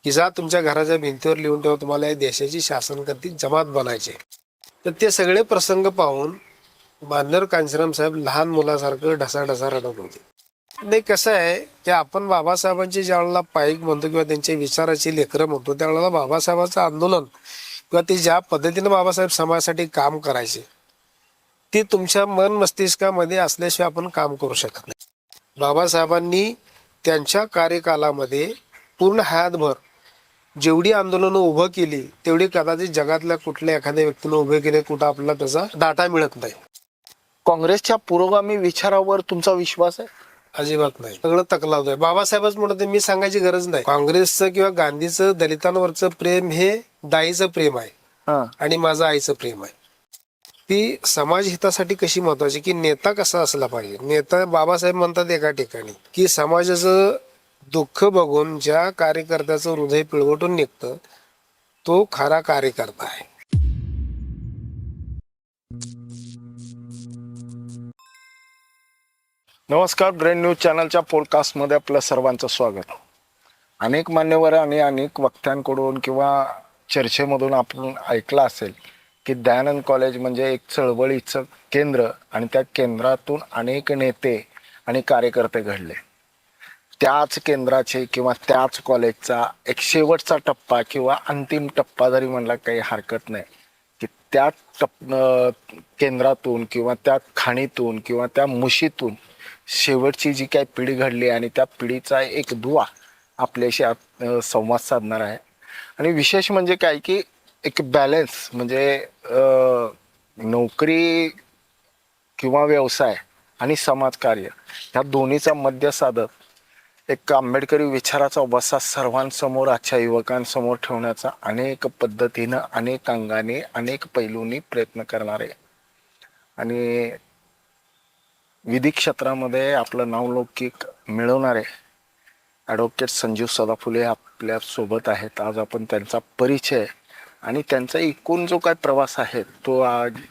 की जा तुमच्या घराच्या भिंतीवर लिहून ठेवा तुम्हाला या देशाची शासनकर्ती जमात बनायचे. तर ते सगळे प्रसंग पाहून मान्यवर कांशीराम साहेब लहान मुलासारखं ढसाढसा रडत होते. नाही कसं आहे की आपण बाबासाहेबांची ज्या वेळेला पाईक म्हणतो किंवा त्यांच्या विचाराची लेकरं म्हणतो त्यावेळेला बाबासाहेबांचं आंदोलन किंवा ते ज्या पद्धतीनं बाबासाहेब समाजासाठी काम करायचे ते तुमच्या मन मस्तिष्कामध्ये असल्याशिवाय आपण काम करू शकत नाही. बाबासाहेबांनी त्यांच्या कार्यकालामध्ये पूर्ण हयातभर जेवढी आंदोलनं उभं केली तेवढी कदाचित जगातल्या कुठल्या एखाद्या व्यक्तीनं उभे केले कुठं आपल्याला त्याचा डाटा मिळत नाही. काँग्रेसच्या पुरोगामी विचारावर तुमचा विश्वास आहे? अजिबात नाही. सगळं तकलावतोय. बाबासाहेबच म्हणत मी सांगायची गरज नाही. काँग्रेसचं किंवा गांधीचं दलितांवरचं प्रेम हे दाईचं प्रेम आहे आणि माझं आईचं प्रेम आहे. ती समाज हितासाठी कशी महत्वाची की नेता कसा असला पाहिजे. नेता बाबासाहेब म्हणतात एका ठिकाणी की समाजाचं दुःख बघून ज्या कार्यकर्त्याचं हृदय पिळवटून निघतं तो खरा कार्यकर्ता आहे. नमस्कार, ब्रेन न्यूज चॅनलच्या पॉडकास्टमध्ये आपलं सर्वांचं स्वागत. अनेक मान्यवर आणि अनेक वक्त्यांकडून किंवा चर्चेमधून आपण ऐकलं असेल की दयानंद कॉलेज म्हणजे एक चळवळीचं केंद्र आणि त्या केंद्रातून अनेक नेते आणि कार्यकर्ते घडले. त्याच केंद्राचे किंवा त्याच कॉलेजचा एक शेवटचा टप्पा किंवा अंतिम टप्पा जरी म्हणला काही हरकत नाही की त्या केंद्रातून किंवा त्या खाणीतून किंवा त्या मुशीतून शेवटची जी काही पिढी घडली आणि त्या पिढीचा एक दुवा आपल्याशी संवाद साधणार आहे. आणि विशेष म्हणजे काय की एक बॅलन्स म्हणजे नोकरी किंवा व्यवसाय आणि समाजकार्य ह्या दोन्हीचा मध्य साधत एक आंबेडकरी विचाराचा वसा सर्वांसमोर आजच्या युवकांसमोर ठेवण्याचा अनेक पद्धतीनं अनेक अंगाने अनेक पैलूंनी प्रयत्न करणारे आणि विधी क्षेत्रामध्ये आपलं नावलौकिक मिळवणारे ॲडव्होकेट संजीव सदाफुले आपल्या सोबत आहेत. आज आपण त्यांचा परिचय आणि त्यांचा एकूण जो काय प्रवास आहे तो आज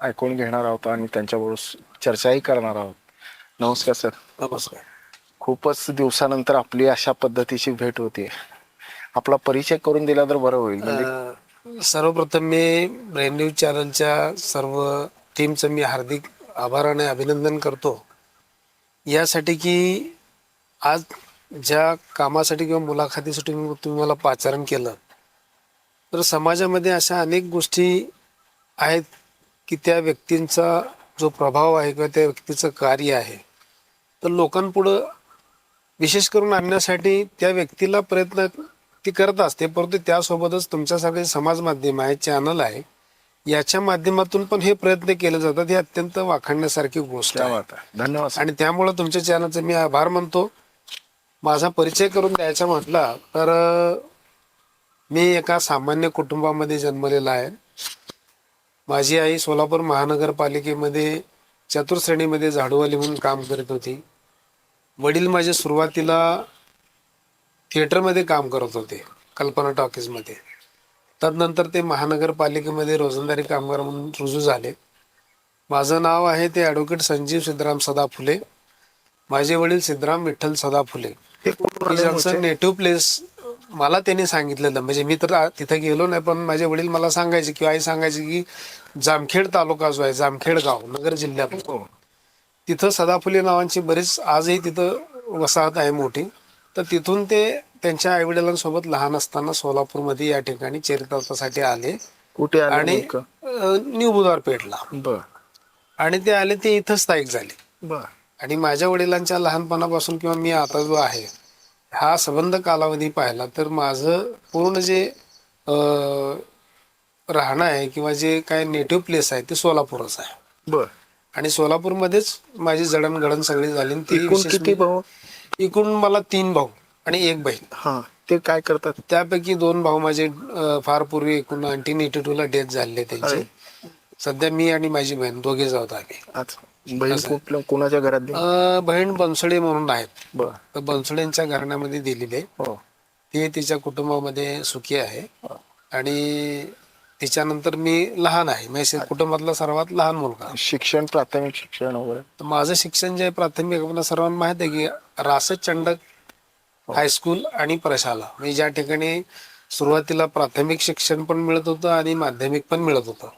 ऐकून घेणार आहोत आणि त्यांच्याबरोबर चर्चाही करणार आहोत. नमस्कार सर. नमस्कार. खूपच दिवसानंतर आपली अशा पद्धतीची भेट होती. आपला परिचय करून दिला तर बरं होईल. म्हणजे सर्वप्रथम मी ब्रेन न्यूज चॅनलच्या सर्व टीमचं मी हार्दिक आभार आणि अभिनंदन करतो यासाठी की आज ज्या कामासाठी किंवा मुलाखतीसाठी तुम्ही मला पाचारण केलं तर समाजामध्ये अशा अनेक गोष्टी आहेत की त्या व्यक्तींचा जो प्रभाव आहे किंवा त्या व्यक्तीचं कार्य आहे तर लोकांपुढं विशेष करून आणण्यासाठी त्या व्यक्तीला प्रयत्न ती करत असते. परंतु त्यासोबतच तुमच्यासारखे समाज माध्यम आहे चॅनल आहे याच्या माध्यमातून पण हे प्रयत्न केले जातात. हे अत्यंत वाखाणण्यासारखी गोष्ट आहे. धन्यवाद. आणि त्यामुळे तुमच्या चॅनलचे मी आभार मानतो. माझा परिचय करून द्यायचा म्हटला तर मी एका सामान्य कुटुंबामध्ये जन्मलेला आहे. माझी आई सोलापूर महानगरपालिकेमध्ये चतुर्श्रेणीमध्ये झाडूवाली म्हणून काम करत होती. वडील माझे सुरुवातीला थिएटरमध्ये काम करत होते कल्पना टॉकीजमध्ये. तदनंतर ते महानगरपालिकेमध्ये रोजंदारी कामगार म्हणून रुजू झाले. माझं नाव आहे ते ॲडव्होकेट संजीव सिद्धराम सदाफुले. माझे वडील सिद्धराम विठ्ठल सदाफुले. त्यांचं नेटिव्ह प्लेस मला त्यांनी सांगितलेलं म्हणजे मी तर तिथं गेलो नाही पण माझे वडील मला सांगायचे किंवा आई सांगायची की जामखेड तालुका जो आहे जामखेड गाव नगर जिल्ह्यात तिथं सदाफुले नावांची बरीच आजही तिथं वसाहत आहे मोठी. तर तिथून ते त्यांच्या आईवडिलांसोबत लहान असताना सोलापूरमध्ये या ठिकाणी चरितार्थासाठी आले. कुठे आणि न्यू बुधवारपेठला आणि ते आले ते इथं स्थायिक झाले. आणि माझ्या वडिलांच्या लहानपणापासून किंवा मी आता जो आहे हा संबंध कालावधी पाहिला तर माझं पूर्ण जे राहणं आहे किंवा जे काय नेटिव्ह प्लेस आहे ते सोलापूरच आहे. आणि सोलापूरमध्येच माझी जडणघडण सगळी झाली. किती भाऊ? एकूण मला 3 भाऊ आणि 1 बहीण. ते काय करतात? त्यापैकी 2 भाऊ माझे फार पूर्वी 1982 ला डेथ झाले त्यांची. सध्या मी आणि माझी बहीण दोघे जात आम्ही. बहीण कोणाच्या घरात? बहीण बनसोडे म्हणून आहेत. बनसोडेंच्या घराण्यामध्ये दिलेली आहे. ती तिच्या कुटुंबामध्ये सुखी आहे आणि तिच्यानंतर मी लहान आहे म्हणजे कुटुंबातला सर्वात लहान मुलगा. शिक्षण प्राथमिक शिक्षण वगैरे? माझं शिक्षण जे प्राथमिक आपल्याला सर्वांना माहित आहे की रासद चंडक हायस्कूल आणि प्रशाला, म्हणजे ज्या ठिकाणी सुरुवातीला प्राथमिक शिक्षण पण मिळत होतं आणि माध्यमिक पण मिळत होतं.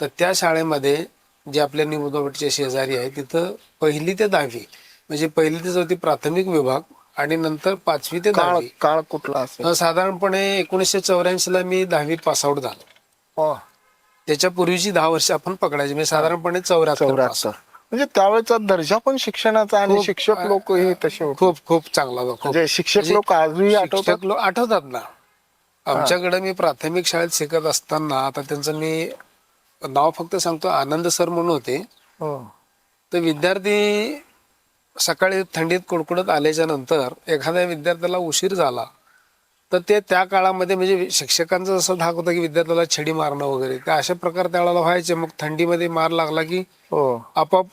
तर त्या शाळेमध्ये जे आपल्या निवडणुकीचे शेजारी आहे तिथं 1ली ते 10वी म्हणजे 1ली ते 4थी प्राथमिक विभाग आणि नंतर 5वी ते काळ 10वी. काळ कुठला असेल? साधारणपणे 1984 मी 10वी पासआउट झालो. हो, त्याच्या पूर्वीची 10 वर्ष आपण पकडायची, म्हणजे साधारणपणे 74 पास. 74. म्हणजे त्यावेळेचा दर्जा पण शिक्षणाचा आणि खूप शिक्षक लोक हे तसे होते. खूप खूप चांगला होता, खूप. म्हणजे शिक्षक म्हणजे लोक आजही आठवतात. शिक्षक लोक आठवतात ना. आमच्याकडे मी प्राथमिक शाळेत शिकत असताना, आता त्यांचं मी नाव फक्त सांगतो, आनंद सर म्हणून होते. हो. तर विद्यार्थी सकाळी थंडीत कुडकुडत आल्याच्या नंतर एखाद्या विद्यार्थ्याला उशीर झाला तर ते त्या काळामध्ये, म्हणजे शिक्षकांचा जसा धाक होता की विद्यार्थ्याला छडी मारणं वगैरे, तर अशा प्रकार त्यावेळेला व्हायचे. मग थंडीमध्ये मार लागला की हो. आपोआप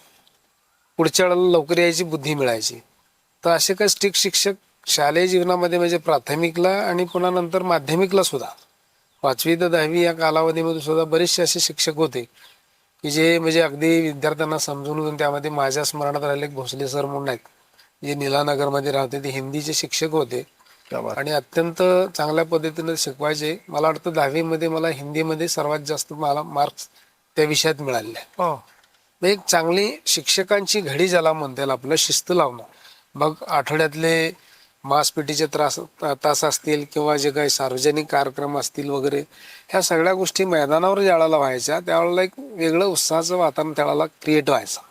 पुढच्या वेळेला लवकर यायची बुद्धी मिळायची. तर असे काही स्ट्रिक्ट शिक्षक शालेय जीवनामध्ये, म्हणजे प्राथमिकला आणि पुन्हा नंतर माध्यमिकला सुद्धा 5वी ते 10वी या कालावधीमध्ये सुद्धा बरेचसे असे शिक्षक होते की जे म्हणजे अगदी विद्यार्थ्यांना समजून घेऊन, त्यामध्ये माझ्या स्मरणात राहिले भोसले सर म्हणून आहेत, जे नीलानगरमध्ये राहते. ते हिंदीचे शिक्षक होते क्या बात. आणि अत्यंत चांगल्या पद्धतीने शिकवायचे. मला वाटतं 10वी मला हिंदीमध्ये सर्वात जास्त मला मार्क्स त्या विषयात मिळाले. हो. एक चांगली शिक्षकांची घडी ज्याला म्हणता येईल, आपलं शिस्त लावणं. मग आठवड्यातले मासपेटीचे तास असतील किंवा जे काही सार्वजनिक कार्यक्रम असतील वगैरे, ह्या सगळ्या गोष्टी मैदानावर ज्यावेळेला व्हायच्या त्यावेळेला एक वेगळं उत्साहाचं वातावरण त्यावेळेला क्रिएट व्हायचं.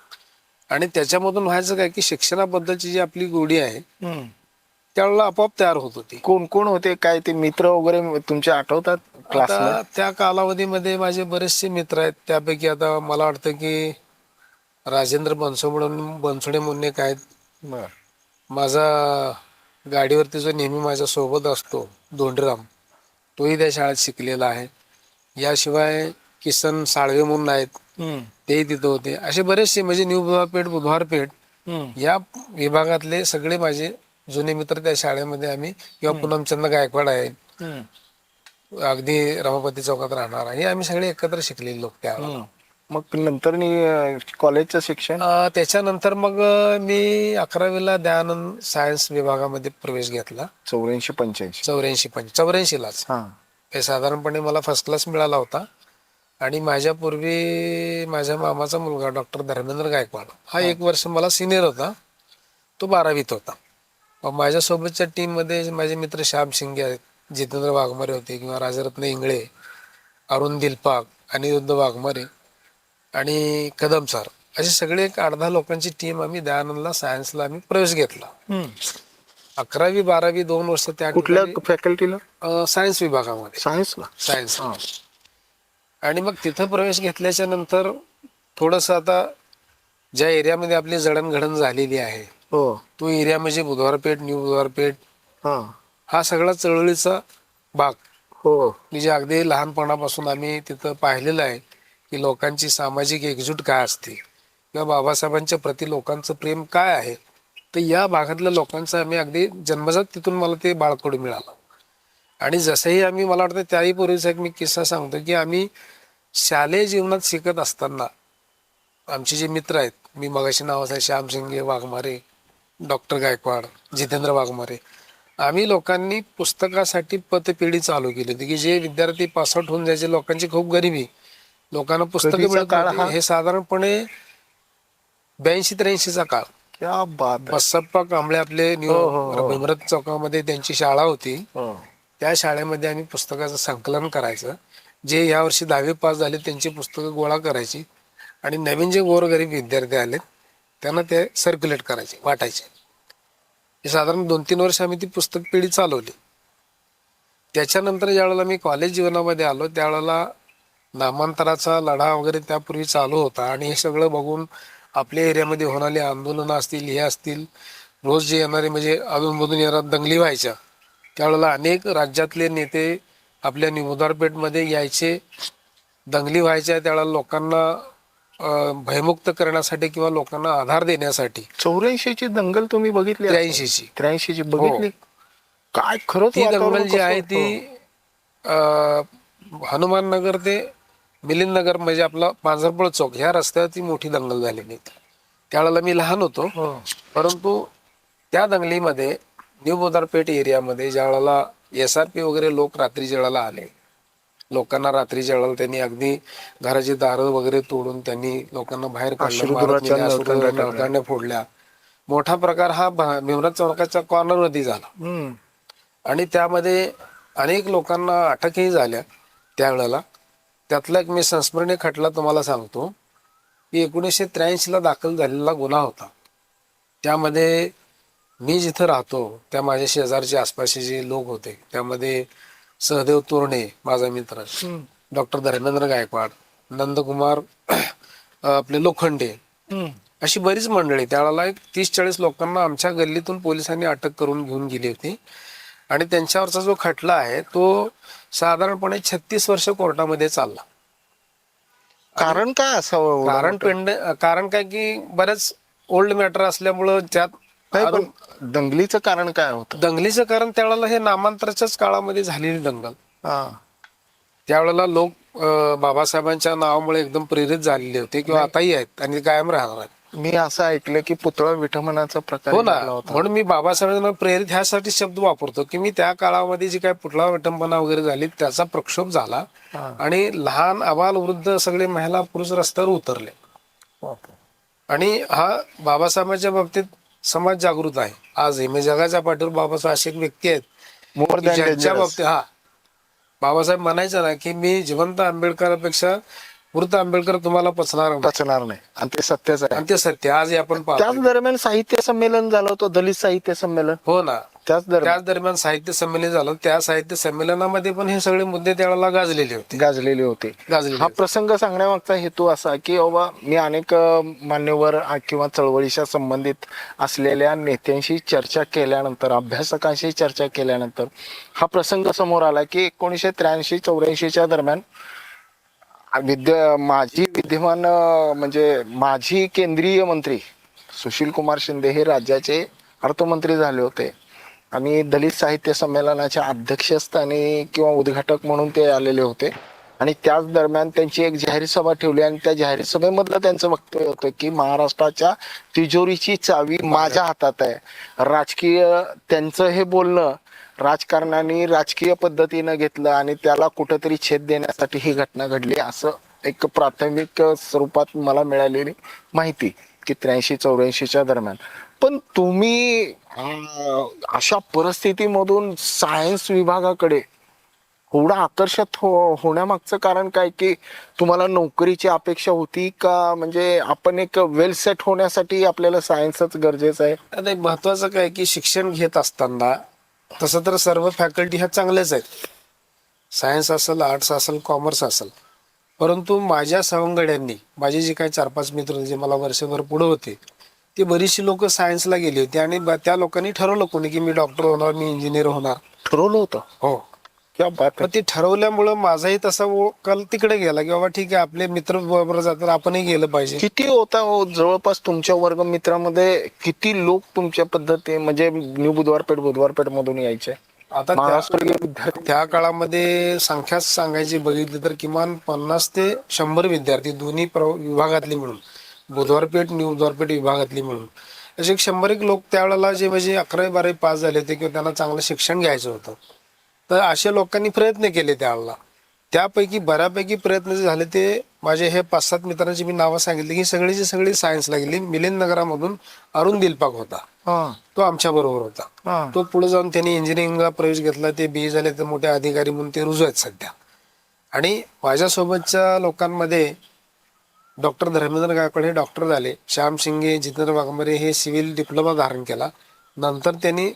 आणि त्याच्यामधून व्हायचं काय की शिक्षणाबद्दलची जी आपली गोडी आहे हम्म. त्यावेळेला आपोआप तयार होत होती. कोण कोण होते, काय ते मित्र वगैरे तुमचे आठवतात क्लासला? आता त्या कालावधीमध्ये माझे बरेचसे मित्र आहेत. त्यापैकी आता मला वाटतं की राजेंद्र बनसोडे म्हणून एक आहेत. बर. माझा गाडीवरती जो नेहमी माझ्या सोबत असतो धोंडराम, तोही त्या शाळेत शिकलेला आहे. याशिवाय किसन साळवे म्हणून आहेत, हम्म. तेही तिथं होते. असे बरेचसे, म्हणजे न्यू बुधवारपेठ हम्म. या विभागातले सगळे माझे जुने मित्र त्या शाळेमध्ये आम्ही, किंवा पूनमचंद गायकवाड आहेत, हम्म. अगदी रमापती चौकात राहणार आहे, आम्ही सगळे एकत्र शिकलेले लोक त्या. हम्म. मग नंतर कॉलेजचं शिक्षण? त्याच्यानंतर मग मी 11वीला दयानंद सायन्स विभागामध्ये प्रवेश घेतला. 84-85. 84लाच. हा. हे साधारणपणे मला फर्स्ट क्लास मिळाला होता. आणि माझ्यापूर्वी माझ्या मामाचा मुलगा डॉक्टर धर्मेंद्र गायकवाड हा 1 वर्ष मला सिनियर होता, तो 12वीत होता. मग माझ्यासोबतच्या टीममध्ये माझे मित्र श्याम शिंगे आहेत, जितेंद्र वाघमारे होते, किंवा राजरत्न इंगळे, अरुण दिलपाग, अनिरुद्ध वाघमारे आणि कदम सर, असे सगळे एक 8-10 लोकांची टीम आम्ही दयानंदला सायन्सला आम्ही प्रवेश घेतला. 11वी 12वी 2 वर्ष त्या कुठल्या फॅकल्टीला? सायन्स विभागामध्ये. सायन्सला. सायन्स. आणि मग तिथं प्रवेश घेतल्याच्या नंतर थोडंसं, आता ज्या एरियामध्ये आपली जडणघडण झालेली आहे हो. तो एरिया म्हणजे बुधवारपेठ, न्यू बुधवारपेठ, हा. हा सगळा चळवळीचा भाग. हो. म्हणजे अगदी लहानपणापासून आम्ही तिथं पाहिलेलं आहे की लोकांची सामाजिक एकजूट काय असते, किंवा बाबासाहेबांच्या प्रति लोकांचं प्रेम काय आहे. तर या भागातल्या लोकांचं आम्ही अगदी जन्मजात तिथून मला ते बाळकडू मिळालं. आणि जसंही आम्ही, मला वाटतं त्याही पूर्वीचा एक मी किस्सा सांगतो की आम्ही शालेय जीवनात शिकत असताना आमचे जे मित्र आहेत, मी मगाशी नावाचं आहे श्याम शिंगे, वाघमारे, डॉक्टर गायकवाड, जितेंद्र वाघमारे, आम्ही लोकांनी पुस्तकासाठी पतपेढी चालू केली होती की जे विद्यार्थी पासआउट होऊन जायचे, लोकांची खूप गरिबी, लोकांना पुस्तकं कधीचा मिळत काळ नव्हती. हा? हे साधारणपणे 82-83चा काळ. क्या बात आहे. बसप्पा कांबळे आपले भीमरथ चौकामध्ये त्यांची शाळा होती. हो. त्या शाळेमध्ये आम्ही पुस्तकाचं संकलन करायचं. जे यावर्षी 10वी पास झाले त्यांची पुस्तकं गोळा करायची आणि नवीन जे गोरगरीब विद्यार्थी आलेत त्यांना ते सर्क्युलेट करायचे, वाटायचे. हे साधारण 2-3 वर्ष आम्ही ती पुस्तक पिढी चालवली. त्याच्यानंतर ज्यावेळेला मी कॉलेज जीवनामध्ये आलो त्यावेळेला नामांतराचा लढा वगैरे त्यापूर्वी चालू होता. आणि हे सगळं बघून आपल्या एरियामध्ये होणारी आंदोलनं असतील, हे असतील, रोज जे येणारे, म्हणजे अधूनमधून येणार दंगली व्हायच्या, त्यावेळेला अनेक राज्यातले नेते आपल्या निमुदारपेठमध्ये यायचे, दंगली व्हायच्या. त्यावेळेला लोकांना भयमुक्त करण्यासाठी किंवा लोकांना आधार देण्यासाठी. 84ची दंगल तुम्ही बघितली? 83ची. 83ची बघितली? काय खरंच ती वातावरण दंगल जी आहे कसं ती हनुमान नगर ते मिलिंद नगर, म्हणजे आपला पांझरपळ चौक, ह्या रस्त्यावर ती मोठी दंगल झालेली. त्यावेळेला मी लहान होतो, होतं? परंतु त्या दंगलीमध्ये न्यू बोधारपेठ एरियामध्ये ज्या वेळेला SRP वगैरे लोक रात्रीच्या वेळेला आले, लोकांना रात्रीच्या वेळेला त्यांनी अगदी घराची दारं वगैरे तोडून त्यांनी लोकांना बाहेर काढलं, मारत अश्रुधुराच्या नेले, नळकांड्या टाकल्या. नळकांड्या फोडल्या. मोठा प्रकार हा भीमराज चौकाच्या कॉर्नरमध्ये झाला हम्म. आणि त्यामध्ये अनेक लोकांना अटकही झाल्या त्यावेळेला. त्यातला एक मी संस्मरणीय खटला तुम्हाला सांगतो की 1983 दाखल झालेला गुन्हा होता. त्यामध्ये मी जिथं राहतो त्या माझ्या शेजारचे आसपासचे जे लोक होते, त्यामध्ये सहदेव तोरणे माझा मित्र, डॉक्टर धर्मेंद्र गायकवाड, नंदकुमार आपले लोखंडे, अशी बरीच मंडळी. त्यावेळेला एक 30-40 लोकांना आमच्या गल्लीतून पोलिसांनी अटक करून घेऊन गेली होती आणि त्यांच्यावरचा जो खटला आहे तो साधारणपणे 36 वर्ष कोर्टामध्ये चालला. कारण काय असावं? कारण काय की बरेच ओल्ड मॅटर असल्यामुळं त्यात नाही, पण दंगलीचं कारण काय होतं? दंगलीचं कारण त्यावेळेला हे नामांतराच्याच काळामध्ये झालेली दंगल. हा. त्यावेळेला लोक बाबासाहेबांच्या नावामुळे एकदम प्रेरित झालेले होते किंवा आताही आहेत आणि कायम राहणार आहेत. मी असं ऐकलं की पुतळा विटंबनाचा प्रकार हो ना, घडला होता. म्हणून मी बाबासाहेबांना प्रेरित ह्यासाठी शब्द वापरतो की मी त्या काळामध्ये जी काय पुतळा विटंबना वगैरे झाली त्याचा प्रक्षोभ झाला हा. आणि लहान अबाल वृद्ध सगळे महिला पुरुष रस्त्यावर उतरले. आणि हा बाबासाहेबांच्या बाबतीत समाज जागृत आहे आजही. म्हणजे जगाच्या पाठीवर बाबासाहेब अशी एक व्यक्ती आहेत मोर की दॅन ज्यांच्या बाबतीत बाबासाहेब म्हणायचं ना की मी जिवंत आंबेडकरांपेक्षा मृत आंबेडकर तुम्हाला पचणार नाही. पचणार नाही, आणि ते सत्यच आहे. आणि ते सत्य आज आपण त्याच पाहतो. दरम्यान साहित्य संमेलन झालं होतं, दलित साहित्य संमेलन. हो ना, त्याच दरम्यान दरम्यान साहित्य संमेलन झालं. त्या साहित्य संमेलनामध्ये पण हे सगळे मुद्दे त्यावेळेला गाजलेले होते. गाजलेले होते. हा प्रसंग सांगण्यामागचा हेतू असा की बाबा मी अनेक मान्यवर किंवा चळवळीच्या संबंधित असलेल्या नेत्यांशी चर्चा केल्यानंतर, अभ्यासकांशी चर्चा केल्यानंतर हा प्रसंग समोर आला की 1983-84 दरम्यान माजी विद्यमान म्हणजे माजी केंद्रीय मंत्री सुशील कुमार शिंदे हे राज्याचे अर्थमंत्री झाले होते आणि दलित साहित्य संमेलनाच्या अध्यक्षस्थानी किंवा उद्घाटक म्हणून ते आलेले होते. आणि त्याच दरम्यान त्यांची एक जाहीर सभा ठेवली आणि त्या जाहीर सभेमधलं त्यांचं वक्तव्य होतं की महाराष्ट्राच्या तिजोरीची चावी माझ्या हातात आहे. राजकीय त्यांचं हे बोलणं राजकारणाने राजकीय पद्धतीनं घेतलं आणि त्याला कुठंतरी छेद देण्यासाठी ही घटना घडली, असं एक प्राथमिक स्वरूपात मला मिळालेली माहिती की 83-84 दरम्यान. पण तुम्ही अशा परिस्थितीमधून सायन्स विभागाकडे एवढा आकर्षित होण्यामागचं कारण काय? की तुम्हाला नोकरीची अपेक्षा होती का? म्हणजे आपण एक वेल सेट होण्यासाठी आपल्याला सायन्सच गरजेचं आहे? आता एक महत्वाचं काय की शिक्षण घेत असताना तसं तर सर्व फॅकल्टी ह्या चांगल्याच आहेत, सायन्स असेल, आर्ट्स असेल, कॉमर्स असेल. परंतु माझ्या सवंगड्यांनी, माझे जे काही 4-5 मित्र जे मला वर्षभर पुढे होते, ते बरीचशी लोक सायन्सला गेली होती आणि त्या लोकांनी ठरवलं कोणी की मी डॉक्टर होणार, मी इंजिनियर होणार. ठरवलं होतं? हो. क्या बात आहे. पण ते ठरवल्यामुळं माझाही तसा कल तिकडे गेला की बाबा ठीक आहे, आपले मित्र बरोबर जातात, आपणही गेलं पाहिजे. किती होता जवळपास तुमच्या वर्ग मित्रामध्ये किती लोक तुमच्या पद्धती म्हणजे न्यू बुधवारपेठ मधून यायचे? आता महाराष्ट्रीय विद्यार्थी त्या काळामध्ये संख्या सांगायची बघितली तर किमान 50 ते 100 विद्यार्थी दोन्ही विभागातली मिळून, बुधवारपेठ न्यू बुधवारपेठ विभागातली मिळून असे 100 लोक त्यावेळेला जे म्हणजे 11वी-12वी पास झाले होते किंवा त्यांना चांगलं शिक्षण घ्यायचं होतं, तर अशा लोकांनी प्रयत्न केले त्यावेळेला. त्यापैकी बऱ्यापैकी प्रयत्न जे झाले ते माझे हे 5-7 मित्रांची मी नावं सांगितली की सगळीची सगळी सायन्सला गेली. मिलिंद नगरामधून अरुण दिलपाक होता, तो आमच्या बरोबर होता. तो पुढे जाऊन त्यांनी इंजिनिअरिंगला प्रवेश घेतला, ते BE झाले, तर मोठे अधिकारी म्हणून ते रुजू आहेत सध्या. आणि माझ्यासोबतच्या लोकांमध्ये डॉक्टर धर्मेंद्र गायकवाड हे डॉक्टर झाले, श्याम शिंगे, जितेंद्र वाघमारे हे सिव्हिल डिप्लोमा धारण केला. नंतर त्यांनी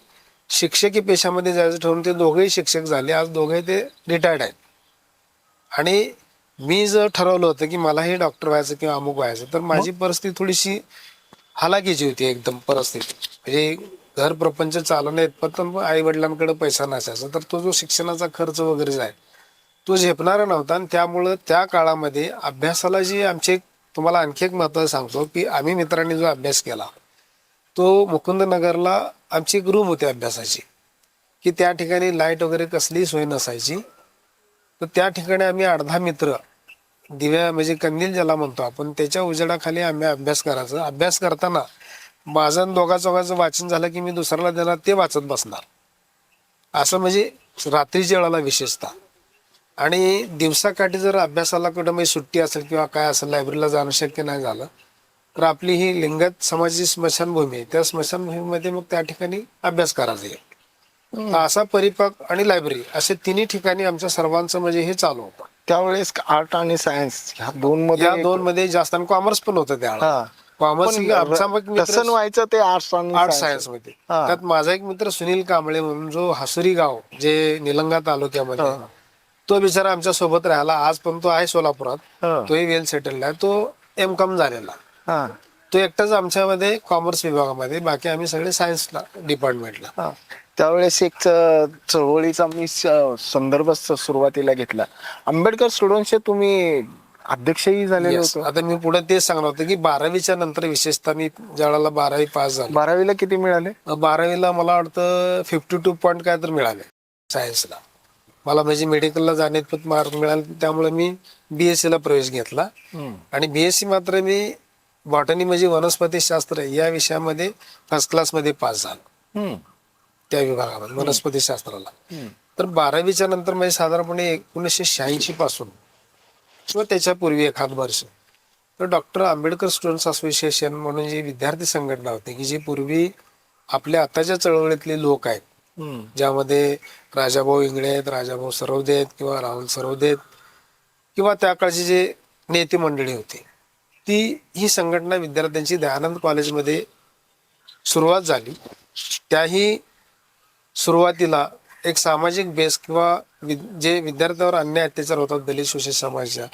शिक्षकी पेशामध्ये जायचं ठरवून ते दोघेही शिक्षक झाले. आज दोघे ते रिटायर्ड आहेत. आणि मी जर ठरवलं होतं की मलाही डॉक्टर व्हायचं किंवा अमुक व्हायचं, तर माझी परिस्थिती थोडीशी हालाकीची होती एकदम परिस्थिती. म्हणजे घर प्रपंच चालवण्यात पण आई वडिलांकडे पैसा नसायचा, तर तो जो शिक्षणाचा खर्च वगैरे आहे तो झेपणारा नव्हता. आणि त्यामुळं त्या काळामध्ये अभ्यासाला जी आमचे, तुम्हाला आणखी एक महत्त्व सांगतो की आम्ही मित्रांनी जो अभ्यास केला तो मुकुंदनगरला आमची एक रूम होती अभ्यासाची, की त्या ठिकाणी लाईट वगैरे कसलीही सोय नसायची. तर त्या ठिकाणी आम्ही 8-10 मित्र दिव्या म्हणजे कंदील ज्याला म्हणतो आपण, त्याच्या उजेडाखाली आम्ही अभ्यास करायचो. अभ्यास करताना माझं आणि दोघा चौघाचं वाचन झालं की मी दुसऱ्याला देणार, ते वाचत बसणार. असं म्हणजे रात्रीच्या वेळेला विशेषतः. आणि दिवसाकाठी जर अभ्यासाला कुठं म्हणजे सुट्टी असेल किंवा काय असेल, लायब्ररीला जाणं शक्य नाही झालं, तर आपली ही लिंगायत समाजाची स्मशानभूमी आहे, त्या स्मशानभूमीमध्ये मग त्या ठिकाणी अभ्यास करायचा आहे. तर असा परिपाक आणि लायब्ररी असे तिन्ही ठिकाणी आमच्या सर्वांचं म्हणजे हे चालू होतं. त्यावेळेस आर्ट आणि सायन्स ह्या दोन या मध्ये दोन मध्ये जास्त, आणि कॉमर्स पण होतं त्यावेळेला. कॉमर्स पण आमचा मग मित्र तसं व्हायचं ते आर्ट्स आणि आर्ट science. सायन्स मध्ये. हा. त्यात माझा एक मित्र सुनील कांबळे म्हणून, जो हसुरी गाव जे निलंगा तालुक्यामध्ये, हा. तो बिचारा आमच्या सोबत राहिला. आज पण तो आहे सोलापुरात. हा. तोही वेल सेटल्ड आहे. तो M.Com झालेला. हा. तो एकटाच आमच्यामध्ये कॉमर्स विभागामध्ये, बाकी आम्ही सगळे सायन्स डिपार्टमेंटला. हा. त्यावेळेस एक चळवळीचा मी संदर्भ सुरुवातीला घेतला. आंबेडकर स्टुडंटचे तुम्ही अध्यक्षही झालेले Yes. होतो. आता मी पुढे तेच सांगणार होतो की 12वीच्या नंतर विशेषतः मी ज्यावेळेला 12वी पास झालो, 12वीला किती मिळाले? 12वीला मला वाटतं 52 पॉईंट काय तर मिळाले सायन्सला. मला म्हणजे मेडिकलला जाण्यात पण मार्क मिळाले, त्यामुळे मी BSc ला प्रवेश घेतला. आणि BSc मात्र मी बॉटनी म्हणजे वनस्पतीशास्त्र या विषयामध्ये फर्स्ट क्लासमध्ये पास झालो, त्या विभागामध्ये वनस्पतीशास्त्राला. तर 12वीच्या नंतर म्हणजे साधारणपणे 1986 पासून किंवा त्याच्यापूर्वी एखाद वर्ष, तर डॉक्टर आंबेडकर स्टुडंट्स असोसिएशन म्हणून जी विद्यार्थी संघटना होती, की जी पूर्वी आपल्या आताच्या चळवळीतले लोक आहेत, ज्यामध्ये राजाभाऊ इंगळे आहेत, राजाभाऊ सरवदे आहेत किंवा राहुल सरवदे आहेत, किंवा त्या काळची जे नेते मंडळी होती, ही संघटना विद्यार्थ्यांची दयानंद कॉलेजमध्ये सुरुवात झाली. त्याही सुरुवातीला एक सामाजिक बेस किंवा जे विद्यार्थ्यावर अन्याय अत्याचार होतात दलित शोषित समाजाच्या,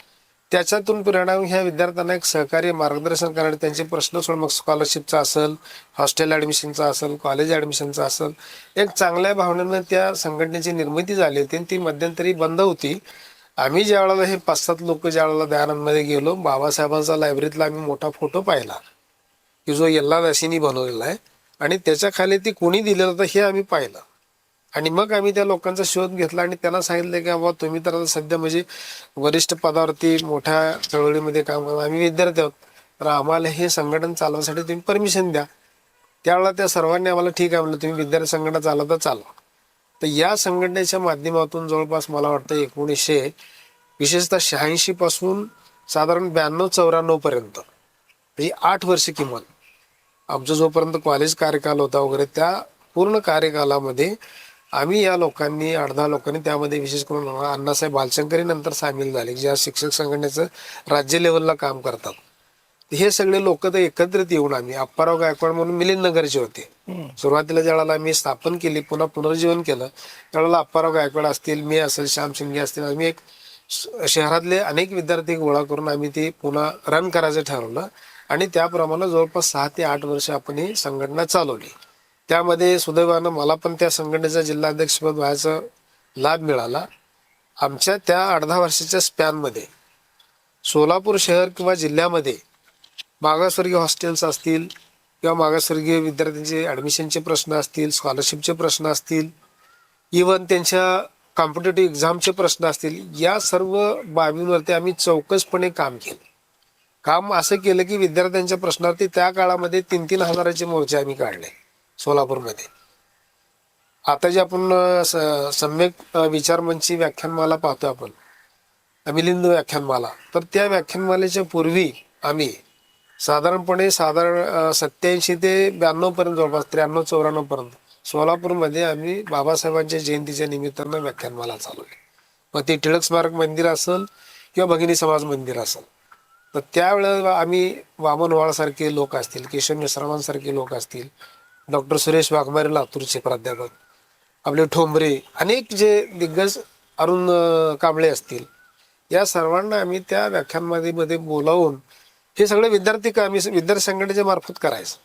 त्याच्यातून प्रेरणा ह्या विद्यार्थ्यांना एक सहकार्य मार्गदर्शन करण्यात, त्यांचे प्रश्न सोड, मग स्कॉलरशिपचा असेल, हॉस्टेल ऍडमिशनचा असेल, कॉलेज ऍडमिशनचा असेल, एक चांगल्या भावनेनं त्या संघटनेची निर्मिती झाली होती. ती मध्यंतरी बंद होती. आम्ही ज्या वेळेला हे 5-7 लोक ज्या वेळेला दयानंदमध्ये गेलो, बाबासाहेबांचा लायब्ररीतला आम्ही मोठा फोटो पाहिला की जो यल्ला दासीनी बनवलेला आहे, आणि त्याच्या खाली ती कोणी दिलेलं होतं हे आम्ही पाहिलं. आणि मग आम्ही त्या लोकांचा शोध घेतला आणि त्यांना सांगितलं की बाबा तुम्ही तर आता सध्या म्हणजे वरिष्ठ पदावरती मोठ्या चळवळीमध्ये काम करता, आम्ही विद्यार्थी आहोत, तर आम्हाला हे संघटन चालवण्यासाठी तुम्ही परमिशन द्या. त्यावेळेला त्या सर्वांनी आम्हाला ठीक आहे म्हणलं, तुम्ही विद्यार्थी संघटना चालवता चालवा. तर या संघटनेच्या माध्यमातून जवळपास मला वाटतं 1900 विशेषतः 86 पासून साधारण 92-94 पर्यंत, म्हणजे 8 वर्ष किमान आमचा जोपर्यंत कॉलेज कार्यकाल होता वगैरे, त्या पूर्ण कार्यकालामध्ये आम्ही या लोकांनी 8-10 लोकांनी, त्यामध्ये विशेष करून अण्णासाहेब बालशंकरी नंतर सामील झाले, ज्या शिक्षक संघटनेचं राज्य लेवलला काम करतात. हे सगळे लोक तर एकत्रित येऊन आम्ही, अप्पाराव गायकवाड म्हणून मिलिंदनगरचे होते. सुरुवातीला ज्यावेळेला आम्ही स्थापन केली, पुन्हा पुनर्जीवन केलं, त्यावेळेला अप्पाराव गायकवाड असतील, मी असेल, श्याम शिंगे असतील, आम्ही एक शहरातले अनेक विद्यार्थी गोळा करून आम्ही ते पुन्हा रन करायचं ठरवलं. आणि त्याप्रमाणे जवळपास 6 ते 8 वर्ष आपण ही संघटना चालवली. त्यामध्ये सुदैवानं मला पण त्या संघटनेचा जिल्हाध्यक्षपद व्हायचा लाभ मिळाला. आमच्या त्या 8-10 वर्षाच्या स्पॅनमध्ये सोलापूर शहर किंवा जिल्ह्यामध्ये मागासवर्गीय हॉस्टेल्स असतील, किंवा मागासवर्गीय विद्यार्थ्यांचे ॲडमिशनचे प्रश्न असतील, स्कॉलरशिपचे प्रश्न असतील, इवन त्यांच्या कॉम्पिटेटिव्ह एक्झामचे प्रश्न असतील, या सर्व बाबींवरती आम्ही चौकसपणे काम केलं. काम असं केलं की विद्यार्थ्यांच्या प्रश्नावरती त्या काळामध्ये 3-3 हजाराचे मोर्चे आम्ही काढले सोलापूरमध्ये. आता जे आपण सम्यक विचारमंचची व्याख्यानमाला पाहतो आपण, मिलिंद व्याख्यानमाला, तर त्या व्याख्यानमालेच्या पूर्वी आम्ही साधारणपणे 87 ते 92 पर्यंत, जवळपास 93-94 पर्यंत सोलापूरमध्ये आम्ही बाबासाहेबांच्या जयंतीच्या निमित्तानं व्याख्यानमाला चालवली. मग ते टिळक स्मारक मंदिर असेल किंवा भगिनी समाज मंदिर असेल, तर त्यावेळेला आम्ही वामन वाळसारखे लोक असतील, केशव मिश्रामांसारखे लोक असतील, डॉक्टर सुरेश वाघमारे लातूरचे प्राध्यापक, आपले ठोंबरे, अनेक जे दिग्गज, अरुण कांबळे असतील, या सर्वांना आम्ही त्या व्याख्यानमालेमध्ये बोलावून हे सगळे विद्यार्थी आम्ही विद्यार्थी संघटनेच्या मार्फत करायचं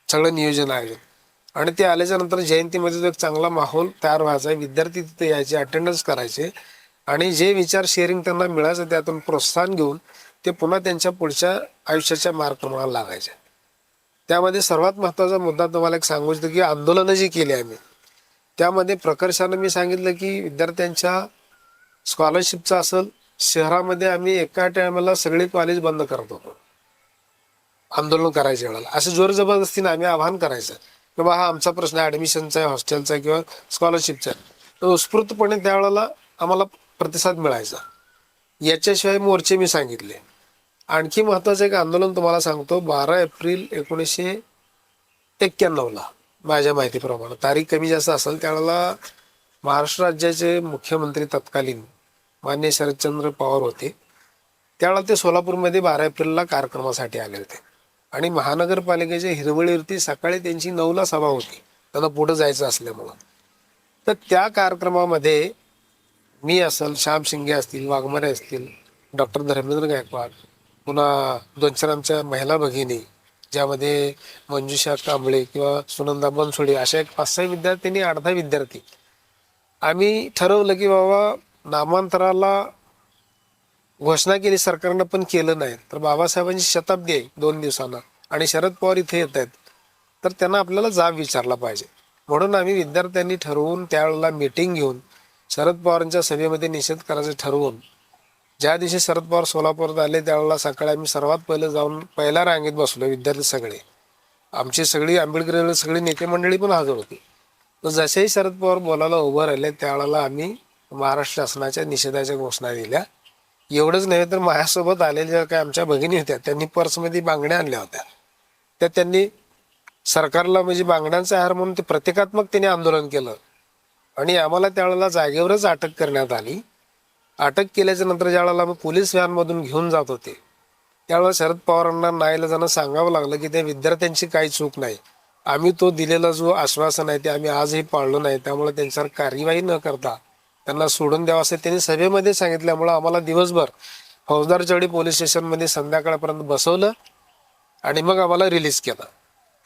सगळं नियोजन आयोजन. आणि ते आल्याच्या नंतर जयंतीमध्ये जो एक चांगला माहोल तयार व्हायचा, विद्यार्थी तिथे यायचे, अटेंडन्स करायचे, आणि जे विचार शेअरिंग त्यांना मिळायचं त्यातून प्रोत्साहन घेऊन ते पुन्हा त्यांच्या पुढच्या आयुष्याच्या मार्गक्रमणाला लागायचे. त्यामध्ये सर्वात महत्त्वाचा मुद्दा तुम्हाला एक सांगू इच्छितो की आंदोलनं जी केली आम्ही, त्यामध्ये प्रकर्षानं मी सांगितलं की विद्यार्थ्यांच्या स्कॉलरशिपचं असेल, शहरामध्ये आम्ही एका टायमाला सगळे कॉलेज बंद करत होतो. आंदोलन करायच्या वेळेला असं जोर जबरदस्तीने आम्ही आवाहन करायचं की बा हा आमचा प्रश्न आहे, ऍडमिशनचा आहे, हॉस्टेलचा आहे किंवा स्कॉलरशिपचा आहे, तर उत्स्फूर्तपणे त्यावेळेला आम्हाला प्रतिसाद मिळायचा. याच्याशिवाय मोर्चे मी सांगितले. आणखी महत्वाचं एक आंदोलन तुम्हाला सांगतो. 12 एप्रिल 1991 माझ्या माहितीप्रमाणे, तारीख कमी जास्त असेल, त्यावेळेला महाराष्ट्र राज्याचे मुख्यमंत्री तत्कालीन माननीय शरदचंद्र पवार होते. त्यावेळेला ते सोलापूरमध्ये 12 एप्रिलला कार्यक्रमासाठी आले होते आणि महानगरपालिकेच्या हिरवळीवरती सकाळी त्यांची 9ला सभा होती, त्यांना पुढे जायचं असल्यामुळं. तर त्या कार्यक्रमामध्ये मी असेल, श्याम शिंगे असतील, वाघमारे असतील, डॉक्टर धर्मेंद्र गायकवाड, पुन्हा 2-4 आमच्या महिला भगिनी, ज्यामध्ये मंजुषा कांबळे किंवा सुनंदा बनसोडे, अशा एक 5-6 विद्यार्थ्यांनी, 8-10 विद्यार्थी, आम्ही ठरवलं की बाबा नामांतराला घोषणा केली सरकारनं पण केलं नाही, तर बाबासाहेबांची शताब्दी आहे 2 दिवसांना आणि शरद पवार इथे येत आहेत, तर त्यांना आपल्याला जाब विचारला पाहिजे. म्हणून आम्ही विद्यार्थ्यांनी ठरवून त्यावेळेला मीटिंग घेऊन शरद पवारांच्या सभेमध्ये निषेध करायचं ठरवून, ज्या दिवशी शरद पवार सोलापूरात आले त्यावेळेला सकाळी आम्ही सर्वात पहिलं जाऊन पहिल्या रांगेत बसलो, विद्यार्थी सगळे, आमची सगळी आंबेडकर सगळी नेते मंडळी पण हजर होती. तर जसेही शरद पवार बोलायला उभं राहिले त्यावेळेला आम्ही महाराष्ट्र शासनाच्या निषेधाच्या घोषणा दिल्या. एवढंच नव्हे तर माझ्यासोबत आलेल्या काही आमच्या भगिनी होत्या, त्यांनी पर्समध्ये बांगड्या आणल्या होत्या, त्या त्यांनी सरकारला म्हणजे बांगड्यांचा हार म्हणून ते प्रतिकात्मक त्यांनी आंदोलन केलं आणि आम्हाला त्यावेळेला जागेवरच अटक करण्यात आली. अटक केल्याच्या नंतर ज्यावेळेला आम्ही पोलीस व्हॅनमधून घेऊन जात होते त्यावेळेला शरद पवारांना नाईलाजानं सांगावं लागलं की त्या विद्यार्थ्यांची काही चूक नाही, आम्ही तो दिलेला जो आश्वासन आहे ते आम्ही आजही पाळलो नाही, त्यामुळे त्यांच्यावर कार्यवाही न करता त्यांना सोडून द्यावं असं त्यांनी सभेमध्ये सांगितल्यामुळं आम्हाला दिवसभर फौजदारचौडी पोलीस स्टेशनमध्ये संध्याकाळपर्यंत बसवलं आणि मग आम्हाला रिलीज केलं.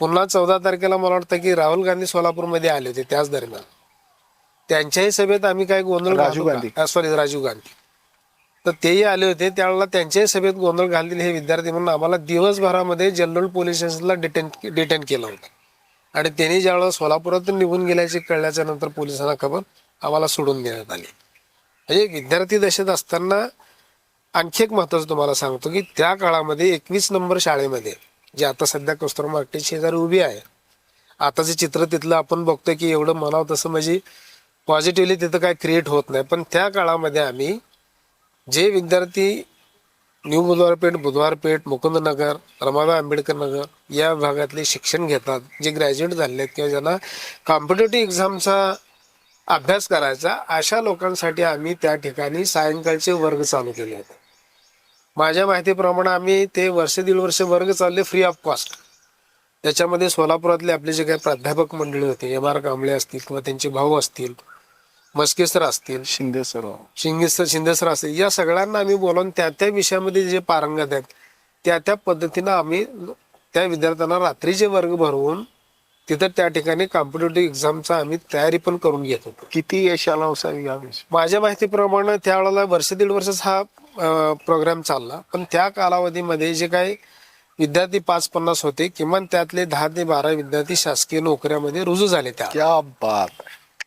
पुन्हा 14 तारखेला मला वाटतं की राहुल गांधी सोलापूरमध्ये आले होते, त्याच दरम्यान त्यांच्याही सभेत आम्ही काय गोंधळ राजीव गांधी तर तेही आले होते. त्यावेळेला त्यांच्याही सभेत गोंधळ घालतील हे विद्यार्थी म्हणून आम्हाला दिवसभरामध्ये जनरल पोलीस स्टेशनला डिटेन केलं होतं आणि त्यांनी ज्यावेळेला सोलापुरातून निघून गेल्याचे कळल्याच्या नंतर पोलिसांना खबर आम्हाला सोडून देण्यात आली. म्हणजे विद्यार्थी दशेत असताना आणखी एक महत्वाचं तुम्हाला सांगतो की त्या काळामध्ये 21 नंबर शाळेमध्ये, जे आता सध्या कस्तुरबा मार्केट शेजारी उभी आहे, आताचे चित्र तिथलं आपण बघतोय की एवढं म्हणावं तसं म्हणजे पॉझिटिव्हली तिथं काय क्रिएट होत नाही, पण त्या काळामध्ये आम्ही जे विद्यार्थी न्यू बुधवारपेठ, मुकुंदनगर, रमाबाई आंबेडकर नगर या भागातले शिक्षण घेतात, जे ग्रॅज्युएट झाले आहेत किंवा ज्यांना कॉम्पिटेटिव्ह एक्झामचा अभ्यास करायचा, अशा लोकांसाठी आम्ही त्या ठिकाणी सायंकाळचे वर्ग चालू केले आहेत. माझ्या माहितीप्रमाणे आम्ही ते 1-1.5 वर्ष वर्ग चालले फ्री ऑफ कॉस्ट. त्याच्यामध्ये सोलापुरातले आपले जे काही प्राध्यापक मंडळी होते, MR कांबळे असतील किंवा त्यांचे भाऊ असतील, मस्के सर असतील, शिंदे सर असतील, या सगळ्यांना आम्ही बोलावून त्या विषयामध्ये जे पारंगत आहेत त्या पद्धतीनं आम्ही त्या विद्यार्थ्यांना रात्रीचे वर्ग भरवून तिथं त्या ठिकाणी कॉम्पिटेटिव्ह एक्झामचा आम्ही तयारी पण करून घेत होतो. किती यश आला माझ्या माहितीप्रमाणे त्यावेळेला 1-1.5 वर्षच हा प्रोग्राम चालला, पण त्या कालावधीमध्ये जे काही विद्यार्थी 550 होते, किमान त्यातले 10 ते 12 विद्यार्थी शासकीय नोकऱ्यामध्ये रुजू झाले त्या. क्या बात.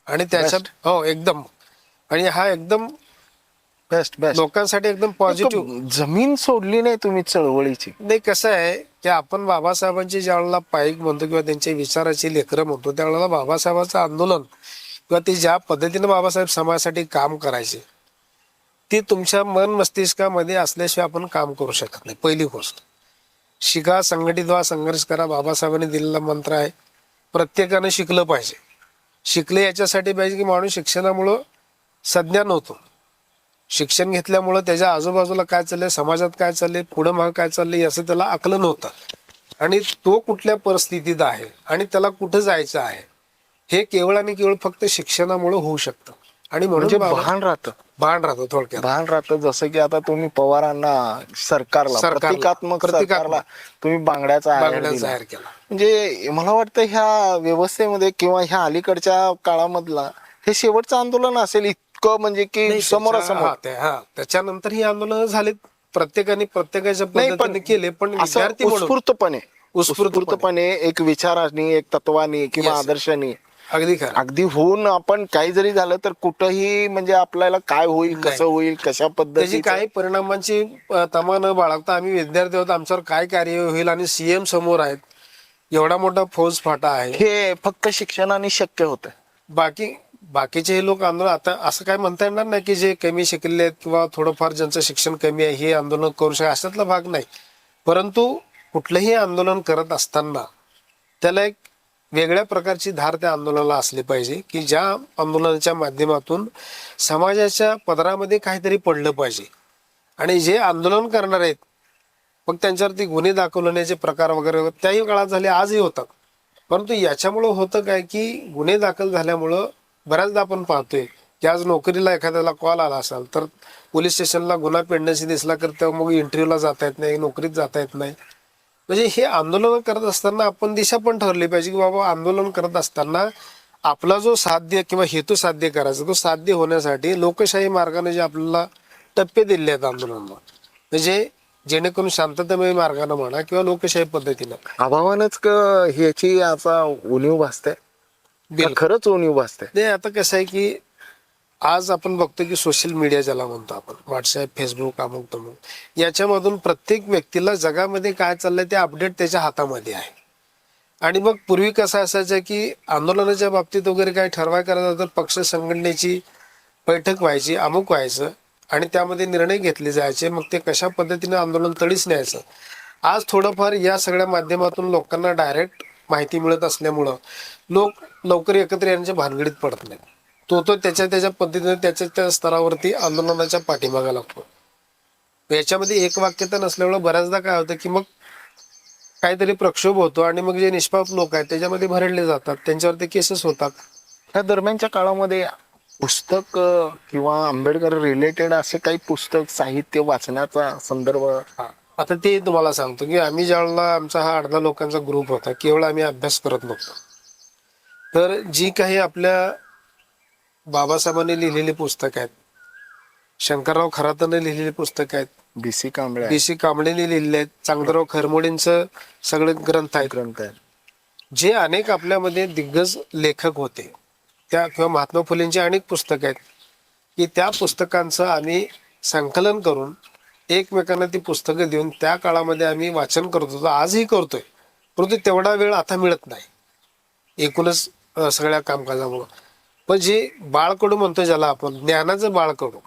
आणि त्याच्यात हो एकदम, आणि हा एकदम बेस्ट लोकांसाठी एकदम पॉझिटिव्ह. जमीन सोडली नाही तुम्ही चळवळीची. नाही, कसं आहे की आपण बाबासाहेबांची ज्या वेळेला पाईक म्हणतो किंवा त्यांच्या विचाराची लेकरं म्हणतो, त्यावेळेला बाबासाहेबांचं आंदोलन किंवा ते ज्या पद्धतीनं बाबासाहेब समाजासाठी काम करायचे ते तुमच्या मन मस्तिष्कामध्ये असल्याशिवाय आपण काम करू शकत नाही. पहिली गोष्ट, शिका, संघटित व्हा, संघर्ष करा, बाबासाहेबांनी दिलेला मंत्र आहे. प्रत्येकानं शिकलं पाहिजे. शिकले याच्यासाठी पाहिजे की माणूस शिक्षणामुळं सज्ञान होतो. शिक्षण घेतल्यामुळं त्याच्या आजूबाजूला काय चाललंय, समाजात काय चाललंय, पुढं मागं काय चाललंय याचं त्याला आकलन होतं आणि तो कुठल्या परिस्थितीत आहे आणि त्याला कुठं जायचं आहे हे केवळ आणि केवळ फक्त शिक्षणामुळे होऊ शकतं. आणि म्हणजे भान राहतं थोडक्यात. भान राहतं. जसं की आता तुम्ही पवारांना सरकारला प्रतिकात्मक तुम्ही बांगड्याचा जाहीर केला. म्हणजे मला वाटतं ह्या व्यवस्थेमध्ये किंवा ह्या अलीकडच्या काळामधला हे शेवटचं आंदोलन असेल इतकं, म्हणजे की समोरासमोर. त्याच्यानंतर ही आंदोलन झालीत, प्रत्येकाने प्रत्येकाच्या पद्धतीने केले, पण उत्स्फूर्तपणे एक विचाराने, एक तत्वानी किंवा आदर्शाने अगदी खरं. अगदी होऊन आपण काही जरी झालं तर कुठंही म्हणजे आपल्याला काय होईल, नाही. कसं होईल, कशा त्याची पद्धतीचं काही परिणामांची तमा न बाळगता आम्ही विद्यार्थी आहोत, आमच्यावर काय कार्य होईल, आणि सीएम समोर आहेत, एवढा मोठा फौजफाटा आहे. हे फक्त शिक्षणाने शक्य होतं. बाकीचे हे लोक आंदोलन, आता असं काय म्हणता येणार नाही की जे कमी शिकले आहेत किंवा थोडंफार ज्यांचं शिक्षण कमी आहे हे आंदोलन करू शकतात, अशातला भाग नाही. परंतु कुठलंही आंदोलन करत असताना त्याला एक वेगळ्या प्रकारची धार त्या आंदोलनाला असली पाहिजे, की ज्या आंदोलनाच्या माध्यमातून समाजाच्या पदरामध्ये काहीतरी पडलं पाहिजे. आणि जे आंदोलन करणार आहेत मग त्यांच्यावरती गुन्हे दाखवण्याचे प्रकार वगैरे त्याही काळात झाले, आजही होतात. परंतु याच्यामुळं होतं काय की गुन्हे दाखल झाल्यामुळं बऱ्याचदा आपण पाहतोय की आज नोकरीला एखाद्याला कॉल आला असेल तर पोलीस स्टेशनला गुन्हा पेंडन्सी दिसला तर तेव्हा मग इंटरव्ह्यूला जाता येत नाही, नोकरीत जाता येत नाही. म्हणजे हे आंदोलन करत असताना आपण दिशा पण ठरली पाहिजे की बाबा आंदोलन करत असताना आपला जो साध्य किंवा हेतू साध्य करायचा तो साध्य होण्यासाठी लोकशाही मार्गाने जे आपल्याला टप्पे दिले आहेत आंदोलनाला, म्हणजे जेणेकरून शांततामय मार्गाने म्हणा किंवा लोकशाही पद्धतीनं, अभावानच ह्याची आता उणीव भासते. खरंच उणीव भासते. नाही आता कसं आहे की आज आपण बघतो की सोशल मीडिया ज्याला म्हणतो आपण, व्हॉट्सअप, फेसबुक, अमुक तमुक, याच्यामधून प्रत्येक व्यक्तीला जगामध्ये काय चाललंय ते अपडेट त्याच्या हातामध्ये आहे. आणि मग पूर्वी कसं असायचं की आंदोलनाच्या बाबतीत वगैरे काय ठरवाय करायचं तर पक्ष संघटनेची बैठक व्हायची, अमुक व्हायचं आणि त्यामध्ये निर्णय घेतले जायचे, मग ते कशा पद्धतीने आंदोलन तडीच न्यायचं. आज थोडंफार या सगळ्या माध्यमातून लोकांना डायरेक्ट माहिती मिळत असल्यामुळं लोक लवकर एकत्र येण्याच्या भानगडीत पडत नाही. तो त्याच्या पद्धतीने त्या स्तरावरती आंदोलनाच्या पाठीमागा लागतो. याच्यामध्ये एक वाक्यता नसल्यामुळे बऱ्याचदा काय होतं की मग काहीतरी प्रक्षोभ होतो आणि मग जे निष्पाप लोक आहेत त्याच्यामध्ये भरडले जातात, त्यांच्यावरती केसेस होतात. त्या दरम्यानच्या काळामध्ये पुस्तक किंवा आंबेडकर रिलेटेड असे काही पुस्तक साहित्य वाचण्याचा संदर्भ. आता ते तुम्हाला सांगतो की आम्ही ज्यावेळेला आमचा हा 8-10 लोकांचा ग्रुप होता, केवळ आम्ही अभ्यास करत नव्हतो. तर जी काही आपल्या बाबासाहेबांनी लिहिलेली पुस्तक आहेत, शंकरराव खरातांनी लिहिलेली पुस्तक आहेत, BC कांबळे BC कांबळेंनी लिहिलेले आहेत, चांगदेराव खरमोडींचं सगळे ग्रंथ आहेत, जे अनेक आपल्यामध्ये दिग्गज लेखक होते त्या, किंवा महात्मा फुलेंची अनेक पुस्तकं आहेत की त्या पुस्तकांचं आम्ही संकलन करून एकमेकांना ती पुस्तकं देऊन त्या काळामध्ये आम्ही वाचन करत होतो, आजही करतोय. परंतु तेवढा वेळ आता मिळत नाही एकूणच सगळ्या कामकाजामुळं. पण जे बाळकडू म्हणतो ज्याला आपण, ज्ञानाचं बाळकडू,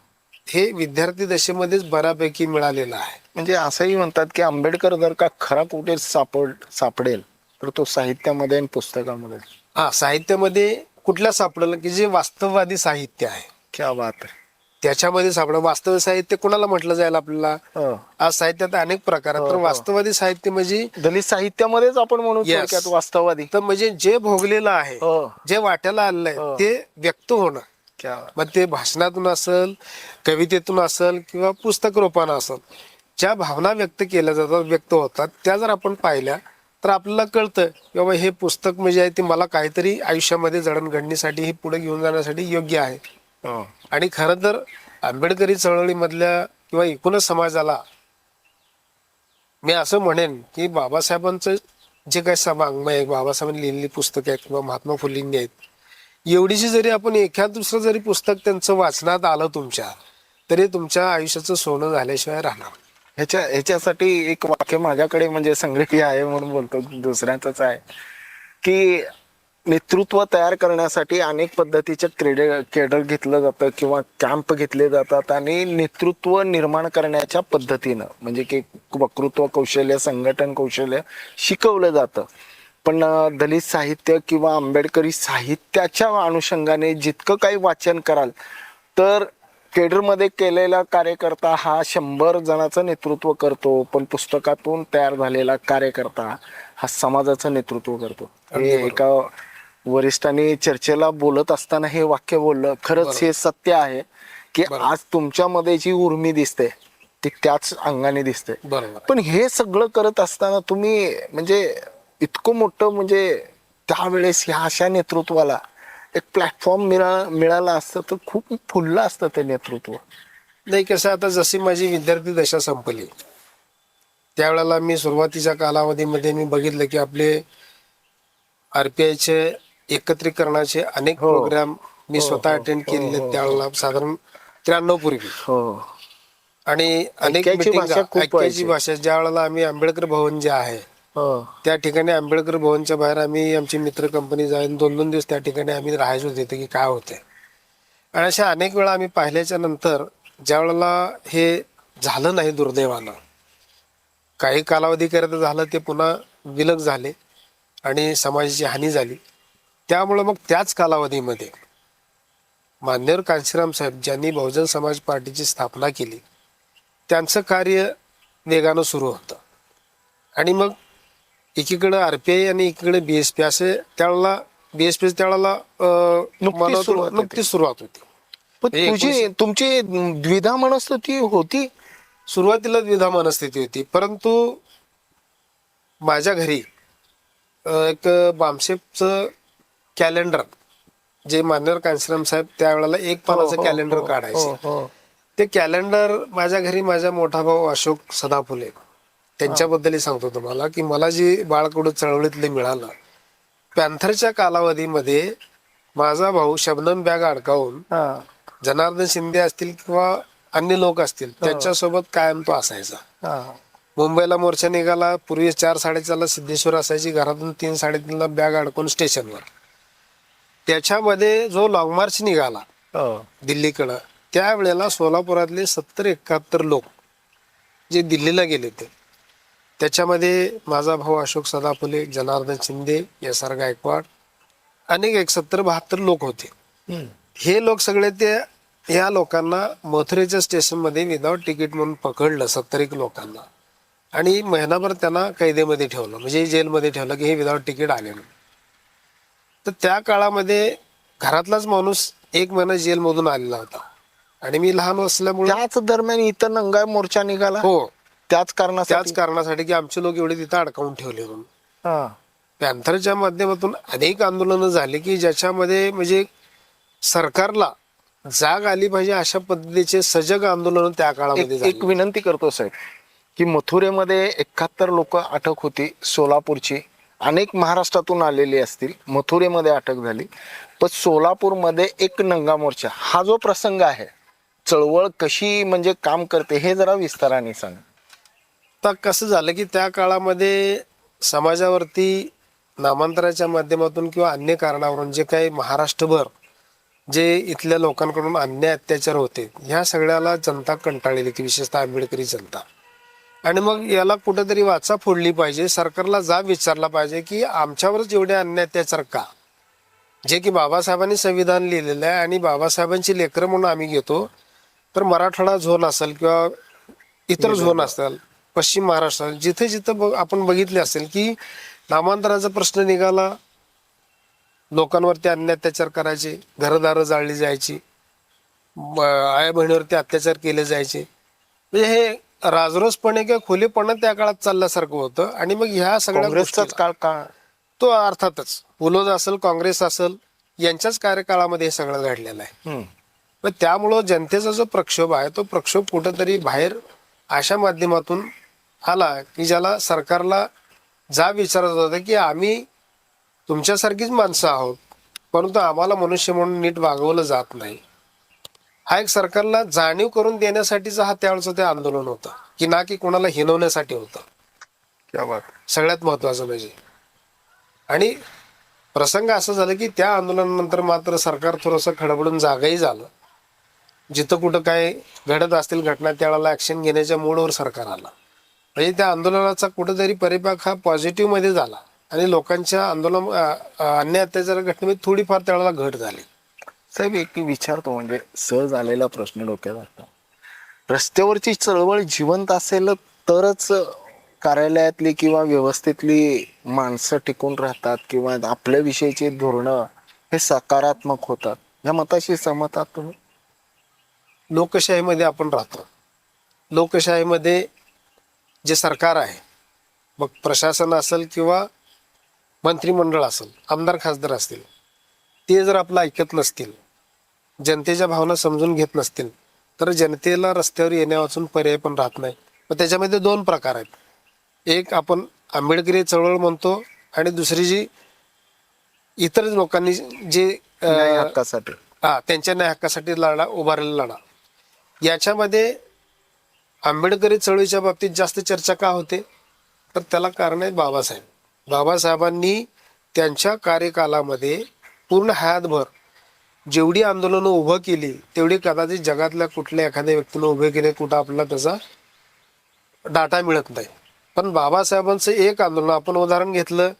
हे विद्यार्थी दशेमध्येच बऱ्यापैकी मिळालेलं आहे. म्हणजे असंही म्हणतात की आंबेडकर जर का खरा कुठे सापडेल तर तो साहित्यामध्ये आणि पुस्तकामध्ये. साहित्यामध्ये कुठल्या सापडेल की जे वास्तववादी साहित्य आहे, क्या बात आहे, त्याच्यामध्ये सापडेल. वास्तव साहित्य कोणाला म्हटलं जाईल आपल्याला? आज साहित्यात अनेक प्रकार आहेत, तर वास्तववादी साहित्य म्हणजे दलित साहित्यामध्येच आपण म्हणू Yes. वास्तववादी. तर म्हणजे जे भोगलेलं आहे, जे वाट्याला आलेलं आहे ते व्यक्त होणं, मग ते भाषणातून असेल, कवितेतून असेल किंवा पुस्तक रूपानं असेल, ज्या भावना व्यक्त केल्या जातात, व्यक्त होतात, त्या जर आपण पाहिल्या तर आपल्याला कळतं की बाबा हे पुस्तक म्हणजे आहे ते मला काहीतरी आयुष्यामध्ये जडणघडणीसाठी, हे पुढे घेऊन जाण्यासाठी योग्य आहे. आणि खरं तर आंबेडकरी चळवळीमधल्या किंवा एकूणच समाजाला मी असं म्हणेन की बाबासाहेबांचं जे काही वाङ्मय आहे, बाबासाहेबांनी लिहिलेली पुस्तकं आहेत किंवा महात्मा फुलेंनी आहेत, एवढीशी जरी आपण एखाद दुसरं जरी पुस्तक त्यांचं वाचनात आलं तुमच्या, तरी तुमच्या आयुष्याचं सोनं झाल्याशिवाय राहणार. ह्याच्यासाठी एक वाक्य माझ्याकडे म्हणजे संग्रही आहे म्हणून बोलतो, दुसऱ्यांचंच आहे की नेतृत्व तयार करण्यासाठी अनेक पद्धतीचे केडर घेतलं जातं किंवा कॅम्प घेतले जातात आणि नेतृत्व निर्माण करण्याच्या पद्धतीनं म्हणजे की वक्तृत्व कौशल्य, संघटन कौशल्य शिकवलं जातं. पण दलित साहित्य किंवा आंबेडकरी साहित्याच्या अनुषंगाने जितकं काही वाचन कराल तर केडरमध्ये केलेला कार्यकर्ता हा 100 जणांचं नेतृत्व करतो, पण पुस्तकातून तयार झालेला कार्यकर्ता हा समाजाचं नेतृत्व करतो. हे एका वरिष्ठांनी चर्चेला बोलत असताना हे वाक्य बोललं. खरंच हे सत्य आहे की आज तुमच्यामध्ये जी उर्मी दिसते ती त्याच अंगाने दिसते. पण हे सगळं करत असताना तुम्ही म्हणजे इतकं मोठं म्हणजे त्यावेळेस ह्या अशा नेतृत्वाला एक प्लॅटफॉर्म मिळाला असतं तर खूप फुललं असतं ते नेतृत्व. नाही कसं, आता जशी माझी विद्यार्थी दशा संपली त्यावेळेला मी सुरुवातीच्या कालावधीमध्ये मी बघितलं की आपले RPIचे एकत्रीकरणाचे अनेक हो. प्रोग्राम मी हो, स्वतः हो, अटेंड हो, केलेले हो, त्यावेळेला साधारण 93 पूर्वी. हो. आणि अनेक ऐक्याची मिटिंग भाषा खूप ऐक्याची व्हायची. भाषा ज्या वेळेला आम्ही आंबेडकर भवन जे आहे हो. त्या ठिकाणी आंबेडकर भवनच्या बाहेर आम्ही आमची मित्र कंपनी जाऊन 2-2 दिवस त्या ठिकाणी आम्ही राहायचो तिथे की काय होतंय. आणि अशा अनेक वेळा आम्ही पाहिल्याच्या नंतर ज्या वेळेला हे झालं नाही दुर्दैवानं, काही कालावधीकरिता झालं ते पुन्हा विलग झाले आणि समाजाची हानी झाली. त्यामुळं मग त्याच कालावधीमध्ये मान्यवर कांशीराम साहेब ज्यांनी बहुजन समाज पार्टीची स्थापना केली त्यांचं कार्य वेगानं सुरू होतं. आणि मग एकीकडं RPI आणि एकीकडे BSP असे त्यावेळेला BSP त्यावेळेला सुरुवात होती. नुकतीच सुरुवात होती. पण म्हणजे तुमची द्विधा मनस्थिती होती. सुरुवातीला द्विधा मनस्थिती होती, परंतु माझ्या घरी एक बामशेपचं कॅलेंडर जे मान्यवर कांशीराम साहेब त्यावेळेला एक पानाचं हो, कॅलेंडर हो, काढायचे. हो, हो. ते कॅलेंडर माझ्या घरी माझा मोठा भाऊ अशोक सदाफुले त्यांच्याबद्दलही सांगतो तुम्हाला की मला जी बाळकडू चळवळीतले मिळालं, पॅन्थरच्या कालावधीमध्ये माझा भाऊ शबनम बॅग अडकावून हा. जनार्दन शिंदे असतील किंवा अन्य लोक असतील त्यांच्यासोबत कायम तो असायचा. हा. मुंबईला मोर्चा निघाला, पूर्वी 4-4:30ला सिद्धेश्वर असायची, घरातून 3-3:30ला बॅग अडकून स्टेशनवर. त्याच्यामध्ये जो लॉंग मार्च निघाला हो. दिल्लीकडं, त्यावेळेला सोलापुरातले 70-71 लोक जे दिल्लीला गेले होते त्याच्यामध्ये माझा भाऊ अशोक सदाफुले, जनार्दन शिंदे, SR गायकवाड, अनेक 71-72 लोक होते. हे लोक सगळे या लोकांना मथुरेच्या स्टेशनमध्ये विदाऊट तिकीट म्हणून पकडलं 70 लोकांना आणि महिनाभर त्यांना कैदेमध्ये ठेवलं, म्हणजे जेलमध्ये ठेवलं की हे विदाऊट तिकीट आले म्हणून. तर त्या काळामध्ये घरातलाच माणूस 1 महिना जेलमधून आलेला होता आणि मी लहान असल्यामुळे त्याच दरम्यान इथं नंगाई मोर्चा निघाला. हो त्याच कारणासाठी की आमचे लोक एवढे तिथं अडकावून ठेवले म्हणून. हा. पॅन्थरच्या माध्यमातून अनेक आंदोलनं झाली की ज्याच्यामध्ये म्हणजे सरकारला जाग आली पाहिजे अशा पद्धतीचे सजग आंदोलन त्या काळामध्ये एक झाले. विनंती करतो साहेब की मथुरेमध्ये 71 लोक अटक होती सोलापूरची. अनेक महाराष्ट्रातून आलेली असतील, मथुरेमध्ये अटक झाली. पण सोलापूरमध्ये एक नंगा मोर्चा हा जो प्रसंग आहे, चळवळ कशी म्हणजे काम करते हे जरा विस्ताराने सांग. तर कसं झालं की त्या काळामध्ये समाजावरती नामांतराच्या माध्यमातून किंवा अन्य कारणावरून जे काही महाराष्ट्रभर जे इथल्या लोकांकडून अन्याय अत्याचार होते ह्या सगळ्याला जनता कंटाळलेली की विशेषतः आंबेडकरी जनता. आणि मग याला कुठेतरी वाचा फोडली पाहिजे, सरकारला जाब विचारला पाहिजे की आमच्यावरच एवढे अन्याय अत्याचार का, जे की बाबासाहेबांनी संविधान लिहिलेलं आहे आणि बाबासाहेबांची लेकरं म्हणून आम्ही घेतो. तर मराठवाडा झोन असेल किंवा इतर झोन असतील, पश्चिम महाराष्ट्र जिथे जिथं आपण बघितले असेल की नामांतराचा प्रश्न निघाला, लोकांवरती अन्याय अत्याचार करायचे, घरदारं जाळली जायची, आई बहिणीवरती अत्याचार केले जायचे. म्हणजे हे राजरोसपणे किंवा खुलेपणा त्या काळात चालल्यासारखं होतं. आणि मग ह्या सगळ्या काँग्रेसचाच काळ का तो अर्थातच पुलोद असेल, काँग्रेस असेल, यांच्याच कार्यकाळामध्ये हे सगळं घडलेलं आहे. पण त्यामुळं जनतेचा जो प्रक्षोभ आहे तो प्रक्षोभ कुठंतरी बाहेर अशा माध्यमातून आला की ज्याला सरकारला जाब विचारत होता की आम्ही तुमच्यासारखीच माणसं आहोत, परंतु आम्हाला मनुष्य म्हणून नीट वागवलं जात नाही. हा एक सरकारला जाणीव करून देण्यासाठीचा हा त्यावेळेचं ते आंदोलन होतं की ना की कोणाला हिनवण्यासाठी होतं. क्या बात. सगळ्यात महत्वाचं म्हणजे. आणि प्रसंग असं झालं की त्या आंदोलनानंतर मात्र सरकार थोडंसं खडबडून जागाही झालं. जिथं कुठं काय घडत असतील घटना त्यावेळेला ऍक्शन घेण्याच्या मूडवर सरकार आला. म्हणजे त्या आंदोलनाचा कुठेतरी परिपाक हा पॉझिटिव्ह मध्ये झाला आणि लोकांच्या आंदोलन अन्याय अत्याचार घटनेमध्ये थोडीफार त्यावेळेला घट झाली. साहेब एक विचारतो, म्हणजे सहज आलेला प्रश्न डोक्यात आता, रस्त्यावरची चळवळ जिवंत असेल तरच कार्यालयातली किंवा व्यवस्थेतली माणसं टिकून राहतात किंवा आपल्या विषयीची धोरणं हे सकारात्मक होतात. या मताशी सहमत आहात तुम्ही? लोकशाहीमध्ये आपण राहतो. लोकशाहीमध्ये जे सरकार आहे, मग प्रशासन असेल किंवा मंत्रिमंडळ असेल, आमदार खासदार असतील, ते जर आपलं ऐकत नसतील, जनतेच्या भावना समजून घेत नसतील, तर जनतेला रस्त्यावर येण्यावाचून पर्याय पण राहत नाही. मग त्याच्यामध्ये 2 प्रकार आहेत. एक आपण आंबेडकरी चळवळ म्हणतो आणि दुसरी जी इतर लोकांनी जे न्याय हक्कासाठी. त्यांच्या न्याय हक्कासाठी लढा उभारलेला लढा, याच्यामध्ये आंबेडकरी चळवळीच्या बाबतीत जास्त चर्चा का होते, तर त्याला कारण आहे बाबासाहेब. बाबासाहेबांनी त्यांच्या कार्यकालामध्ये पूर्ण हयातभर जेवढी आंदोलनं उभं केली तेवढी कदाचित जगातल्या कुठल्या एखाद्या व्यक्तीनं उभे केले कुठं आपल्याला त्याचा डाटा मिळत नाही. पण बाबासाहेबांचं एक आंदोलन, आपण उदाहरण घेतलं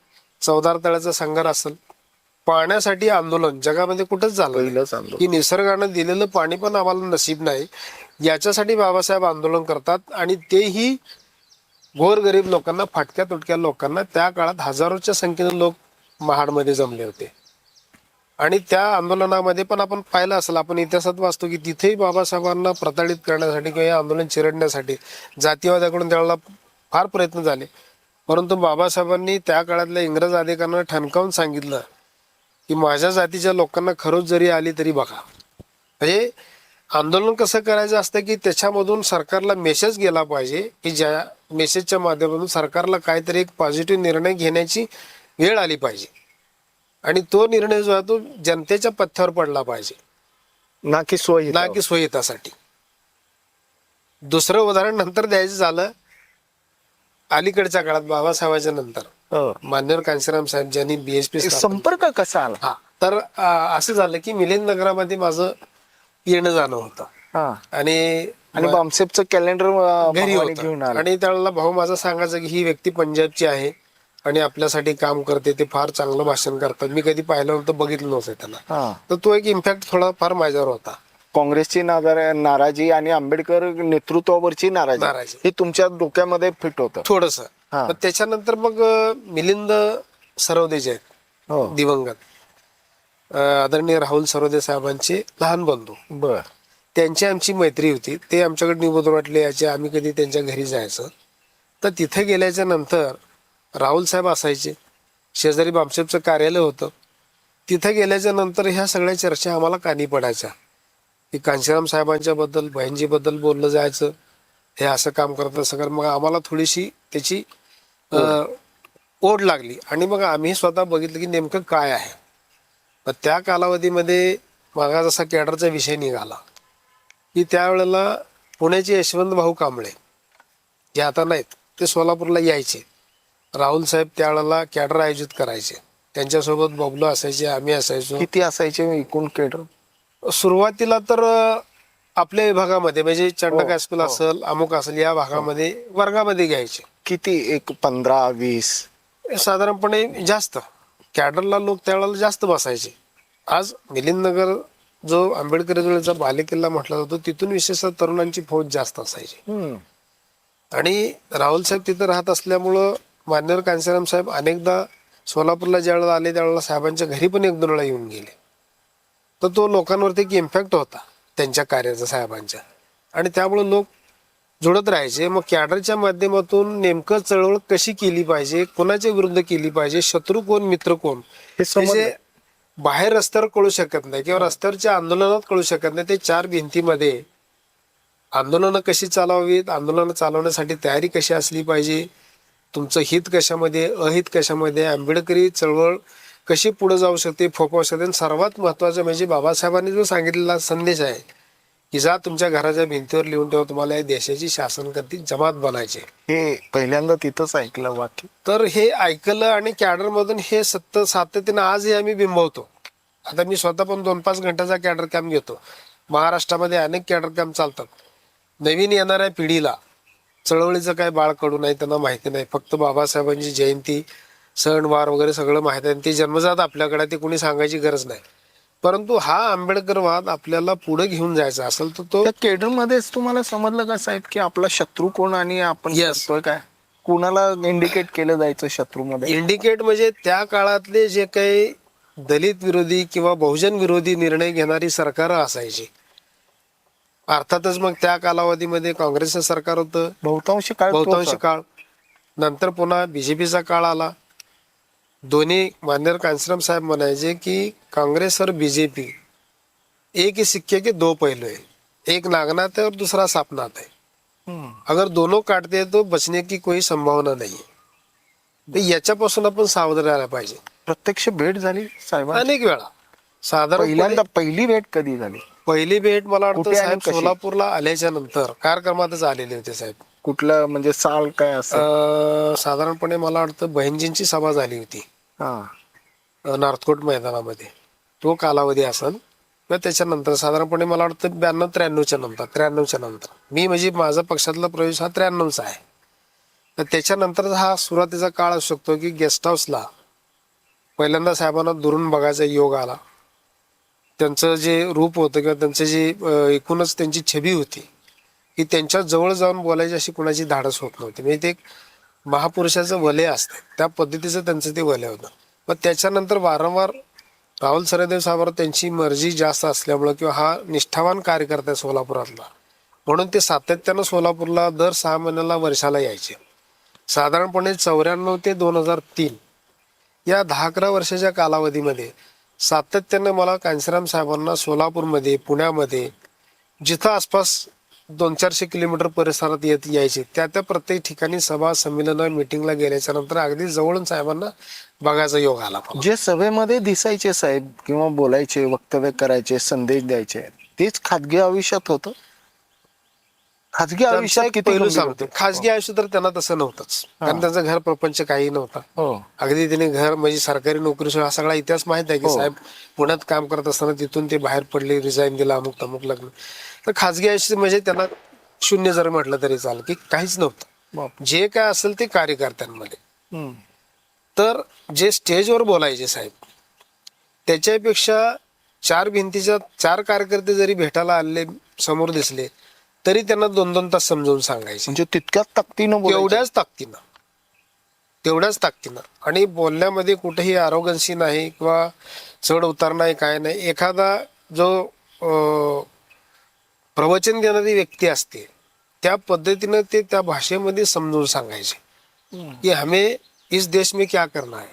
चौदार तळ्याचा संघर्ष असेल, पाण्यासाठी आंदोलन जगामध्ये कुठंच झालं पहिलंच आंदोलन. की निसर्गानं दिलेलं पाणी पण आम्हाला नसीब नाही, याच्यासाठी बाबासाहेब आंदोलन करतात. आणि तेही गोरगरीब लोकांना, फाटक्या तुटक्या लोकांना. त्या काळात हजारोच्या संख्येने लोक महाडमध्ये जमले होते. आणि त्या आंदोलनामध्ये पण आपण पाहिलं असेल, आपण इतिहासात वाचतो की तिथेही बाबासाहेबांना प्रताडित करण्यासाठी किंवा हे आंदोलन चिरडण्यासाठी जातीवाद्याकडून त्यावेळेला फार प्रयत्न झाले. परंतु बाबासाहेबांनी त्या काळातल्या इंग्रज अधिकाऱ्यांना ठणकावून सांगितलं की माझ्या जातीच्या लोकांना खरोच जरी आली तरी बघा. म्हणजे आंदोलन कसं करायचं असतं की त्याच्यामधून सरकारला मेसेज गेला पाहिजे की ज्या मेसेजच्या माध्यमातून सरकारला काहीतरी एक पॉझिटिव्ह निर्णय घेण्याची वेळ आली पाहिजे. आणि तो निर्णय जो आहे तो जनतेच्या पथ्यावर पडला पाहिजे, ना की सोयी. ना की सोयीतासाठी. दुसरं उदाहरण नंतर द्यायचं झालं, अलीकडच्या काळात बाबासाहेबांच्या नंतर मान्यवर कांशीराम साहेब ज्यांनी BHP संपर्क कसा आला. तर असं झालं की मिलिंद नगरामध्ये माझं येणं जाणं होतं. आणि बामसेपचं कॅलेंडर घरी घेऊन होतं. आला. आणि त्यावेळेला भाऊ माझा सांगायचं की ही व्यक्ती पंजाबची आहे आणि आपल्यासाठी काम करते, ते फार चांगलं भाषण करतात, मी कधी पाहिलं नव्हतं, बघितलं नव्हतं त्यांना. तर तो एक इम्पॅक्ट थोडा फार माझ्यावर होता. काँग्रेसची नाराजी आणि आंबेडकर नेतृत्वावरची नाराजी हे तुमच्या डोक्यामध्ये फिट होतं थोडस. त्याच्यानंतर मग मिलिंद सरवदे जे आहेत दिवंगत, आदरणीय राहुल सरवदे साहेबांचे लहान बंधू, बर, त्यांची आमची मैत्री होती. ते आमच्याकडे निबोध वाटले याचे, आम्ही कधी त्यांच्या घरी जायचं. तर तिथे गेल्याच्या नंतर राहुल साहेब असायचे, शेजारी बामसेपचं कार्यालय होतं. तिथे गेल्याच्या नंतर ह्या सगळ्या चर्चा आम्हाला कानी पडायच्या की कांशीराम साहेबांच्या बद्दल, बहिणजीबद्दल बोललं जायचं, हे असं काम करत असं कर. मग आम्हाला थोडीशी त्याची ओढ लागली आणि मग आम्ही स्वतः बघितलं की नेमकं काय आहे. मग त्या कालावधीमध्ये मागा जसा कॅडरचा विषय निघाला की त्यावेळेला पुण्याचे यशवंत भाऊ कांबळे जे आता नाहीत, ते सोलापूरला यायचे. राहुल साहेब त्यावेळेला कॅडर आयोजित करायचे, त्यांच्यासोबत बबलू असायचे, आम्ही असायचो. किती असायचे एकूण कॅडर? सुरुवातीला तर आपल्या विभागामध्ये म्हणजे चंडक हायस्कूल असेल, अमुक असेल, या भागामध्ये वर्गामध्ये घ्यायचे. किती? एक 15-20 साधारणपणे. जास्त कॅडरला लोक त्यावेळेला जास्त बसायचे. आज मिलिंद नगर जो आंबेडकरी चळवळीचा बालेकिल्ला म्हटला जातो, तिथून विशेषतः तरुणांची फौज जास्त असायची. आणि राहुल साहेब तिथं राहत असल्यामुळं मान्यवर कांशीराम साहेब अनेकदा सोलापूरला ज्यावेळेला आले त्यावेळेला साहेबांच्या घरी पण 1-2 वेळा येऊन गेले. तर तो लोकांवरती एक इम्पॅक्ट होता त्यांच्या कार्याचा, साहेबांच्या. आणि त्यामुळे लोक जुळत राहायचे. मग कॅडरच्या माध्यमातून नेमकं चळवळ कशी केली पाहिजे, कोणाच्या विरुद्ध केली पाहिजे, शत्रू कोण मित्र कोण, हे बाहेर रस्त्यावर कळू शकत नाही किंवा रस्त्यावरच्या आंदोलनात कळू शकत नाही. ते 4 भिंतीमध्ये आंदोलनं कशी चालवावीत, आंदोलनं चालवण्यासाठी तयारी कशी असली पाहिजे, तुमचं हित कशामध्ये, अहित कशामध्ये, आंबेडकरी चळवळ कशी पुढे जाऊ शकते, फोकवू शकते. आणि सर्वात महत्वाचं म्हणजे बाबासाहेबांनी जो सांगितलेला संदेश आहे की जा तुमच्या घराच्या भिंतीवर लिहून ठेवा, तुम्हाला या देशाची शासनकर्ती जमात बनायचे. हे पहिल्यांदा तिथंच ऐकलं वाक्य. तर हे ऐकलं आणि कॅडर मधून हे सातत्याने आजही आम्ही बिंबवतो. आता मी स्वतः पण 2-5 घंट्याचा कॅडर कॅम्प घेतो. महाराष्ट्रामध्ये अनेक कॅडर कॅम्प चालतात. नवीन येणाऱ्या पिढीला चळवळीचं काय बाळ कडू नाही, त्यांना माहिती नाही. फक्त बाबासाहेबांची जयंती, सण वार वगैरे सगळं माहिती आहे, ते जन्मजात आपल्याकडे, ते कोणी सांगायची गरज नाही. परंतु हा आंबेडकरवाद आपल्याला पुढे घेऊन जायचा असेल तर तो कॅडर मध्येच तुम्हाला समजलं का साहेब की आपला शत्रू कोण आणि आपण करतोय काय, कुणाला इंडिकेट केलं जायचं शत्रू मध्ये? इंडिकेट म्हणजे त्या काळातले जे काही दलित विरोधी किंवा बहुजन विरोधी निर्णय घेणारी सरकार असायची. अर्थातच मग त्या कालावधीमध्ये काँग्रेसचं सरकार होतं बहुतांश काळ. नंतर पुन्हा BJPचा काळ आला. दोन्ही मान्यवर कांशीराम साहेब म्हणायचे की कांग्रेस और BJP एक ही सिक्के के 2 पहलू है, एक नागनाथ है और दूसरा सापनाथ है. अगर दोनों काटते हैं तो बचने की कोई संभावना नहीं है. याच्यापासून आपण सावध राहायला पाहिजे. प्रत्यक्ष भेट झाली साहेबांची? अनेक वेळा. साधारण पहिल्यांदा पहिली भेट कधी झाली? पहिली भेट मला वाटतं कुठे आणि साहेब कशी? सोलापूरला आल्याच्या नंतर कार्यक्रमातच आलेले होते साहेब. कुठलं म्हणजे साल काय असं? साधारणपणे मला वाटतं बहिणजींची सभा झाली होती हा. नॉर्थकोट मैदानामध्ये. तो कालावधी असेल किंवा त्याच्यानंतर साधारणपणे मला वाटतं 92-93च्या नंतर मी म्हणजे माझा पक्षातला प्रवेश हा 93चा आहे. तर त्याच्यानंतर हा सुरुवातीचा काळ असू शकतो की गेस्ट हाऊसला पहिल्यांदा साहेबांना दुरून बघायचा योग आला. त्यांचं जे रूप होतं किंवा त्यांचं जे एकूणच त्यांची छबी होती की त्यांच्या जवळ जाऊन बोलायची अशी कुणाची धाडस होत नव्हती. म्हणजे ते एक महापुरुषाचं वलय असतं त्या पद्धतीचं त्यांचं ते वलय होतं. पण त्याच्यानंतर वारंवार राहुल सरदेव साहेबांवर त्यांची मर्जी जास्त असल्यामुळं किंवा हा निष्ठावान कार्यकर्ता आहे सोलापुरातला म्हणून ते सातत्यानं सोलापूरला दर 6 महिन्याला वर्षाला यायचे. साधारणपणे 94 ते 2003 या 10-11 वर्षाच्या कालावधीमध्ये सातत्यानं मला कांशीराम साहेबांना सोलापूरमध्ये पुण्यामध्ये जिथं आसपास 200-400 किलोमीटर परिसरात यायचे त्या प्रत्येक ठिकाणी सभा संमेलनं मिटिंगला गेल्याच्या नंतर अगदी जवळून साहेबांना बघायचा योग आला. जे सभेमध्ये दिसायचे साहेब किंवा बोलायचे, वक्तव्य करायचे, संदेश द्यायचे, तेच खाजगी आयुष्यात होतं? खाजगी आयुष्यात किती पहिलं गंभीर सांगतो, होतं? खाजगी आयुष्य तर त्यांना तसं नव्हतंच. कारण त्यांचं घर प्रपंच काही नव्हता. हो. अगदी त्याने घर म्हणजे सरकारी नोकरी हा सगळा इतिहास माहित आहे की साहेब पुण्यात काम करत असताना तिथून ते बाहेर पडले, रिझाईन दिला, अमुक तमुक लग्न. तर खाजगी आयुष्य म्हणजे त्यांना शून्य जर म्हटलं तरी चालेल की काहीच नव्हतं. जे काय असेल ते कार्यकर्त्यांमध्ये. तर जे स्टेजवर बोलायचे साहेब त्याच्यापेक्षा 4 भिंतीच्या 4 कार्यकर्ते जरी भेटायला आले समोर दिसले तरी त्यांना 2-2 तास समजावून सांगायचे. म्हणजे तितक्याच ताकदीनं बोलायचे. तेवढ्याच ताकदीनं आणि बोलण्यामध्ये कुठेही आरोगन्सी नाही किंवा चढ उतार नाही, काय नाही. एखादा जो प्रवचन देणारी व्यक्ती असते त्या पद्धतीनं ते त्या भाषेमध्ये समजून सांगायचे की हमें इस देश में क्या करना है.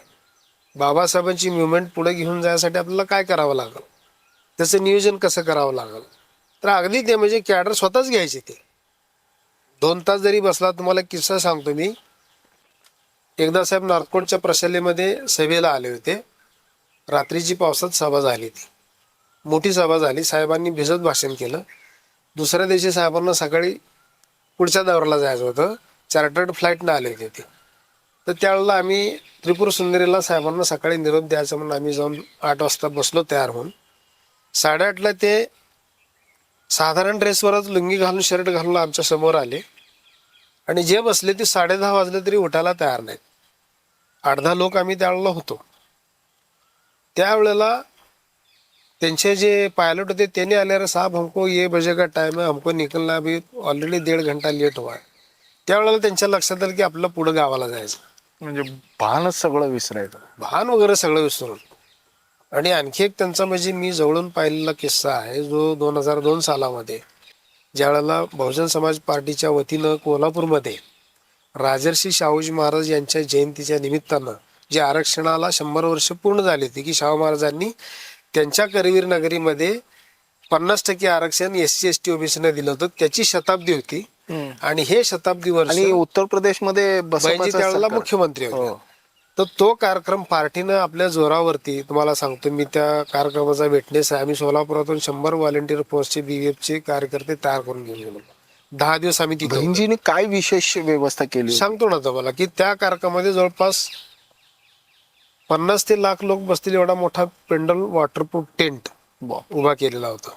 बाबासाहेबांची मुवमेंट पुढे घेऊन जायसाठी आपल्याला काय करावं लागेल, त्याचं नियोजन कसं करावं लागेल. तर अगदी ते म्हणजे कॅडर स्वतःच घ्यायचे. ते 2 तास जरी बसला. तुम्हाला किस्सा सांगतो मी. एकदा साहेब नॉर्थकोटच्या प्रशालेमध्ये सभेला आले होते. रात्रीची पावसात सभा झाली. ती मोठी सभा झाली. साहेबांनी भिजत भाषण केलं. दुसऱ्या दिवशी साहेबांना सकाळी पुढच्या दौऱ्याला जायचं होतं. चार्टर्ड फ्लाईटनं आले होते ते. तर त्यावेळेला आम्ही त्रिपुर सुंदरीला साहेबांना सकाळी निरोप द्यायचा म्हणून आम्ही जाऊन 8 वाजता बसलो तयार होऊन. 8:30ला ते साधारण ड्रेसवरच लुंगी घालून शर्ट घालून आमच्या समोर आले आणि जे बसले ते 10:30 वाजले तरी उठायला तयार नाहीत. 8-10 लोक आम्ही त्यावेळेला होतो. त्यावेळेला त्यांचे जे पायलट होते त्यांनी आले, साहब हमको ये बजे का टाइम है, हमको निकलना अभी ऑलरेडी 1.5 घंटा लेट हुआ है. त्यावेळेला त्यांच्या लक्षात आलं की आपलं पुढं गावाला जायचं. म्हणजे भानच सगळं विसरायचं, भान वगैरे सगळं विसरून. आणि आणखी एक त्यांचा म्हणजे मी जवळून पाहिलेला किस्सा आहे जो 2002 सालामध्ये ज्यावेळेला बहुजन समाज पार्टीच्या वतीनं कोल्हापूरमध्ये राजर्षी शाहूजी महाराज यांच्या जयंतीच्या निमित्तानं जे आरक्षणाला 100 वर्ष पूर्ण झाली होती की शाहू महाराजांनी त्यांच्या करवीर नगरीमध्ये 50% आरक्षण SC ST OBC दिलं होतं. त्याची शताब्दी होती आणि हे शताब्दी वर्ष आणि उत्तर प्रदेशमध्ये बहिणी त्यावेळेला मुख्यमंत्री होते. तर तो कार्यक्रम पार्टीनं आपल्या जोरावरती, तुम्हाला सांगतो मी त्या कार्यक्रमाचा विटनेस आहे. आम्ही सोलापुरातून 100 व्हॉलेंटियर फोर्सचे BVFचे कार्यकर्ते तयार करून घेऊन गेलो. 10 दिवस आम्ही तिथे. बहिणजीने काय विशेष व्यवस्था केली सांगतो ना तुम्हाला की त्या कार्यक्रमामध्ये जवळपास 50 ते लाख लोक बसतील एवढा मोठा पेंडल वॉटरप्रूफ टेंट उभा केलेला होता.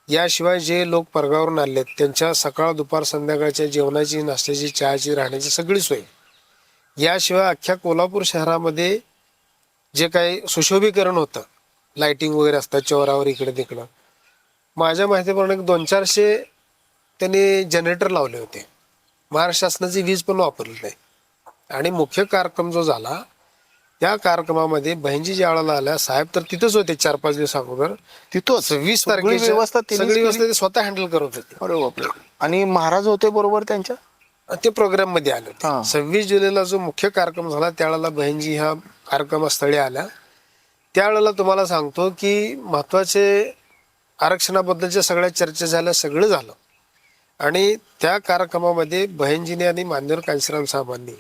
याशिवाय जे लोक परगावरून आले त्यांच्या सकाळ दुपार संध्याकाळच्या जेवणाची, नाश्त्याची, चहाची, राहण्याची सगळी सोय. याशिवाय अख्ख्या कोल्हापूर शहरामध्ये जे काही सुशोभीकरण होतं, लाइटिंग वगैरे असतात चौरावर इकडे तिकडं, माझ्या माहितीप्रमाणे 200-400 त्यांनी जनरेटर लावले होते. महाराष्ट्र शासनाची वीज पण वापरली नाही. आणि मुख्य कार्यक्रम जो झाला त्या कार्यक्रमामध्ये बहिणजी ज्या वेळेला आल्या, साहेब तर तिथंच होते 4-5 दिवस अगोदर. तिथंच 20 सगळी तारखेची व्यवस्था सगळी व्यवस्था ते स्वतः हँडल करत होते. अरे बापरे. आणि महाराज होते बरोबर त्यांच्या, ते प्रोग्राम मध्ये आले होते. हा. 26 जुलैला जो मुख्य कार्यक्रम झाला त्यावेळेला बहिणजी ह्या कार्यक्रमस्थळी आल्या. त्यावेळेला तुम्हाला सांगतो की महत्वाचे आरक्षणाबद्दलच्या सगळ्या चर्चा झाल्या, सगळं झालं. आणि त्या कार्यक्रमामध्ये बहिणजीने आणि मान्यवर कांशीराम साहेबांनी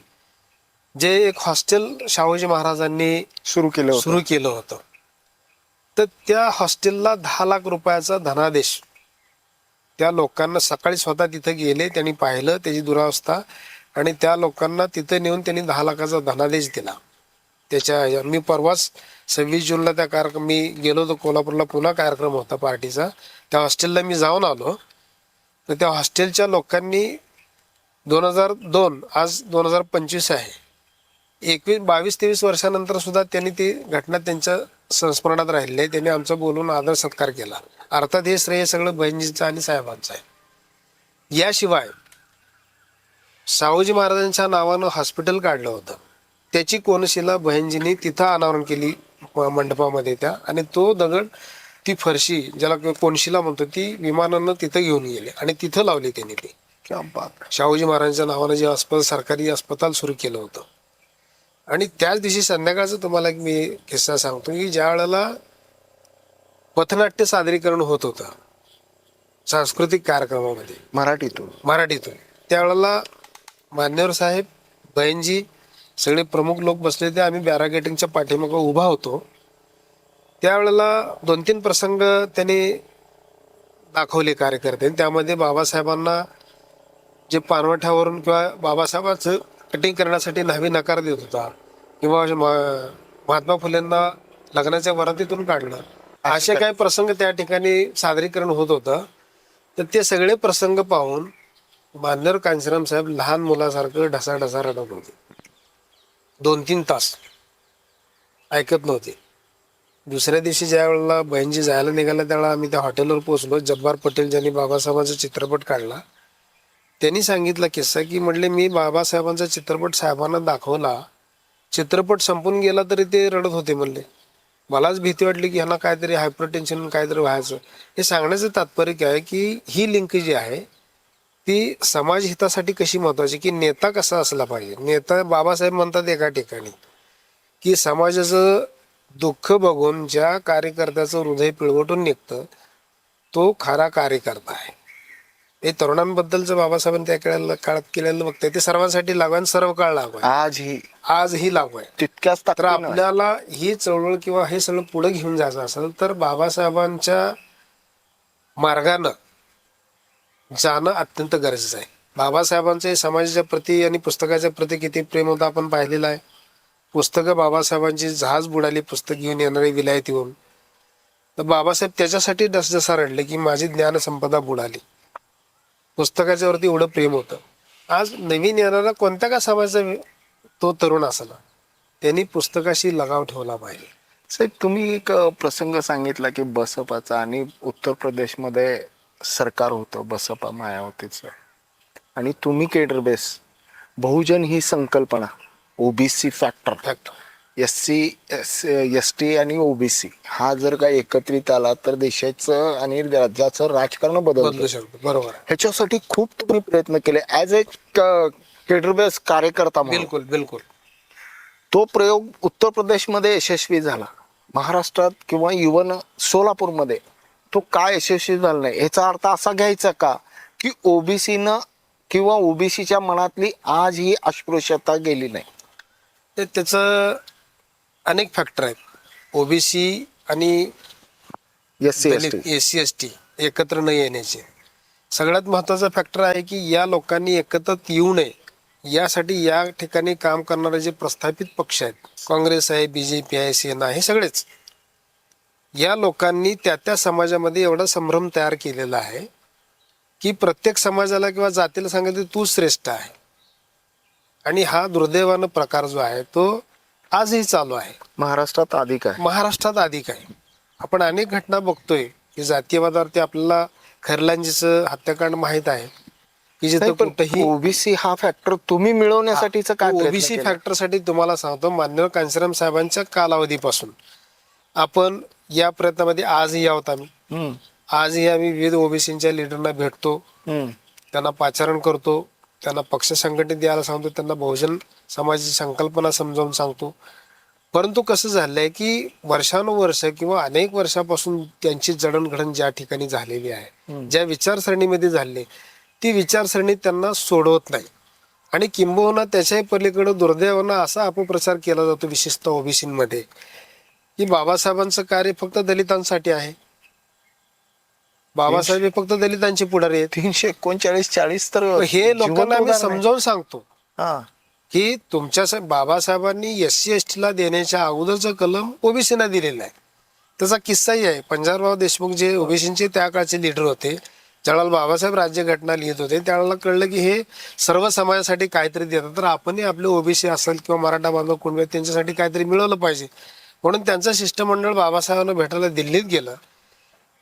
जे एक हॉस्टेल शाहूजी महाराजांनी सुरू केलं होतं, तर त्या हॉस्टेलला 10 लाख रुपयाचा धनादेश त्या लोकांना, सकाळी स्वतः तिथे गेले, त्यांनी पाहिलं त्याची दुरावस्था, आणि त्या लोकांना तिथे नेऊन त्यांनी 10 लाखाचा धनादेश दिला. मी परवाच 26 जूनला त्या कार्यक्रम, मी गेलो होतो कोल्हापूरला, पुन्हा कार्यक्रम होता पार्टीचा, त्या हॉस्टेलला मी जाऊन आलो. तर त्या हॉस्टेलच्या लोकांनी 2002, आज 2025 आहे, 22-23 वर्षानंतर सुद्धा त्यांनी ती घटना त्यांच्या संस्मरणात राहिली आहे. त्यांनी आमचा बोलून आदर सत्कार केला. अर्थात हे श्रेय सगळं बहिणजींचं आणि साहेबांचं आहे. याशिवाय शाहूजी महाराजांच्या नावानं हॉस्पिटल काढलं होतं, त्याची कोनशिला बहिणजींनी तिथं अनावरण केली मंडपामध्ये त्या, आणि तो दगड, ती फरशी ज्याला कोनशिला म्हणतो, ती विमानानं तिथं घेऊन गेले आणि तिथं लावली त्यांनी. ती शाहूजी महाराजांच्या नावानं जे सरकारी अस्पताल सुरू केलं होतं. आणि त्याच दिवशी संध्याकाळचं तुम्हाला एक मी किस्सा सांगतो की ज्या वेळेला पथनाट्य सादरीकरण होत होतं सांस्कृतिक कार्यक्रमामध्ये मराठीतून, त्यावेळेला मान्यवर साहेब, बहिणजी, सगळे प्रमुख लोक बसले ते, आम्ही बॅरागेटिंगच्या पाठीमागं उभा होतो. त्यावेळेला 2-3 प्रसंग त्यांनी दाखवले कार्यकर्ते. त्यामध्ये बाबासाहेबांना जे पानवठ्यावरून किंवा बाबासाहेबांचं कटिंग करण्यासाठी न्हावी नकार देत होता, किंवा महात्मा फुलेंना लग्नाच्या वरातीतून काढणं, असे काही प्रसंग त्या ठिकाणी सादरीकरण होत होतं. तर ते सगळे प्रसंग पाहून मान्यवर कांशीराम साहेब लहान मुलासारखं ढसाढसा रडत होते. 2-3 तास ऐकत नव्हते. दुसऱ्या दिवशी ज्या वेळेला बहिणजी जायला निघाला, त्यावेळेला आम्ही त्या हॉटेलवर पोहोचलो. जब्बार पटेल ज्यांनी बाबासाहेबांचा चित्रपट काढला, त्यांनी सांगितला किस्सा की म्हटले, मी बाबासाहेबांचा चित्रपट साहेबांना दाखवला, चित्रपट संपून गेला तरी ते रडत होते म्हणले. मलाच भीती वाटली की ह्यांना काहीतरी हायपरटेन्शन काहीतरी व्हायचं. हे सांगण्याचं तात्पर्य काय आहे की ही लिंक जी आहे ती समाज हितासाठी कशी महत्वाची, की नेता कसा असला पाहिजे. नेता, बाबासाहेब म्हणतात एका ठिकाणी की समाजाचं दुःख बघून ज्या कार्यकर्त्याचं हृदय पिळवटून निघतं तो खरा कार्यकर्ता आहे. हे तरुणांबद्दलचं बाबासाहेबांनी त्या काळात केलेलं बघताय, ते सर्वांसाठी लागू आहे, सर्व काळ लागू आहे, आजही लागू आहे. तितक्याच तर आपल्याला ही चळवळ किंवा हे सगळं पुढे घेऊन जायचं असेल तर बाबासाहेबांच्या मार्गानं जाणं अत्यंत गरजेचं आहे. बाबासाहेबांचे समाजाच्या प्रती आणि पुस्तकाच्या प्रती किती प्रेम होतं आपण पाहिलेलं आहे. पुस्तकं, बाबासाहेबांची जहाज बुडाली पुस्तक घेऊन येणारे विलायत येऊन, तर बाबासाहेब त्याच्यासाठी डसडसा रडले की माझी ज्ञानसंपदा बुडाली. पुस्तकाच्या वरती एवढं प्रेम होतं. आज नवीन येणारा कोणत्या का समाजाचा तो तरुण असला, त्यांनी पुस्तकाशी लगाव ठेवला पाहिजे. साहेब, तुम्ही एक प्रसंग सांगितला की बसपाचा, आणि उत्तर प्रदेशमध्ये सरकार होतं बसपा मायावतीचं, आणि तुम्ही केडर बेस, बहुजन ही संकल्पना, ओबीसी फॅक्टर, SC, ST आणि ओबीसी हा जर का एकत्रित आला तर देशाचं आणि राज्याचं राजकारण बदलू शकतो. बरोबर. ह्याच्यासाठी खूप तुम्ही प्रयत्न केले ऍज ए केडर बेस कार्यकर्ता. बिलकुल. तो प्रयोग उत्तर प्रदेशमध्ये यशस्वी झाला, महाराष्ट्रात किंवा इव्हन सोलापूरमध्ये तो काय यशस्वी झाला नाही. याचा अर्थ असा घ्यायचा का की ओबीसीनं किंवा ओबीसीच्या मनातली आज ही अस्पृश्यता गेली नाही? ते त्याचं अनेक फॅक्टर आहेत. ओबीसी आणि SC ST एकत्र न येण्याचे सगळ्यात महत्वाचा फॅक्टर आहे की या लोकांनी एकत्रित येऊ नये, यासाठी या ठिकाणी काम करणारे जे प्रस्थापित पक्ष आहेत, काँग्रेस आहे, BJP आहे, सेना, हे सगळेच या लोकांनी त्या समाजामध्ये एवढा संभ्रम तयार केलेला आहे की प्रत्येक समाजाला किंवा जातीला सांगितलं तू श्रेष्ठ आहे. आणि हा दुर्दैवानं प्रकार जो आहे तो आजही चालू आहे. महाराष्ट्रात अधिक आहे. आपण अनेक घटना बघतोय की जातीयवादावरती आपल्याला खैरलांजीचं हत्याकांड माहित आहे की जिथे कुठेही ओबीसी हा फॅक्टर तुम्ही मिळवण्यासाठीच काय ओबीसी फॅक्टर साठी तुम्हाला सांगतो, मान्यवर कांशीराम साहेबांच्या कालावधीपासून आपण या प्रयत्नामध्ये आजही आहोत. आजही आम्ही विविध ओबीसीच्या लिडरना भेटतो, त्यांना पाचारण करतो, त्यांना पक्ष संघटित द्यायला सांगतो, त्यांना बहुजन समाजाची संकल्पना समजावून सांगतो. परंतु कसं झालंय की वर्षानुवर्ष किंवा अनेक वर्षापासून त्यांची जडणघडण ज्या ठिकाणी झालेली आहे, ज्या विचारसरणीमध्ये झाली, ती विचारसरणी त्यांना सोडवत नाही. आणि किंबहुना त्याच्याही पलीकडे दुर्दैवानं असा अपप्रचार केला जातो विशेषतः ओबीसीमध्ये की बाबासाहेबांचं कार्य फक्त दलितांसाठी आहे. बाबासाहेब हे फक्त दलितांचे पुढारी आहेत. 339 तर हे लोकांना जिवंत आम्ही उदाहरण आहे. समजावून सांगतो हा की तुमच्या बाबासाहेबांनी SC ST ला देण्याच्या अगोदरचं कलम ओबीसीना दिलेलं आहे. त्याचा किस्साही आहे. पंजाबराव देशमुख जे ओबीसीचे त्या काळचे लीडर होते, ज्यावेळेला बाबासाहेब राज्यघटना लिहित होते त्यावेळेला कळलं की हे सर्व समाजासाठी काहीतरी देतात, तर आपणही आपले ओबीसी असेल किंवा मराठा बांधव कुणबे त्यांच्यासाठी काहीतरी मिळवलं पाहिजे. म्हणून त्यांचं शिष्टमंडळ बाबासाहेबांना भेटायला दिल्लीत गेलं.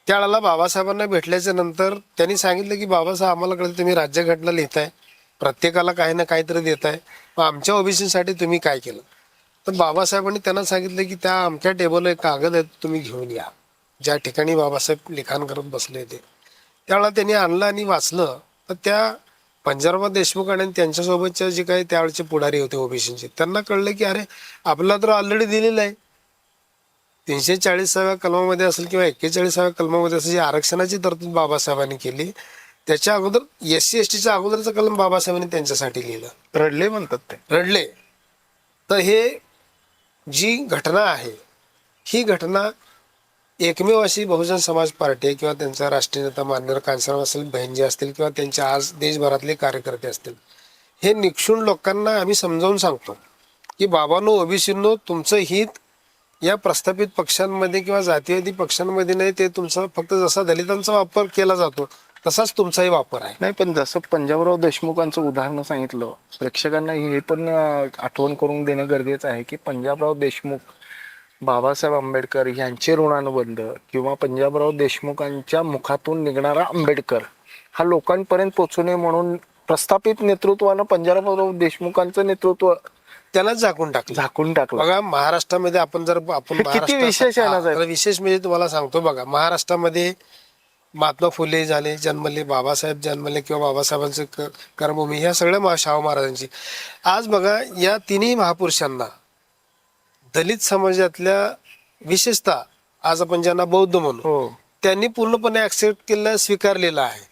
त्यावेळेला बाबासाहेबांना भेटल्याच्या नंतर त्यांनी सांगितलं की बाबासाहेब आम्हाला कळलं तुम्ही राज्यघटना लिहिताय, प्रत्येकाला काही ना काहीतरी देताय, मग आमच्या ओबीसीसाठी तुम्ही काय केलं. तर बाबासाहेबांनी त्यांना सांगितलं की त्या आमच्या टेबलवर एक कागद आहे, तुम्ही घेऊन या. ज्या ठिकाणी बाबासाहेब लिखाण करत बसले होते त्यावेळेला त्यांनी आणलं आणि वाचलं. तर त्या पंजाबराव देशमुख आणि त्यांच्यासोबतच्या जे काही त्यावेळेचे पुढारी होते ओबीसीचे, त्यांना कळलं की अरे आपल्याला तर ऑलरेडी दिलेलं आहे. 340व्या कलमामध्ये असेल किंवा 41व्या कलमामध्ये असेल, जी आरक्षणाची तरतूद बाबासाहेबांनी केली, त्याच्या अगोदर SC STच्या अगोदरचं कलम बाबासाहेबांनी त्यांच्यासाठी लिहिलं. रडले म्हणतात ते. रडले. तर हे जी घटना आहे ही घटना एकमेव अशी बहुजन समाज पार्टी किंवा त्यांचा राष्ट्रीय नेता मान्यवर कांचनराव असेल, बहिणजी असतील किंवा त्यांचे आज देशभरातले कार्यकर्ते असतील, हे निक्षुण लोकांना आम्ही समजावून सांगतो की बाबांनो, ओबीसींनो, तुमचं हित या प्रस्थापित पक्षांमध्ये किंवा जातीयवादी पक्षांमध्ये नाही, ते तुमचा फक्त जसा दलितांचा वापर केला जातो तसाच तुमचाही वापर आहे. नाही, पण जसं पंजाबराव देशमुखांचं उदाहरण सांगितलं, प्रेक्षकांना हे पण आठवण करून देणं गरजेचं आहे की पंजाबराव देशमुख, बाबासाहेब आंबेडकर यांचे ऋणानुबंध किंवा पंजाबराव देशमुखांच्या मुखातून निघणारा आंबेडकर हा लोकांपर्यंत पोहोचू नये म्हणून प्रस्थापित नेतृत्वानं पंजाबराव देशमुखांचं नेतृत्व त्याला झाकून टाकलं. बघा, महाराष्ट्रामध्ये आपण किती विशेष आहे ना साहेब. विशेष म्हणजे तुम्हाला सांगतो, बघा, महाराष्ट्रामध्ये महात्मा फुले झाले, जन्मले, बाबासाहेब जन्मले किंवा बाबासाहेबांचं कर्मभूमी, ह्या सगळ्या शाहू महाराजांची. आज बघा, या तिन्ही महापुरुषांना दलित समाजातल्या विशेषतः आज आपण ज्यांना बौद्ध म्हणू, त्यांनी पूर्णपणे ऍक्सेप्ट केलं, स्वीकारलेलं आहे.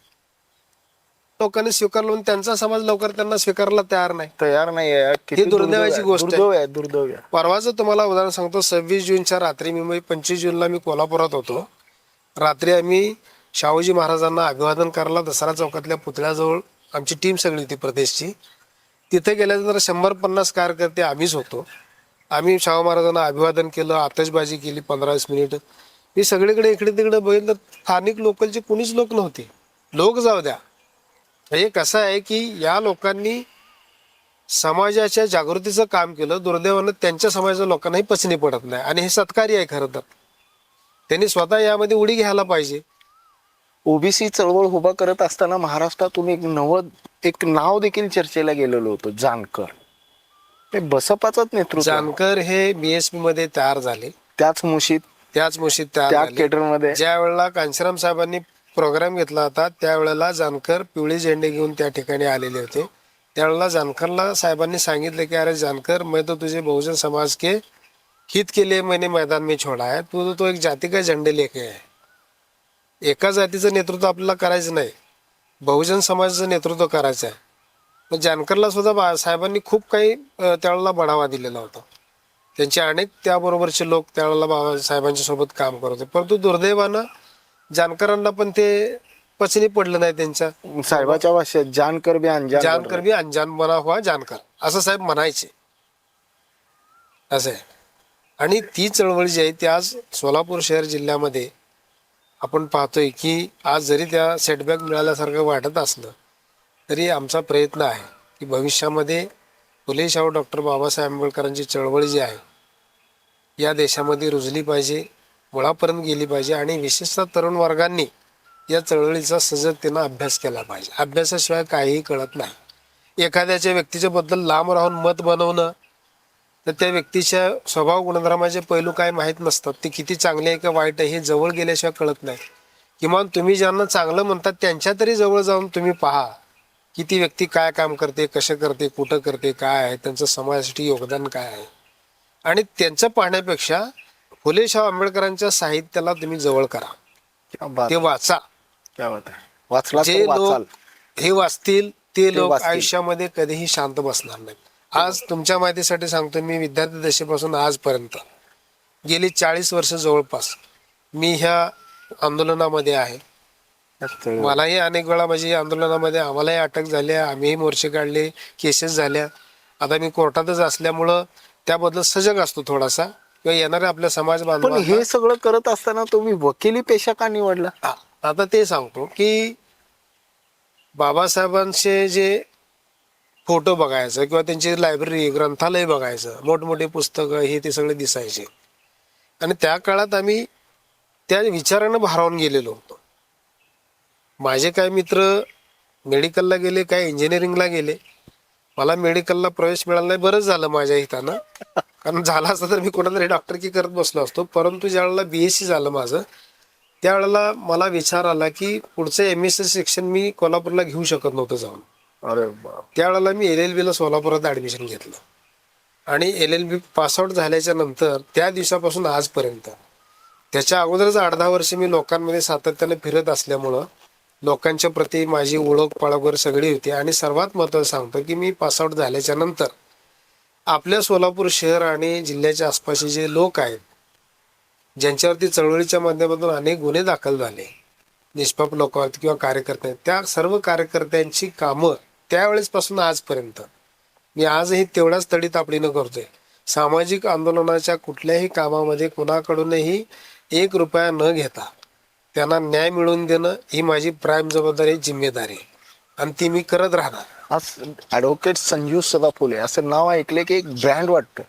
लोकांनी स्वीकारलं म्हणून त्यांचा समाज लवकर त्यांना स्वीकारायला तयार नाही. ही दुर्दैवाची गोष्ट आहे. दुर्दैव. परवाचं तुम्हाला उदाहरण सांगतो. 26 जूनच्या रात्री, मी 25 जूनला मी कोल्हापुरात होतो. रात्री आम्ही शाहूजी महाराजांना अभिवादन करायला दसरा चौकातल्या पुतळ्याजवळ आमची टीम सगळी होती प्रदेशची. तिथे गेल्यानंतर 150 कार्यकर्ते आम्हीच होतो. आम्ही शाहू महाराजांना अभिवादन केलं, आतषबाजी केली 15-20 मिनिट. मी सगळीकडे इकडे तिकडे बघितलं, स्थानिक लोकलचे कुणीच लोक नव्हते. लोक जाऊ द्या. हे कसं आहे की या लोकांनी समाजाच्या जागृतीचं काम केलं. दुर्दैवानं त्यांच्या समाजाच्या लोकांनाही पचनी पडत नाही आणि हे सत्कार्य आहे. खरं तर त्यांनी स्वतः यामध्ये उडी घ्यायला पाहिजे. ओबीसी चळवळ उभा करत असताना महाराष्ट्रातून एक नाव देखील चर्चेला गेलेलं होतं, जानकर. ते बसपाचंच नेतृत्व. जानकर हे BSP मध्ये तयार झाले, त्याच मुशीत तयार झाले. केडरमध्ये ज्या वेळेला कांशीराम साहेबांनी प्रोग्राम घेतला होता त्यावेळेला जानकर पिवळे झेंडे घेऊन त्या ठिकाणी आलेले होते. त्यावेळेला जानकरला साहेबांनी सांगितलं की अरे जानकर, मैं तो तुझे बहुजन समाज के हित के लिए मैंने मैदान में छोड़ा है, तू तो एक जाती का झेंडे लेके आहे. एका जातीचं नेतृत्व आपल्याला करायचं नाही, बहुजन समाजाचं नेतृत्व करायचं आहे. मग जानकरला सुद्धा साहेबांनी खूप काही त्यावेळेला बढावा दिलेला होता. त्यांचे अनेक त्याबरोबरचे लोक त्यावेळेला बाबासाहेबांच्या सोबत काम करत होते. परंतु दुर्दैवानं जानकरांना पण ते पचनी पडलं नाही. त्यांच्या साहेबाच्या भाषेत जानकर भी अनजान बना हुआ जानकर असं साहेब म्हणायचे. असं आहे. आणि ती चळवळ जी आहे ती आज सोलापूर शहर जिल्ह्यामध्ये आपण पाहतोय की आज जरी त्या सेटबॅक मिळाल्यासारखं वाटत असलं तरी आमचा प्रयत्न आहे की भविष्यामध्ये फुले शाहू डॉक्टर बाबासाहेब आंबेडकरांची चळवळ जी आहे या देशामध्ये रुजली पाहिजे, मुळापर्यंत गेली पाहिजे आणि विशेषतः तरुण वर्गांनी या चळवळीचा सजगतेनं अभ्यास केला पाहिजे. अभ्यासाशिवाय काहीही कळत नाही. एखाद्याच्या व्यक्तीच्या बद्दल लांब राहून मत बनवणं, तर त्या व्यक्तीच्या स्वभाव गुणधर्माचे पैलू काय माहीत नसतात. ते किती चांगले आहे का वाईट आहे हे जवळ गेल्याशिवाय कळत नाही. किमान तुम्ही ज्यांना चांगलं म्हणतात त्यांच्या तरी जवळ जाऊन तुम्ही पहा की ती व्यक्ती काय काम करते, कसं करते, कुठं करते, काय आहे त्यांचं समाजासाठी योगदान काय आहे. आणि त्यांचं पाहण्यापेक्षा फुले शाहू आंबेडकरांच्या साहित्याला तुम्ही जवळ करा, ते वाचा. वाचला जे लोक हे वाचतील ते लोक वाचतील. आयुष्यामध्ये कधीही शांत बसणार नाहीत. आज तुमच्या माहितीसाठी सांगतो, मी विद्यार्थी दशेपासून आजपर्यंत गेली 40 वर्ष जवळपास मी ह्या आंदोलनामध्ये आहे. मलाही अनेक वेळा म्हणजे आंदोलनामध्ये आम्हालाही अटक झाली, आम्हीही मोर्चे काढले, केसेस झाल्या. आता मी कोर्टातच असल्यामुळं त्याबद्दल सजग असतो थोडासा, किंवा येणाऱ्या आपल्या समाज पण बांधवांना. हे सगळं करत असताना तुम्ही वकिली पेशा का निवडला? आता ते सांगतो की बाबासाहेबांचे जे फोटो बघायचं किंवा त्यांची लायब्ररी ग्रंथालय बघायचं, मोठमोठे पुस्तकं हे ते सगळे दिसायचे. आणि त्या काळात आम्ही त्या विचारानं भारावून गेलेलो होतो. माझे काही मित्र मेडिकलला गेले, काही इंजिनिअरिंगला गेले. मला मेडिकलला प्रवेश मिळाला नाही, बरंच झालं माझ्या हितानं, कारण झालं असतं तर मी कोणातरी डॉक्टरकी करत बसलो असतो. परंतु ज्या वेळेला BSc झालं माझं, त्यावेळेला मला विचार आला की पुढचं MSc शिक्षण मी कोल्हापूरला घेऊ शकत नव्हतं जाऊन. अरे बाप. त्यावेळेला मी LLB ला सोलापुरात ऍडमिशन घेतलं. आणि LLB पासआउट झाल्याच्या नंतर त्या दिवसापासून आजपर्यंत, त्याच्या अगोदरच 8-10 वर्ष मी लोकांमध्ये सातत्याने फिरत असल्यामुळं लोकांच्या प्रती माझी ओळख पाळख सगळी होती. आणि सर्वात महत्त्वाचं सांगतो की मी पासआउट झाल्याच्या नंतर आपल्या सोलापूर शहर आणि जिल्ह्याच्या आसपासचे जे लोक आहेत, ज्यांच्यावरती चळवळीच्या माध्यमातून अनेक गुन्हे दाखल झाले निष्पाप लोकांवरती किंवा कार्यकर्ते, त्या सर्व कार्यकर्त्यांची कामं त्यावेळेसपासून आजपर्यंत मी आजही तेवढ्याच तडीतापडीनं करतोय. सामाजिक आंदोलनाच्या कुठल्याही कामामध्ये कुणाकडूनही 1 रुपया न घेता त्यांना न्याय मिळवून देणं ही माझी प्राईम जबाबदारी, जिम्मेदारी आहे. आणि ती मी करत राहणार. आज ॲडव्होकेट संजीव सदाफुले असं नाव ऐकले की एक ब्रँड वाटतं.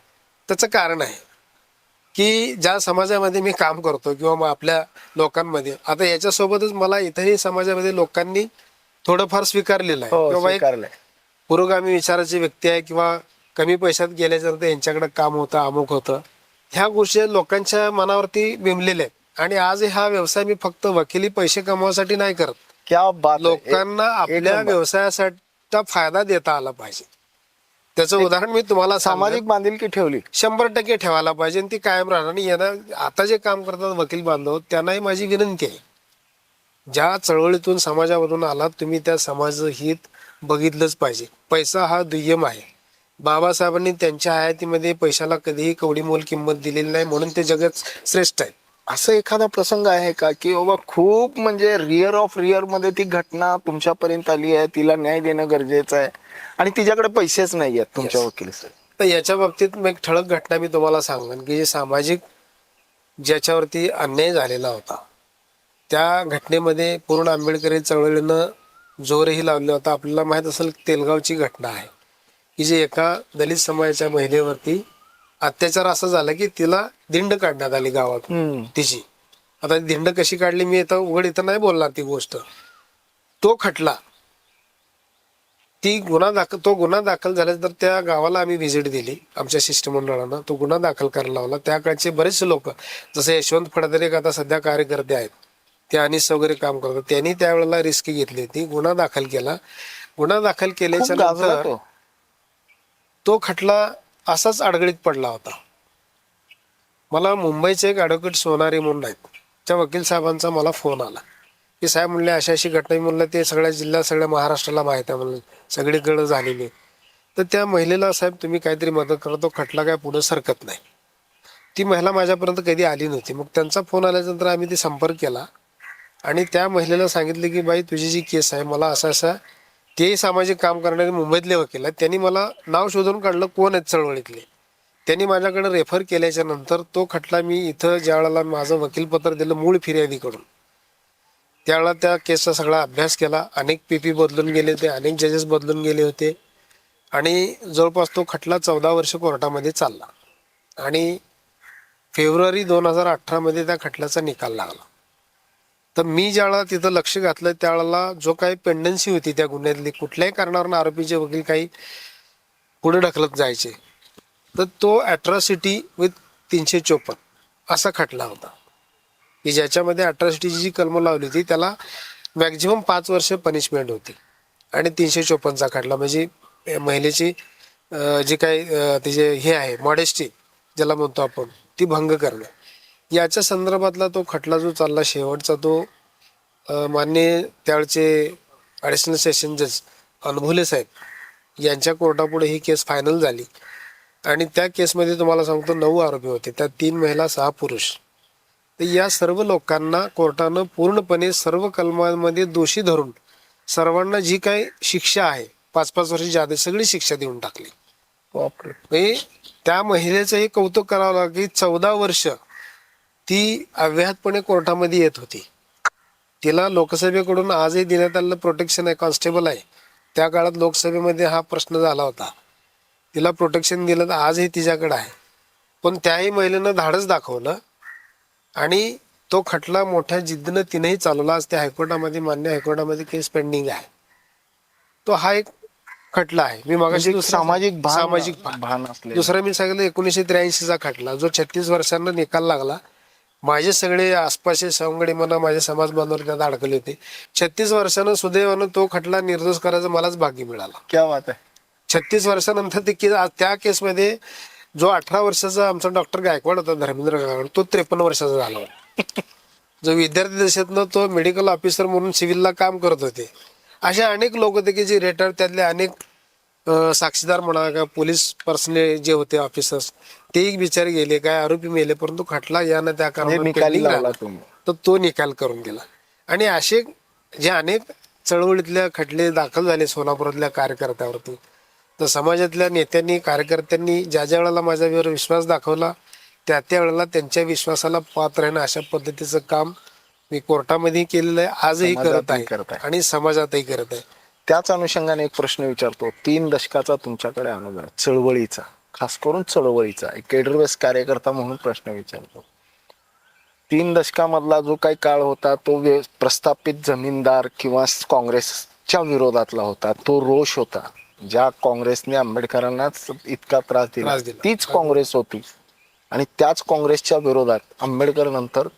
त्याचं कारण आहे की ज्या समाजामध्ये मी काम करतो किंवा मग आपल्या लोकांमध्ये, आता याच्यासोबतच मला इतरही समाजामध्ये लोकांनी थोडंफार स्वीकारलेलं आहे किंवा एक स्वीकारलंय. पुरोगामी विचाराची व्यक्ती आहे, किंवा कमी पैशात गेल्याच्यानंतर यांच्याकडे काम होतं, अमुक होतं, ह्या गोष्टी लोकांच्या मनावरती बिंबलेल्या आहेत. आणि आज हा व्यवसाय मी फक्त वकिली पैसे कमवण्यासाठी नाही करत. क्या बात. लोकांना आपल्या व्यवसायासाठी फायदा देता आला पाहिजे. त्याचं उदाहरण मी तुम्हाला सामाजिक बांधिलकी ठेवली 100% ठेवायला पाहिजे, आणि ती कायम राहणार. आणि येणार आता जे काम करतात वकील बांधव, त्यांनाही माझी विनंती आहे, ज्या चळवळीतून समाजामधून आलात तुम्ही, त्या समाजाचं हित बघितलंच पाहिजे. पैसा हा दुय्यम आहे. बाबासाहेबांनी त्यांच्या हयातीमध्ये पैशाला कधीही कवडी मोल किंमत दिलेली नाही, म्हणून ते जगात श्रेष्ठ आहेत. असं एखादा प्रसंग आहे का की बाबा खूप म्हणजे रिअर ऑफ रिअर मध्ये ती घटना तुमच्यापर्यंत आली आहे, तिला न्याय देणं गरजेचं आहे आणि तिच्याकडे पैसेच नाही आहेत तुमच्या वकिलीचे? तर याच्या बाबतीत एक ठळक घटना मी तुम्हाला सांगेन की जे सामाजिक ज्याच्यावरती अन्याय झालेला होता, त्या घटनेमध्ये पूर्ण आंबेडकरी चळवळीनं जोरही लावला होता. आपल्याला माहित असेल तेलगावची घटना आहे की जे एका दलित समाजाच्या महिलेवरती अत्याचार असा झाला की तिला दिंड काढण्यात आली गावातून तिची. आता दिंड कशी काढली मी इथं उघड इथं नाही बोलणार ती गोष्ट. तो खटला, तो गुन्हा दाखल झाल्यानंतर त्या गावाला आम्ही व्हिजिट दिली आमच्या शिष्टमंडळानं. तो गुन्हा दाखल करायला लावला. त्या काळचे बरेचसे लोक, जसे यशवंत फडतरे आता सध्या कार्यकर्ते आहेत, ते अनिस वगैरे काम करतात, त्यांनी त्यावेळेला रिस्क घेतली होती. गुन्हा दाखल केला. गुन्हा दाखल केल्याच्या नंतर तो खटला असाच अडगळीत पडला होता. मला मुंबईचे एक ॲडव्होकेट सोनारी म्हणून आहेत, त्या वकील साहेबांचा मला फोन आला की साहेब म्हणले अशी अशी घटना. म्हणलं ते सगळ्या जिल्ह्यात सगळ्या महाराष्ट्राला माहीत आहे, म्हणलं सगळीकडे झालेली. तर त्या महिलेला साहेब तुम्ही काहीतरी मदत करा, तो खटला काय पुढे सरकत नाही. ती महिला माझ्यापर्यंत कधी आली नव्हती. मग त्यांचा फोन आल्यानंतर आम्ही ती संपर्क केला आणि त्या महिलेला सांगितलं की बाई तुझी जी केस आहे, मला असं असं, तेही सामाजिक काम करणारे मुंबईतले वकील आहेत, त्यांनी मला नाव शोधून काढलं कोण आहेत चळवळीतले. त्यांनी माझ्याकडे रेफर केल्याच्या नंतर तो खटला मी इथं ज्या वेळेला माझं वकीलपत्र दिलं मूळ फिर्यादीकडून, त्यावेळेला त्या केसचा सगळा अभ्यास केला. अनेक PP बदलून गेले होते, अनेक जजेस बदलून गेले होते आणि जवळपास तो खटला 14 वर्ष कोर्टामध्ये चालला. आणि फेब्रुवारी 2018 मध्ये त्या खटल्याचा निकाल लागला. तर मी ज्यावेळेला तिथं लक्ष घातलं, त्यावेळेला जो काही पेंडन्सी होती त्या गुन्ह्यातली, कुठल्याही कारणावरून आरोपीचे वकील काही पुढे ढकलत जायचे, तर तो अॅट्रॉसिटी विथ 354 असा खटला होता की ज्याच्यामध्ये अॅट्रॉसिटीची जी कलम लावली होती त्याला मॅक्झिमम 5 वर्ष पनिशमेंट होती. आणि 354चा खटला म्हणजे महिलेची जी काही तिचे हे आहे मॉडेस्टी ज्याला म्हणतो आपण, ती भंग करणं, याच्या संदर्भातला तो खटला जो चालला शेवटचा, तो माननीय त्यावेळचे ॲडिशनल सेशन जज अनभुले साहेब यांच्या कोर्टापुढे ही केस फायनल झाली आणि त्या केसमध्ये तुम्हाला सांगतो 9 आरोपी होते, त्यात 3 महिला 6 पुरुष. तर या सर्व लोकांना कोर्टानं पूर्णपणे सर्व कलमांमध्ये दोषी धरून सर्वांना जी काही शिक्षा आहे 5-5 वर्षाची आधी सगळी शिक्षा देऊन टाकली. बापरे. म्हणजे त्या महिलेचं हे कौतुक करावं लागेल की 14 वर्ष ती अव्याहतपणे कोर्टामध्ये येत होती. तिला लोकसभेकडून आजही देण्यात आलेलं प्रोटेक्शन आहे, कॉन्स्टेबल आहे. त्या काळात लोकसभेमध्ये हा प्रश्न झाला होता, तिला प्रोटेक्शन दिलं तर आजही तिच्याकडे आहे. पण त्याही महिलेनं धाडस दाखवलं आणि तो खटला मोठ्या जिद्दीनं तिनेही चालवला. आज त्या हायकोर्टामध्ये, मान्य हायकोर्टामध्ये केस पेंडिंग आहे. तो हा एक खटला आहे. मी म्हणजे मागाशी सामाजिक सामाजिक भान असले. दुसरा मी सांगितलं 1983चा खटला, जो 36 वर्षांना निकाल लागला. माझे सगळे आसपासचे सवंगडी म्हणा, माझे समाज बांधव त्यात अडकले होते. 36 वर्षानं सुदैवानं तो खटला निर्दोष करायचं मलाच भाग्य मिळाला. क्या बात आहे. 36 वर्षानंतर ते केस, त्या केसमध्ये जो 18 वर्षाचा आमचा डॉक्टर गायकवाड होता, धर्मेंद्र गायकवाड, तो 53 वर्षाचा झाला होता. जो विद्यार्थी दशेतनं तो मेडिकल ऑफिसर म्हणून सिव्हिलला काम करत होते. असे अनेक लोक होते की जे रिटायर, त्यातले अनेक साक्षीदार म्हणा का पोलीस पर्सनल जे होते ऑफिसर्स, ते एक बिचारे गेले, काय आरोपी मेले, परंतु खटला यानं त्या कारणाने निकाली pending लावला राहिला. तुम्ही. तर तो निकाल करून गेला. आणि असे जे अनेक चळवळीतल्या खटले दाखल झाले सोलापुरातल्या कार्यकर्त्यावरती, तर समाजातल्या नेत्यांनी, कार्यकर्त्यांनी ज्या ज्या वेळेला माझ्यावर विश्वास दाखवला, त्या त्या वेळेला त्यांच्या विश्वासाला पात्र राहणं अशा पद्धतीचं काम मी कोर्टामध्ये केलेलं आहे, आजही करत आहे आणि समाजातही करत आहे. त्याच अनुषंगाने एक प्रश्न विचारतो. 3 दशकाचा तुमच्याकडे अनुभव आहे चळवळीचा, खास करून चळवळीचा, एक केडरवेस कार्यकर्ता म्हणून प्रश्न विचारतो. 3 दशकामधला जो काही काळ होता तो प्रस्थापित जमीनदार किंवा काँग्रेसच्या विरोधातला होता. तो रोष होता. ज्या काँग्रेसने आंबेडकरांनाच इतका त्रास दिला, तीच काँग्रेस होती. आणि त्याच काँग्रेसच्या विरोधात आंबेडकर नंतर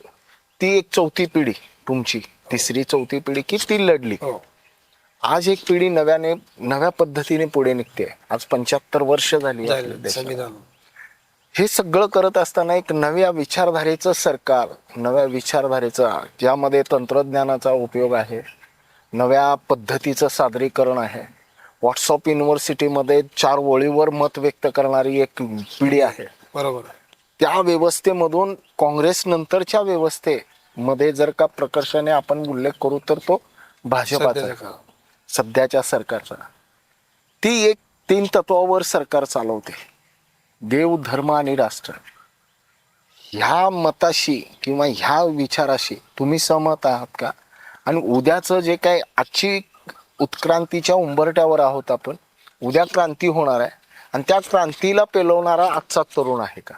ती एक 4थी पिढी, तुमची 3री-4थी पिढी की ती लढली. आज एक पिढी नव्या पद्धतीने पुढे निघते. आज 75 वर्ष झाली आपल्या देशाला. हे सगळं करत असताना एक नव्या विचारधारेचं सरकार, नव्या विचारधारेचा, ज्यामध्ये तंत्रज्ञानाचा उपयोग आहे, नव्या पद्धतीचं सादरीकरण आहे. व्हॉट्सअप युनिव्हर्सिटीमध्ये 4 ओळीवर मत व्यक्त करणारी एक पिढी आहे. बरोबर. त्या व्यवस्थेमधून काँग्रेस नंतरच्या व्यवस्थेमध्ये जर का प्रकर्षाने आपण उल्लेख करू तर तो भाजपाचा, सध्याच्या सरकारचा. ती एक 3 तत्वावर सरकार चालवते, देव, धर्म आणि राष्ट्र. ह्या मताशी किंवा ह्या विचाराशी तुम्ही सहमत आहात का? आणि उद्याचं जे काय, आजची उत्क्रांतीच्या उंबरठ्यावर आहोत आपण, उद्या क्रांती होणार आहे आणि त्या क्रांतीला पेलवणारा आजचा तरुण आहे का?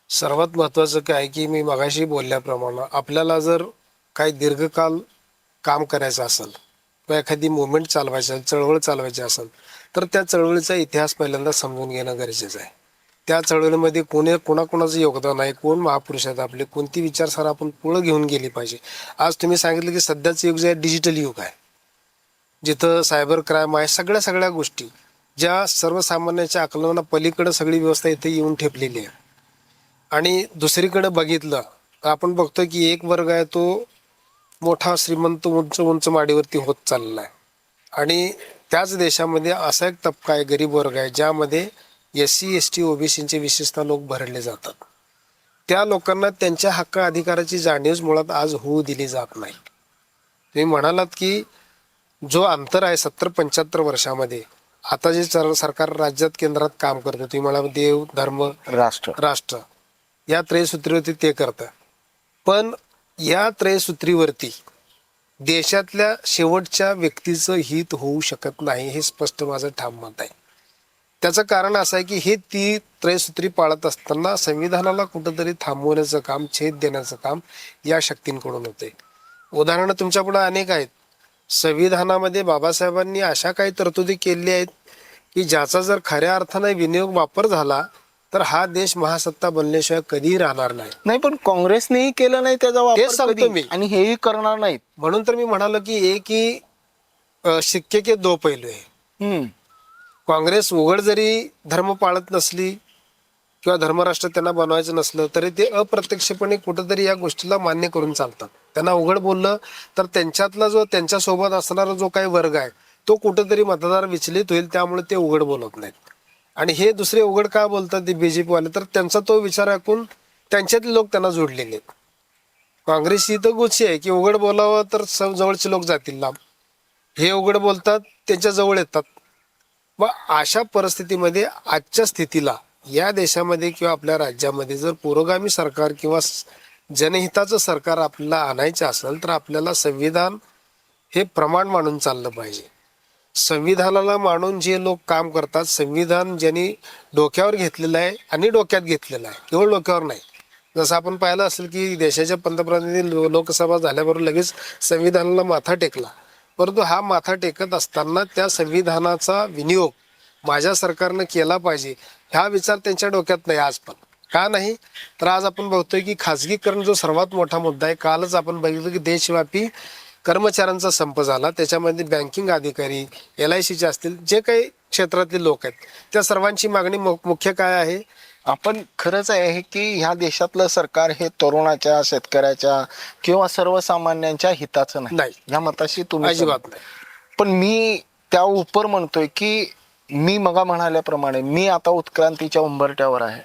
सर्वात महत्वाचं काय की मी मगाशी बोलल्याप्रमाणे आपल्याला जर काही दीर्घकाल काम करायचं असेल किंवा एखादी मुवमेंट चालवायची असेल, चळवळ चालवायची असेल, तर त्या चळवळीचा इतिहास पहिल्यांदा समजून घेणं गरजेचं आहे. त्या चळवळीमध्ये कोणाकोणाचं योगदान आहे, कोण महापुरुष आहेत आपले, कोणती विचारधारा आपण पुढं घेऊन गेली पाहिजे. आज तुम्ही सांगितलं की सध्याचं युग जे आहे डिजिटल युग आहे, जिथं सायबर क्राईम आहे, सगळ्या गोष्टी ज्या सर्वसामान्याच्या आकलना पलीकडे सगळी व्यवस्था इथे येऊन ठेपलेली आहे. आणि दुसरीकडे बघितलं तर आपण बघतो की एक वर्ग आहे तो मोठा श्रीमंत, उंच माडीवरती होत चाललेला आहे. आणि त्याच देशामध्ये असा एक तबका आहे, गरीब वर्ग आहे, ज्यामध्ये SC ST OBCचे विशेषतः लोक भरले जातात. त्या लोकांना त्यांच्या हक्क अधिकाराची जाणीव मुळात आज होऊ दिली जात नाही. तुम्ही म्हणालात की जो अंतर आहे 70-75 वर्षामध्ये, आता जे सरकार राज्यात केंद्रात काम करतं, तुम्ही म्हणाला देव, धर्म, राष्ट्र या त्रयसूत्रीवरती ते करतं. पण या त्रयसूत्रीवरती देशातल्या शेवटच्या व्यक्तीचं हित होऊ शकत नाही, हे स्पष्ट माझं ठाम मत आहे. त्याचं कारण असं आहे की हे ती त्रयसूत्री पाळत असताना संविधानाला कुठंतरी थांबवण्याचं काम, छेद देण्याचं काम या शक्तींकडून होते. उदाहरणं तुमच्यापुढे अनेक आहेत. संविधानामध्ये बाबासाहेबांनी अशा काही तरतुदी केलेल्या आहेत की ज्याचा जर खऱ्या अर्थाने विनियोग वापर झाला तर हा देश महासत्ता बनल्याशिवाय कधीही राहणार नाही. पण काँग्रेसनेही केलं नाही त्याचा वापर कधी मी, आणि हेही करणार नाहीत. म्हणून तर मी म्हणालो की एक ही सिक्के के 2 पैलू आहे. काँग्रेस उघड जरी धर्म पाळत नसली किंवा धर्मराष्ट्र त्यांना बनवायचं नसलं तरी ते अप्रत्यक्षपणे कुठंतरी या गोष्टीला मान्य करून चालतात. त्यांना उघड बोललं तर त्यांच्यातला जो त्यांच्यासोबत असणारा जो काही वर्ग आहे तो कुठंतरी मतदार विचलित होईल, त्यामुळे ते उघड बोलत नाहीत. आणि हे दुसरे उघड का बोलतात ते बीजेपी वाले, तर त्यांचा तो विचार ऐकून त्यांच्यातले लोक त्यांना जोडलेले आहेत. काँग्रेस ही तर गुच्छी आहे की उघड बोलावं तर जवळचे लोक जातील लांब, हे उघड बोलतात त्यांच्या जवळ येतात. मग अशा परिस्थितीमध्ये आजच्या स्थितीला या देशामध्ये किंवा आपल्या राज्यामध्ये जर पुरोगामी सरकार किंवा जनहिताचं सरकार आपल्याला आणायचं असेल तर आपल्याला संविधान हे प्रमाण मानून चाललं पाहिजे. संविधानाला मानून जे लोक काम करतात, संविधान ज्यांनी डोक्यावर घेतलेलं आहे आणि डोक्यात घेतलेलं आहे, केवळ डोक्यावर नाही. जसं आपण पाहिलं असेल की देशाच्या पंतप्रधानांनी लोकसभा झाल्याबरोबर लगेच संविधानाला माथा टेकला, परंतु हा माथा टेकत असताना त्या संविधानाचा विनियोग माझ्या सरकारनं केला पाहिजे हा विचार त्यांच्या डोक्यात नाही आज पण. का नाही, तर आज आपण बघतोय की खाजगीकरण जो सर्वात मोठा मुद्दा आहे. कालच आपण बघितलं की देशव्यापी कर्मचाऱ्यांचा संप झाला, त्याच्यामध्ये बँकिंग अधिकारी, LICचे असतील, जे काही क्षेत्रातले लोक आहेत, त्या सर्वांची मागणी मुख्य काय आहे. आपण खरंच आहे की ह्या देशातलं सरकार हे तरुणाच्या, शेतकऱ्याच्या किंवा सर्वसामान्यांच्या हिताचं नाही, या मताशी तुम्ही अजिबात नाही. पण मी त्या उपर म्हणतोय की मी मगा म्हणाल्याप्रमाणे मी आता उत्क्रांतीच्या उंबरठ्यावर आहे.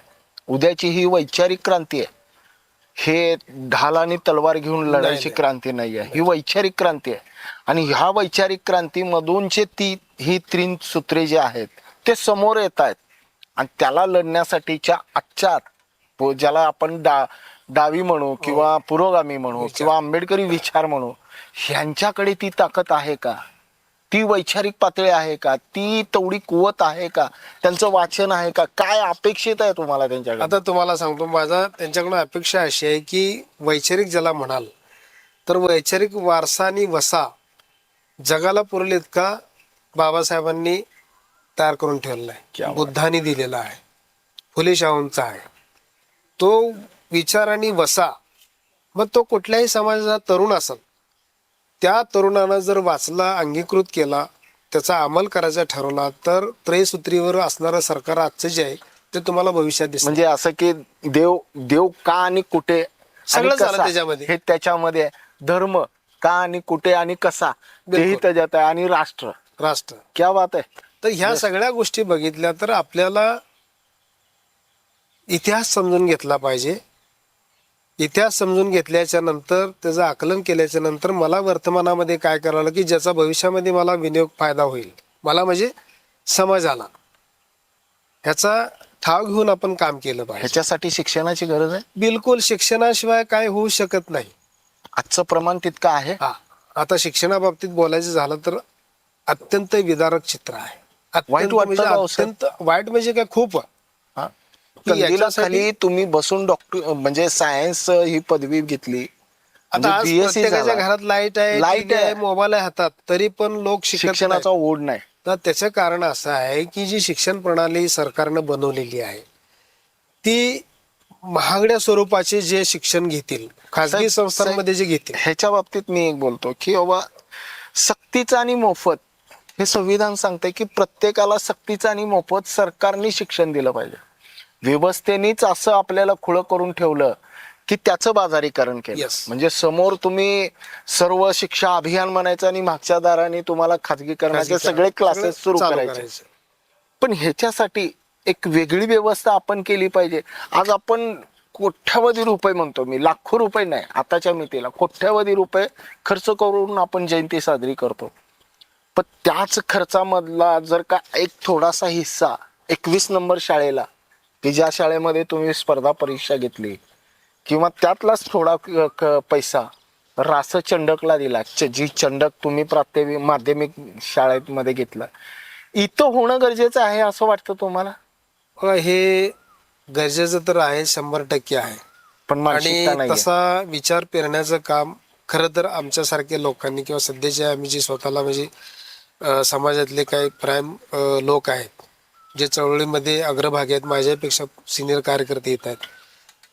उद्याची ही वैचारिक क्रांती आहे, हे ढाल आणि तलवार घेऊन लढायची क्रांती नाही आहे, ही वैचारिक क्रांती आहे. आणि ह्या वैचारिक क्रांतीमधून ही तीन सूत्रे जे आहेत ते समोर येत आहेत. आणि त्याला लढण्यासाठीच्या आजच्या ज्याला आपण डावी म्हणू किंवा पुरोगामी म्हणू किंवा आंबेडकरी विचार म्हणू, ह्यांच्याकडे ती ताकद आहे का, ती वैचारिक पातळी आहे का, ती तेवढी कुवत आहे का, त्यांचं वाचन आहे का, काय अपेक्षित आहे तुम्हाला त्यांच्याकडे? आता तुम्हाला सांगतो, माझा त्यांच्याकडून अपेक्षा अशी आहे की वैचारिक ज्याला म्हणाल तर वैचारिक वारसा आणि वसा जगाला पुरेल इतका बाबासाहेबांनी तयार करून ठेवलेला आहे, बुद्धांनी दिलेला आहे, फुले शाहूंचा आहे. तो विचार आणि वसा मग तो कुठल्याही समाजाचा तरुण असेल, त्या तरुणानं जर वाचला, अंगीकृत केला, त्याचा अंमल करायचा ठरवला तर त्रयसूत्रीवर असणारं सरकार आजचं जे आहे ते तुम्हाला भविष्यात दिसतं. म्हणजे असं की देव का आणि कुठे सगळं झालं त्याच्यामध्ये, हे त्याच्यामध्ये धर्म का आणि कुठे आणि कसा तेही त्याच्यात आहे, आणि राष्ट्र क्या बात आहे. तर ह्या सगळ्या गोष्टी बघितल्या तर आपल्याला इतिहास समजून घेतला पाहिजे. इतिहास समजून घेतल्याच्या नंतर त्याचं आकलन केल्याच्या नंतर मला वर्तमानामध्ये काय करावं की ज्याचा भविष्यामध्ये मला विनियोग फायदा होईल, मला म्हणजे समाजाला ह्याचा ठाव घेऊन आपण काम केलं पाहिजे. ह्याच्यासाठी शिक्षणाची गरज आहे. बिलकुल, शिक्षणाशिवाय काय होऊ शकत नाही. आजचं प्रमाण तितकं आहे. आता शिक्षणाबाबतीत बोलायचं झालं तर अत्यंत विदारक चित्र आहे. अत्यंत वाईट म्हणजे काय, खूप. खाली तुम्ही बसून डॉक्टर म्हणजे सायन्स ही पदवी घेतली, आता आज प्रत्येकाच्या घरात लाईट आहे, मोबाईल आहे हातात, तरी पण लोक शिक्षणाचा ओढ नाही. तर त्याचं कारण असं आहे की जी शिक्षण प्रणाली सरकारनं बनवलेली आहे ती महागड्या स्वरूपाचे जे शिक्षण घेतील, खासगी संस्थांमध्ये जे घेतील, ह्याच्या बाबतीत मी एक बोलतो की बाबा सक्तीचं आणि मोफत, हे संविधान सांगतंय की प्रत्येकाला सक्तीचं आणि मोफत सरकारने शिक्षण दिलं पाहिजे. व्यवस्थेनेच असं आपल्याला खुळं करून ठेवलं की त्याचं बाजारीकरण केलं. म्हणजे समोर तुम्ही सर्व शिक्षा अभियान म्हणायचं आणि मागच्या दाराने तुम्हाला खाजगीकरणाचे सगळे क्लासेस सुरू करायचे. पण ह्याच्यासाठी एक वेगळी व्यवस्था आपण केली पाहिजे. आज आपण कोट्यावधी रुपये म्हणतो, मी लाखो रुपये नाही, आताच्या मितीला कोट्यावधी रुपये खर्च करून आपण जयंती साजरी करतो. पण त्याच खर्चामधला जर का एक थोडासा हिस्सा 21 नंबर शाळेला, की ज्या शाळेमध्ये तुम्ही स्पर्धा परीक्षा घेतली, किंवा त्यातलाच थोडा पैसा रास चंडकला दिला, जी चंडक तुम्ही माध्यमिक शाळेमध्ये घेतलं, इथं होणं गरजेचं आहे असं वाटतं तुम्हाला? हे गरजेचं तर आहे, 100% आहे. पण आणि तसा विचार पेरण्याचं काम खरं तर आमच्यासारख्या लोकांनी किंवा सध्याचे आम्ही जे स्वतःला म्हणजे समाजातले काही प्राईम लोक आहेत, जे चळवळीमध्ये अग्रभागी आहेत, माझ्यापेक्षा सिनियर कार्यकर्ते येत आहेत,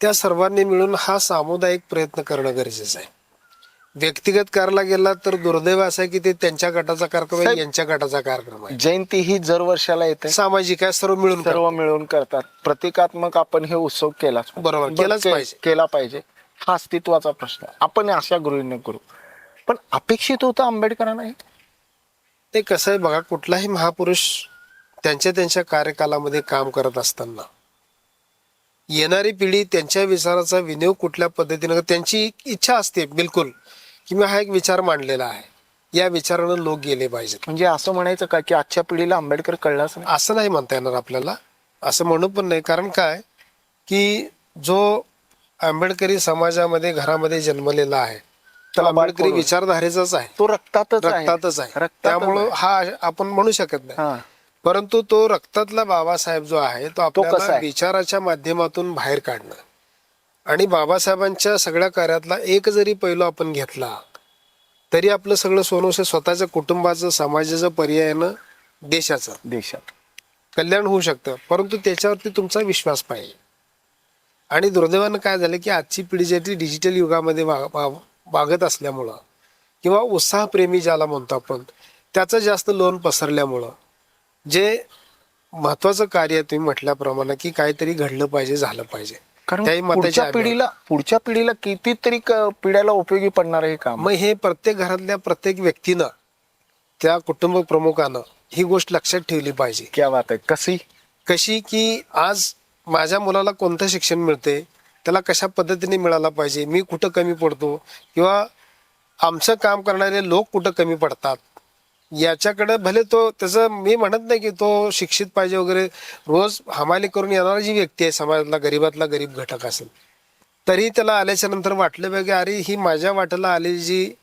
त्या सर्वांनी मिळून हा सामुदायिक प्रयत्न करणं गरजेचं आहे. व्यक्तिगत करायला गेला तर दुर्दैव असं आहे की ते त्यांच्या गटाचा कार्यक्रम आहे, यांच्या गटाचा कार्यक्रम आहे. जयंती ही दर वर्षाला येते, सामाजिक आहे, सर्व मिळून करतात. प्रतिकात्मक आपण हे उत्सव केलाच बरोबर, केला पाहिजे. हा अस्तित्वाचा प्रश्न, आपण अशा गृहिणी करू. पण अपेक्षित होतं आंबेडकरांना ते कसं आहे बघा, कुठलाही महापुरुष त्यांच्या त्यांच्या कार्यकालामध्ये काम करत असताना येणारी पिढी त्यांच्या विचाराचा विनियोग कुठल्या पद्धतीनं, त्यांची इच्छा असते बिलकुल की मी हा एक विचार मांडलेला आहे, या विचारानं लोक गेले पाहिजेत. म्हणजे असं म्हणायचं का की आजच्या पिढीला आंबेडकर कळलाच नाही? असं नाही म्हणता येणार आपल्याला, असं म्हणू पण नाही. कारण काय की जो आंबेडकरी समाजामध्ये घरामध्ये जन्मलेला आहे तो आंबेडकरी विचारधारेचाच आहे, तो रक्तातच आहे. त्यामुळं हा आपण म्हणू शकत नाही. परंतु तो रक्तातला बाबासाहेब जो आहे तो आपल्याला विचाराच्या माध्यमातून बाहेर काढणं, आणि बाबासाहेबांच्या सगळ्या कार्यातला एक जरी पैलू आपण घेतला तरी आपलं सगळं सोनवसे स्वतःच्या कुटुंबाचं, समाजाचं, पर्यायानं देशात कल्याण होऊ शकतं. परंतु त्याच्यावरती तुमचा विश्वास पाहिजे. आणि दुर्दैवानं काय झालं की आजची पिढी जी ती डिजिटल युगामध्ये वागत असल्यामुळं किंवा उत्साहप्रेमी ज्याला म्हणतो आपण, त्याचं जास्त लोन पसरल्यामुळं जे महत्वाचं कार्य तुम्ही म्हटल्याप्रमाणे की काहीतरी घडलं पाहिजे, झालं पाहिजे, कारण पुढच्या पिढीला कितीतरी पिढ्याला उपयोगी पडणार आहे काम. मग हे प्रत्येक घरातल्या प्रत्येक व्यक्तीनं, त्या कुटुंब प्रमुखानं ही गोष्ट लक्षात ठेवली पाहिजे. क्या बात आहे. कशी की आज माझ्या मुलाला कोणतं शिक्षण मिळते, त्याला कशा पद्धतीने मिळाला पाहिजे, मी कुठं कमी पडतो किंवा आमचं काम करणारे लोक कुठं कमी पडतात, याच्याकडे भले तो त्याचं, मी म्हणत नाही की तो शिक्षित पाहिजे वगैरे, रोज हमाली करून येणारी जी व्यक्ती आहे समाजातला गरीबातला गरीब घटक असेल तरी त्याला आल्याच्या नंतर वाटलं पाहिजे अरे ही माझ्या वाट्याला आलेली जी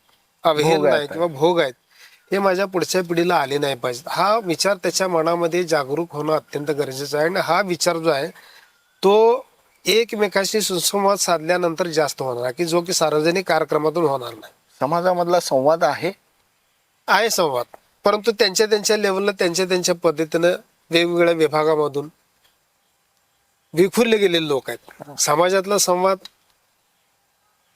अवहेलना आहे किंवा भोग आहेत हे माझ्या पुढच्या पिढीला आले नाही पाहिजेत. हा विचार त्याच्या मनामध्ये जागरूक होणं अत्यंत गरजेचं आहे. आणि हा विचार जो आहे तो एकमेकाशी सुसंवाद साधल्यानंतर जास्त होणार, की जो की सार्वजनिक कार्यक्रमातून होणार नाही. समाजामधला संवाद आहे संवाद, परंतु त्यांच्या त्यांच्या लेवलला त्यांच्या त्यांच्या पद्धतीनं वेगवेगळ्या विभागामधून विखुरले गेलेले लोक आहेत. समाजातला संवाद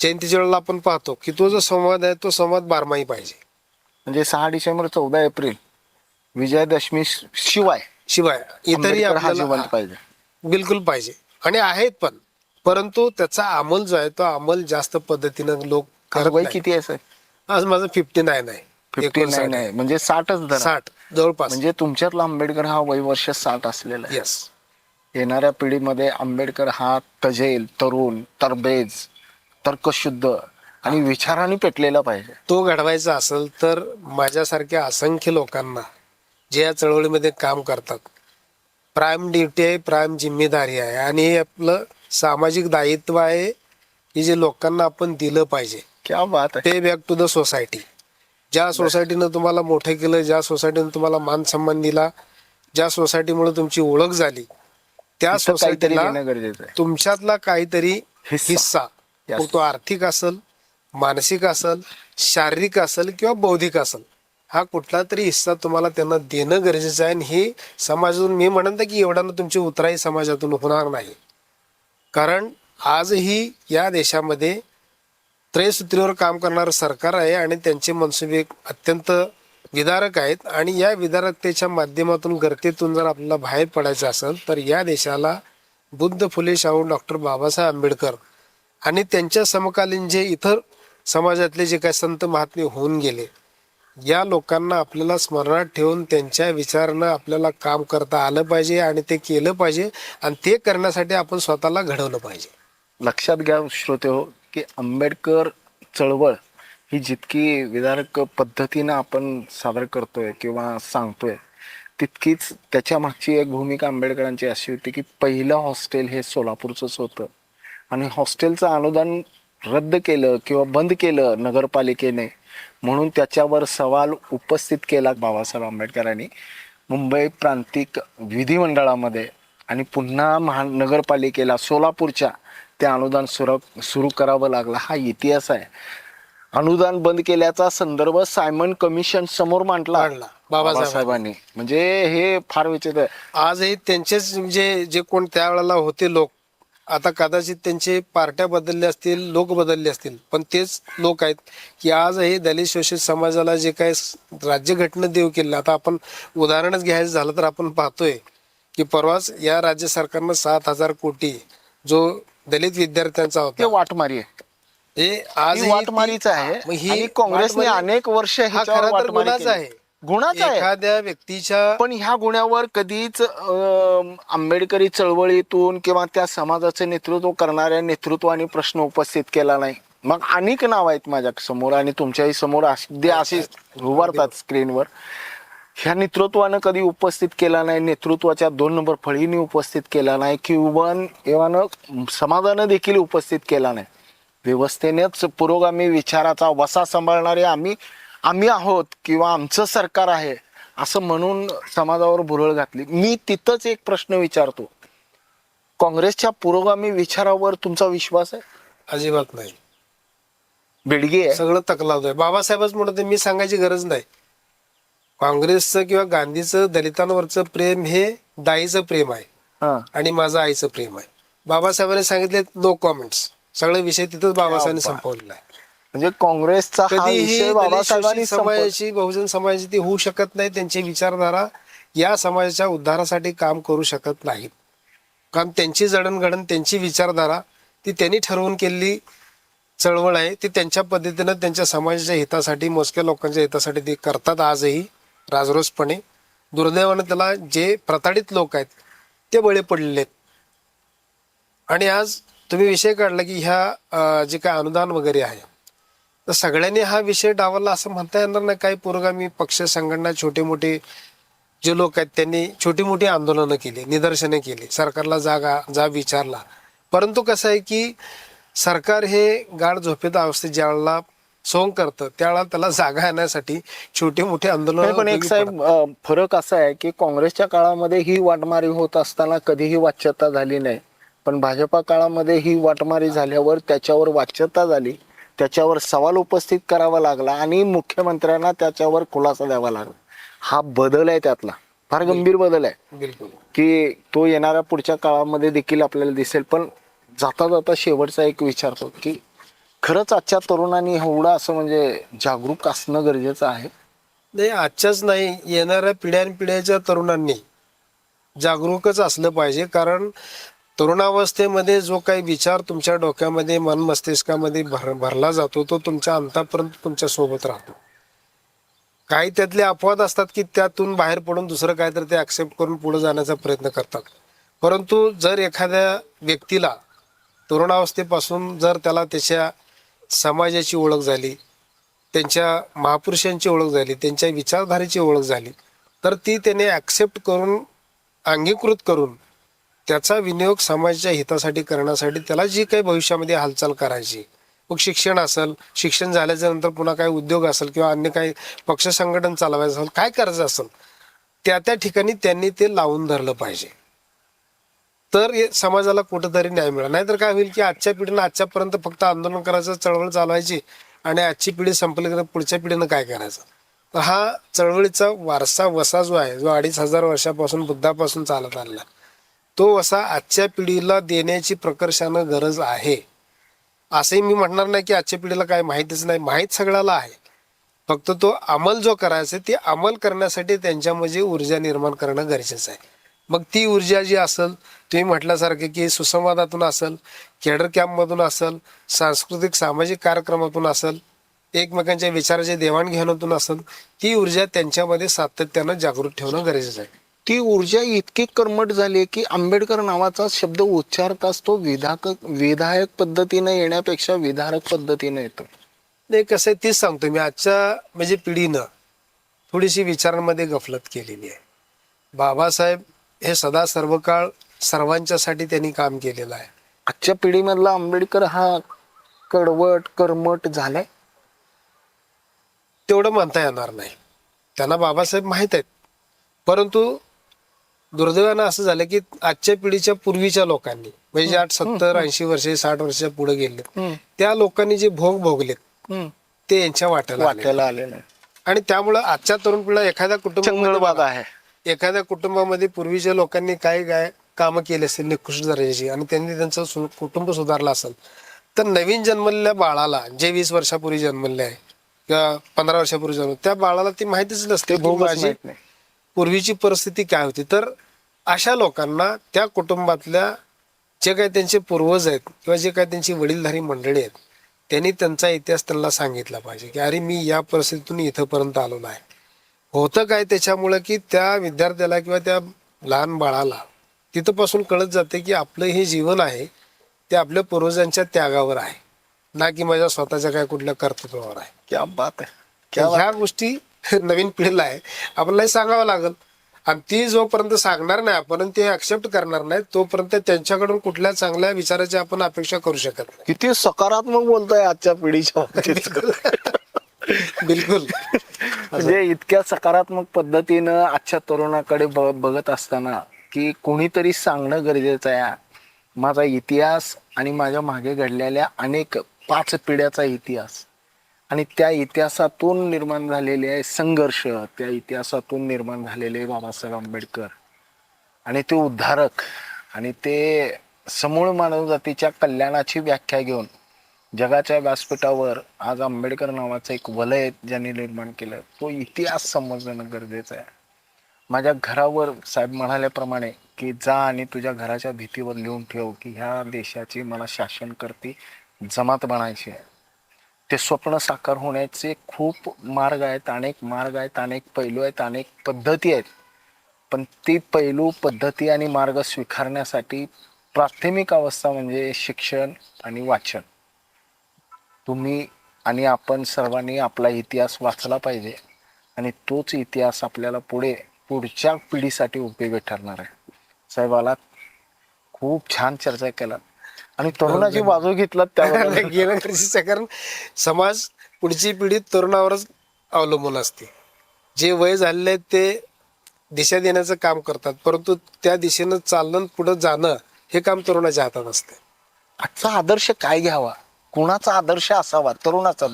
जयंतीच्या वेळेला आपण पाहतो की तो जो संवाद आहे तो संवाद बारमाही पाहिजे. म्हणजे 6 डिसेंबर 14 एप्रिल विजयादशमी शिवाय इतरही आपल्याला पाहिजे, बिलकुल पाहिजे आणि आहेत पण, परंतु त्याचा अंमल जो आहे तो अंमल जास्त पद्धतीनं लोक करत नाही. किती आहे? आज माझं 59 आहे. 59 आहे म्हणजे 60 जवळपास. म्हणजे तुमच्यातला आंबेडकर हा वयवर्ष 60 असलेला आहे. येणाऱ्या पिढीमध्ये आंबेडकर हा तजेल, तरुण, तरबेज, तर्कशुद्ध आणि विचाराने पेटलेला पाहिजे. तो घडवायचा असेल तर माझ्यासारख्या असंख्य लोकांना जे या चळवळीमध्ये काम करतात, प्राइम ड्युटी आहे, प्राइम जिम्मेदारी आहे आणि हे आपलं सामाजिक दायित्व आहे की जे लोकांना आपण दिलं पाहिजे. क्या बात आहे. पे बॅक टू द सोसायटी. ज्या सोसायटीनं तुम्हाला मोठं केलं, ज्या सोसायटीनं तुम्हाला मान सन्मान दिला, ज्या सोसायटीमुळे तुमची ओळख झाली, त्या सोसायटीला तुमच्यातला काहीतरी हिस्सा, तो आर्थिक असेल, मानसिक असेल, शारीरिक असेल किंवा बौद्धिक असेल, हा कुठला तरी हिस्सा तुम्हाला त्यांना देणं गरजेचं आहे. आणि हे समाजातून, मी म्हणत की एवढ्यानं तुमची उतराई समाजातून होणार नाही. कारण आजही या देशामध्ये त्रयसूत्रीवर काम करणारं सरकार आहे आणि त्यांचे मनसुबे अत्यंत विदारक आहेत. आणि या विदारकतेच्या माध्यमातून, गर्तेतून जर आपल्याला बाहेर पडायचं असेल तर या देशाला बुद्ध, फुले, शाहू, डॉक्टर बाबासाहेब आंबेडकर आणि त्यांच्या समकालीन जे इतर समाजातले जे काही संत महात्मे होऊन गेले, या लोकांना आपल्याला स्मरणात ठेवून त्यांच्या विचारानं आपल्याला काम करता आलं पाहिजे आणि ते केलं पाहिजे. आणि ते करण्यासाठी आपण स्वतःला घडवलं पाहिजे. लक्षात घ्या श्रोतेहो की आंबेडकर चळवळ ही जितकी विदारक पद्धतीनं आपण सादर करतोय किंवा सांगतोय, तितकीच त्याच्या मागची एक भूमिका आंबेडकरांची अशी होती की पहिलं हॉस्टेल हे सोलापूरचंच होतं आणि हॉस्टेलचं अनुदान रद्द केलं किंवा बंद केलं नगरपालिकेने, म्हणून त्याच्यावर सवाल उपस्थित केला बाबासाहेब आंबेडकरांनी मुंबई प्रांतिक विधिमंडळामध्ये. आणि पुन्हा महानगरपालिकेला सोलापूरच्या ते अनुदान सुरू करावं लागलं. हा इतिहास आहे. अनुदान बंद केल्याचा संदर्भ सायमन कमिशन समोर मांडला बाबासाहेबांनी. म्हणजे हे फार विचित्र आहे. आजही त्यांचेच जे कोण त्यावेळेला होते लोक, आता कदाचित त्यांचे पार्ट्या बदलल्या असतील, लोक बदलले असतील, पण तेच लोक आहेत की आजही दलित शोषित समाजाला जे काही राज्यघटना देऊ केलं. आता आपण उदाहरणच घ्यायचं झालं तर आपण पाहतोय की परवाच या राज्य सरकारनं 7,000 कोटी जो दलित विद्यार्थ्यांचा होता, वाटमारी आहे. हे आज वाटमारीच आहे. काँग्रेसने अनेक वर्ष गुन्हाच आहे. गुणाचा आहे. एखाद्या व्यक्तीच्या पण ह्या गुन्ह्यावर कधीच आंबेडकरी चळवळीतून किंवा त्या समाजाचे नेतृत्व करणाऱ्या नेतृत्वाने प्रश्न उपस्थित केला नाही. मग अनेक नाव आहेत माझ्या समोर आणि तुमच्याही समोर असे उभारतात स्क्रीनवर. ह्या नेतृत्वानं कधी उपस्थित केला नाही, नेतृत्वाच्या 2 नंबर फळीने उपस्थित केला नाही किंवा समाजानं देखील उपस्थित केला नाही. व्यवस्थेनेच पुरोगामी विचाराचा वसा सांभाळणारे आम्ही आहोत किंवा आमचं सरकार आहे असं म्हणून समाजावर भुरळ घातली. मी तिथंच एक प्रश्न विचारतो, काँग्रेसच्या पुरोगामी विचारावर तुमचा विश्वास आहे? अजिबात नाही. बेडगी आहे सगळं तकलावतोय. बाबासाहेबच म्हणत होते, मी सांगायची गरज नाही. काँग्रेसचं किंवा गांधीचं दलितांवरचं प्रेम हे दाईचं प्रेम आहे हा. आणि माझं आईचं प्रेम आहे. बाबासाहेबांनी सांगितले नो कॉमेंट्स. सगळे विषय तिथंच बाबासाहेबांनी संपवलेला आहे. म्हणजे काँग्रेसचा हा कधीही विषय दलित बाबासाहेबांनी शोषित समाजाची, बहुजन समाजाची ती होऊ शकत नाही. त्यांची विचारधारा या समाजाच्या उद्धारासाठी काम करू शकत नाहीत. कारण त्यांची जडणघडण, त्यांची विचारधारा ती त्यांनी ठरवून केलेली चळवळ आहे. ती त्यांच्या पद्धतीनं त्यांच्या समाजाच्या हितासाठी, मोजक्या लोकांच्या हितासाठी ते करतात आजही राजरोसपणे. दुर्दैवानं त्याला जे प्रताडित लोक आहेत ते बळी पडलेले आहेत. आणि आज तुम्ही विषय काढला की ह्या जे काय अनुदान वगैरे आहे, तर सगळ्यांनी हा विषय डावलला असं म्हणता येणार नाही. काही पुरोगामी पक्ष, संघटना, छोटे मोठे जे लोक आहेत त्यांनी छोटी मोठी आंदोलनं केली, निदर्शने केली, सरकारला जाब विचारला. परंतु कसं आहे की सरकार हे गाढ झोपेत अवस्थेत ज्यावेळेला सोंग करतं त्यावेळेला त्याला जागा येण्यासाठी छोटे मोठे आंदोलन. पण एक साहेब फरक असा आहे की काँग्रेसच्या काळामध्ये ही वाटमारी होत असताना कधीही वाच्यता झाली नाही, पण भाजपा काळामध्ये ही वाटमारी झाल्यावर त्याच्यावर वाच्यता झाली, त्याच्यावर सवाल उपस्थित करावा लागला आणि मुख्यमंत्र्यांना त्याच्यावर खुलासा द्यावा लागला. हा बदल आहे, त्यातला फार गंभीर बदल आहे. बिलकुल. की तो येणाऱ्या पुढच्या काळामध्ये देखील आपल्याला दिसेल. पण जाता जाता शेवटचा एक विचारतो की खरंच आजच्या तरुणांनी एवढं असं म्हणजे जागरूक असणं गरजेचं आहे? नाही, आजच्याच नाही, येणाऱ्या पिढ्यानपिढ्याच्या तरुणांनी जागरूकच असलं पाहिजे. कारण तरुणावस्थेमध्ये जो काही विचार तुमच्या डोक्यामध्ये, मन मस्तिष्कामध्ये भरला जातो तो तुमच्या अंतापर्यंत तुमच्या सोबत राहतो. काही त्यातले अपवाद असतात की त्यातून बाहेर पडून दुसरं काहीतरी ते ऍक्सेप्ट करून पुढे जाण्याचा प्रयत्न करतात. परंतु जर एखाद्या व्यक्तीला तरुणावस्थेपासून जर त्याला त्याच्या समाजाची ओळख झाली, त्यांच्या महापुरुषांची ओळख झाली, त्यांच्या विचारधारेची ओळख झाली, तर ती त्याने ऍक्सेप्ट करून, अंगीकृत करून त्याचा विनियोग समाजाच्या हितासाठी करण्यासाठी त्याला जी काही भविष्यामध्ये हालचाल करायची, मग शिक्षण असेल, शिक्षण झाल्याच्या नंतर पुन्हा काही उद्योग असेल किंवा अन्य काही पक्ष संघटन चालवायचं असेल, काय करायचं असेल, त्या ठिकाणी त्यांनी ते लावून धरलं पाहिजे. तर समाजाला कुठंतरी न्याय मिळाला. नाहीतर काय होईल की आजच्या पिढीनं आजच्यापर्यंत फक्त आंदोलन करायचं, चळवळ चालवायची आणि आजची पिढी संपली की पुढच्या पिढीनं काय करायचं. तर हा चळवळीचा वारसा, वसा जो आहे, जो 2500 वर्षापासून बुद्धापासून चालत आलेला, तो वसा आजच्या पिढीला देण्याची प्रकर्षानं गरज आहे. असंही मी म्हणणार नाही की आजच्या पिढीला काय माहितीच नाही, माहीत सगळ्याला आहे. फक्त तो अंमल जो करायचा ते अंमल करण्यासाठी त्यांच्यामध्ये ऊर्जा निर्माण करणं गरजेचं आहे. मग ती ऊर्जा जी असेल, तुम्ही म्हटल्यासारखे की सुसंवादातून असेल, केडर कॅम्पमधून असेल, सांस्कृतिक सामाजिक कार्यक्रमातून असेल, एकमेकांच्या विचाराच्या देवाणघेवाणीतून असेल, ती ऊर्जा त्यांच्यामध्ये सातत्यानं जागृत ठेवणं गरजेचं आहे. ती ऊर्जा इतकी कर्मठ झाली की आंबेडकर नावाचा शब्द उच्चारताच तो विधायक पद्धतीने येण्यापेक्षा विधारक पद्धतीने येतो. नाही, कसं आहे तीच सांगतो मी. आजच्या म्हणजे पिढीनं थोडीशी विचारांमध्ये गफलत केलेली आहे. बाबासाहेब हे सदा सर्व काळ सर्वांच्यासाठी त्यांनी काम केलेलं आहे. आजच्या पिढीमधला आंबेडकर हा कडवट कर्मठ झालाय तेवढं म्हणता येणार नाही. त्यांना बाबासाहेब माहीत आहेत, परंतु दुर्दैवानं असं झालं की आजच्या पिढीच्या पूर्वीच्या लोकांनी म्हणजे 70, 80 वर्षे, 60 वर्षाच्या पुढे गेले त्या लोकांनी जे भोग भोगलेत ते यांच्या वाट्याला आले नाही. आणि त्यामुळं आजच्या तरुण पिढीला एखाद्या कुटुंबामध्ये पूर्वीच्या लोकांनी काय कामं केली असेल निकृष्ट दर्जाची आणि त्यांनी त्यांचं कुटुंब सुधारलं असेल, तर नवीन जन्मलेल्या बाळाला जे 20 वर्षापूर्वी जन्मले आहे किंवा 15 वर्षापूर्वी जन्म, त्या बाळाला ती माहितीच नसते माझी पूर्वीची परिस्थिती काय होती. तर अशा लोकांना त्या कुटुंबातल्या जे काही त्यांचे पूर्वज आहेत किंवा जे काही त्यांची वडीलधारी मंडळी आहेत त्यांनी त्यांचा इतिहास त्यांना सांगितला पाहिजे की अरे मी या परिस्थितीतून इथंपर्यंत आलो आहे. होतं काय त्याच्यामुळं की त्या विद्यार्थ्याला किंवा त्या लहान बाळाला तिथपासून कळत जाते की आपलं हे जीवन आहे ते आपल्या पूर्वजांच्या त्यागावर आहे, ना की माझ्या स्वतःच्या काय कुठल्या कर्तृत्वावर आहे. क्या बात आहे, क्या ह्या गोष्टी नवीन पिढीला आहे आपल्याला सांगावं लागेल. आणि ती जोपर्यंत सांगणार नाही आपण, ते ऍक्सेप्ट करणार नाही, तोपर्यंत त्यांच्याकडून कुठल्या चांगल्या विचाराची आपण अपेक्षा करू शकत नाही. किती सकारात्मक बोलताय आजच्या पिढीच्या बाबतीत. बिलकुल. म्हणजे इतक्या सकारात्मक पद्धतीनं आजच्या तरुणाकडे बघत असताना की कोणीतरी सांगणं गरजेचं आहे माझा इतिहास आणि माझ्या मागे घडलेल्या अनेक 5 पिढ्याचा इतिहास आणि त्या इतिहासातून निर्माण झालेले संघर्ष, त्या इतिहासातून निर्माण झालेले बाबासाहेब आंबेडकर आणि ते उद्धारक आणि ते समूळ मानवजातीच्या कल्याणाची व्याख्या घेऊन जगाच्या व्यासपीठावर आज आंबेडकर नावाचं एक वलय ज्यांनी निर्माण केलं, तो इतिहास समजणं गरजेचं आहे. माझ्या घरावर साहेब म्हणाल्याप्रमाणे की जा आणि तुझ्या घराच्या भीतीवर लिहून ठेव की ह्या देशाची मला शासनकर्ती जमात बनायची आहे. ते स्वप्न साकार होण्याचे खूप मार्ग आहेत, अनेक मार्ग आहेत, अनेक पैलू आहेत, अनेक पद्धती आहेत. पण ती पैलू, पद्धती आणि मार्ग स्वीकारण्यासाठी प्राथमिक अवस्था म्हणजे शिक्षण आणि वाचन. तुम्ही आणि आपण सर्वांनी आपला इतिहास वाचला पाहिजे आणि तोच इतिहास आपल्याला पुढच्या पिढीसाठी उपयोगी ठरणार आहे. साहेबाला खूप छान चर्चा केला आणि तरुणाची बाजू घेतला त्यावेळेला गेलं गरजेचं आहे, कारण समाज पुढची पिढी तरुणावरच अवलंबून असते. जे वय झालेले आहेत ते दिशा देण्याचं काम करतात, परंतु त्या दिशेनं चालणं पुढे जाणं हे काम तरुणाच्या हातात असते. आजचा आदर्श काय घ्यावा, कुणाचा आदर्श असावा तरुणाचा?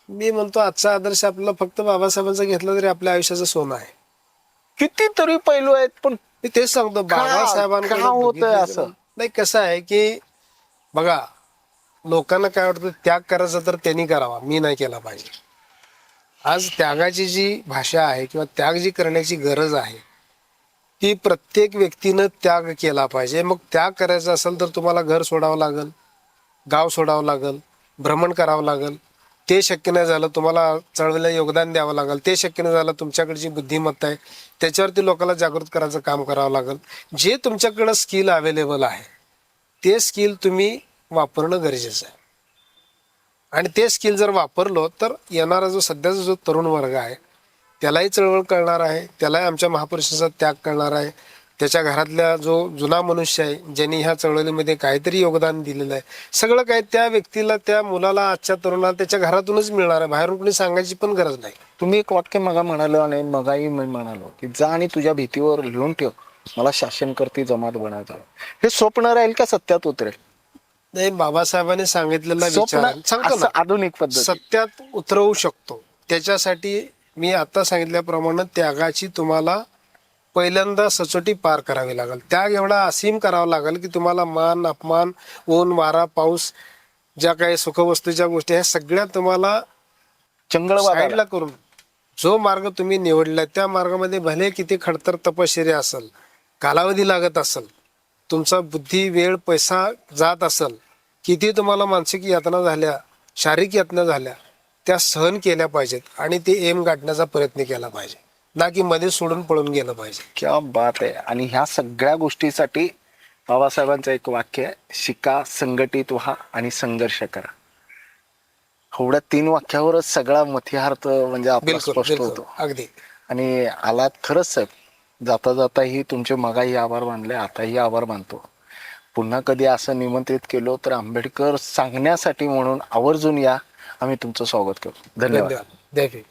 मी म्हणतो आजचा आदर्श आपल्याला फक्त बाबासाहेबांचा घेतला तरी आपल्या आयुष्याचं सोनं आहे. कितीतरी पैलू आहेत, पण मी तेच सांगतो बाबासाहेबांकडे का होतंय बघितलं असं? तर नाही, कसं आहे की बघा, लोकांना काय वाटतं त्याग करायचा तर त्यांनी करावा, मी नाही केला पाहिजे. आज त्यागाची जी भाषा आहे किंवा त्याग जी करण्याची गरज आहे ती प्रत्येक व्यक्तीनं त्याग केला पाहिजे. मग त्याग करायचा असेल तर तुम्हाला घर सोडावं लागेल, गाव सोडावं लागेल, भ्रमण करावं लागेल. ते शक्य नाही झालं तुम्हाला चळवळीला योगदान द्यावं लागेल. ते शक्य नाही झालं तुमच्याकडे जी बुद्धिमत्ता आहे त्याच्यावरती लोकांना जागृत करायचं काम करावं लागेल. जे तुमच्याकडं स्किल अवेलेबल आहे ते स्किल तुम्ही वापरणं गरजेचं आहे. आणि ते स्किल जर वापरलो तर येणारा जो सध्याचा जो तरुण वर्ग आहे त्यालाही चळवळ कळणार आहे, त्यालाही आमच्या महापुरुषाचा त्याग कळणार आहे. त्याच्या घरातल्या जो जुना मनुष्य आहे ज्यांनी ह्या चळवळीमध्ये काहीतरी योगदान दिलेलं आहे, सगळं काय त्या व्यक्तीला, त्या मुलाला, आजच्या तरुणाला त्याच्या घरातूनच मिळणार आहे. बाहेरून कोणी सांगायची पण गरज नाही. तुम्ही एक वाक्य मगा म्हणालो आणि मगाही मी म्हणालो की जा आणि तुझ्या भीतीवर लिहून ठेव मला शासनकर्ती जमात बनायचं. हे स्वप्न राहील का सत्यात उतरेल? नाही, बाबासाहेबांनी सांगितलेला स्वप्न विचार सांगतो असं ना, आधुनिक पद्धत सत्यात उतरवू शकतो. त्याच्यासाठी मी आता सांगितल्याप्रमाणे त्यागाची तुम्हाला पहिल्यांदा सचोटी पार करावी लागेल. त्याग एवढा असीम करावा लागेल की तुम्हाला मान, अपमान, ऊन, वारा, पाऊस, ज्या काही सुखवस्तूच्या गोष्टी ह्या सगळ्या तुम्हाला चंगळवादाला साईडला करून जो मार्ग तुम्ही निवडलाय त्या मार्गामध्ये भले किती खडतर तपश्चर्या असेल, कालावधी लागत असेल, तुमचा बुद्धी, वेळ, पैसा जात असेल, किती तुम्हाला मानसिक यातना झाल्या, शारीरिक यातना झाल्या, त्या सहन केल्या पाहिजेत आणि ते एम गाठण्याचा प्रयत्न केला पाहिजे, ना की मध्ये सोडून पळून गेलं पाहिजे. क्या बात आहे. आणि ह्या सगळ्या गोष्टीसाठी बाबासाहेबांचं एक वाक्य आहे, शिका, संघटित व्हा आणि संघर्ष करा. एवढ्या 3 वाक्यावरच सगळा मथिहार्थ म्हणजे आपला बिलकुल स्पष्ट बिलकुल होतो. अगदी. आणि आलात खरंच साहेब, जाता जाताही तुमचे मगाही आभार मानले, आताही आभार मानतो. पुन्हा कधी असं निमंत्रित केलो तर आंबेडकर सांगण्यासाठी म्हणून आवर्जून या, आम्ही तुमचं स्वागत करू. धन्यवाद. धन्यवाद. जय भीम.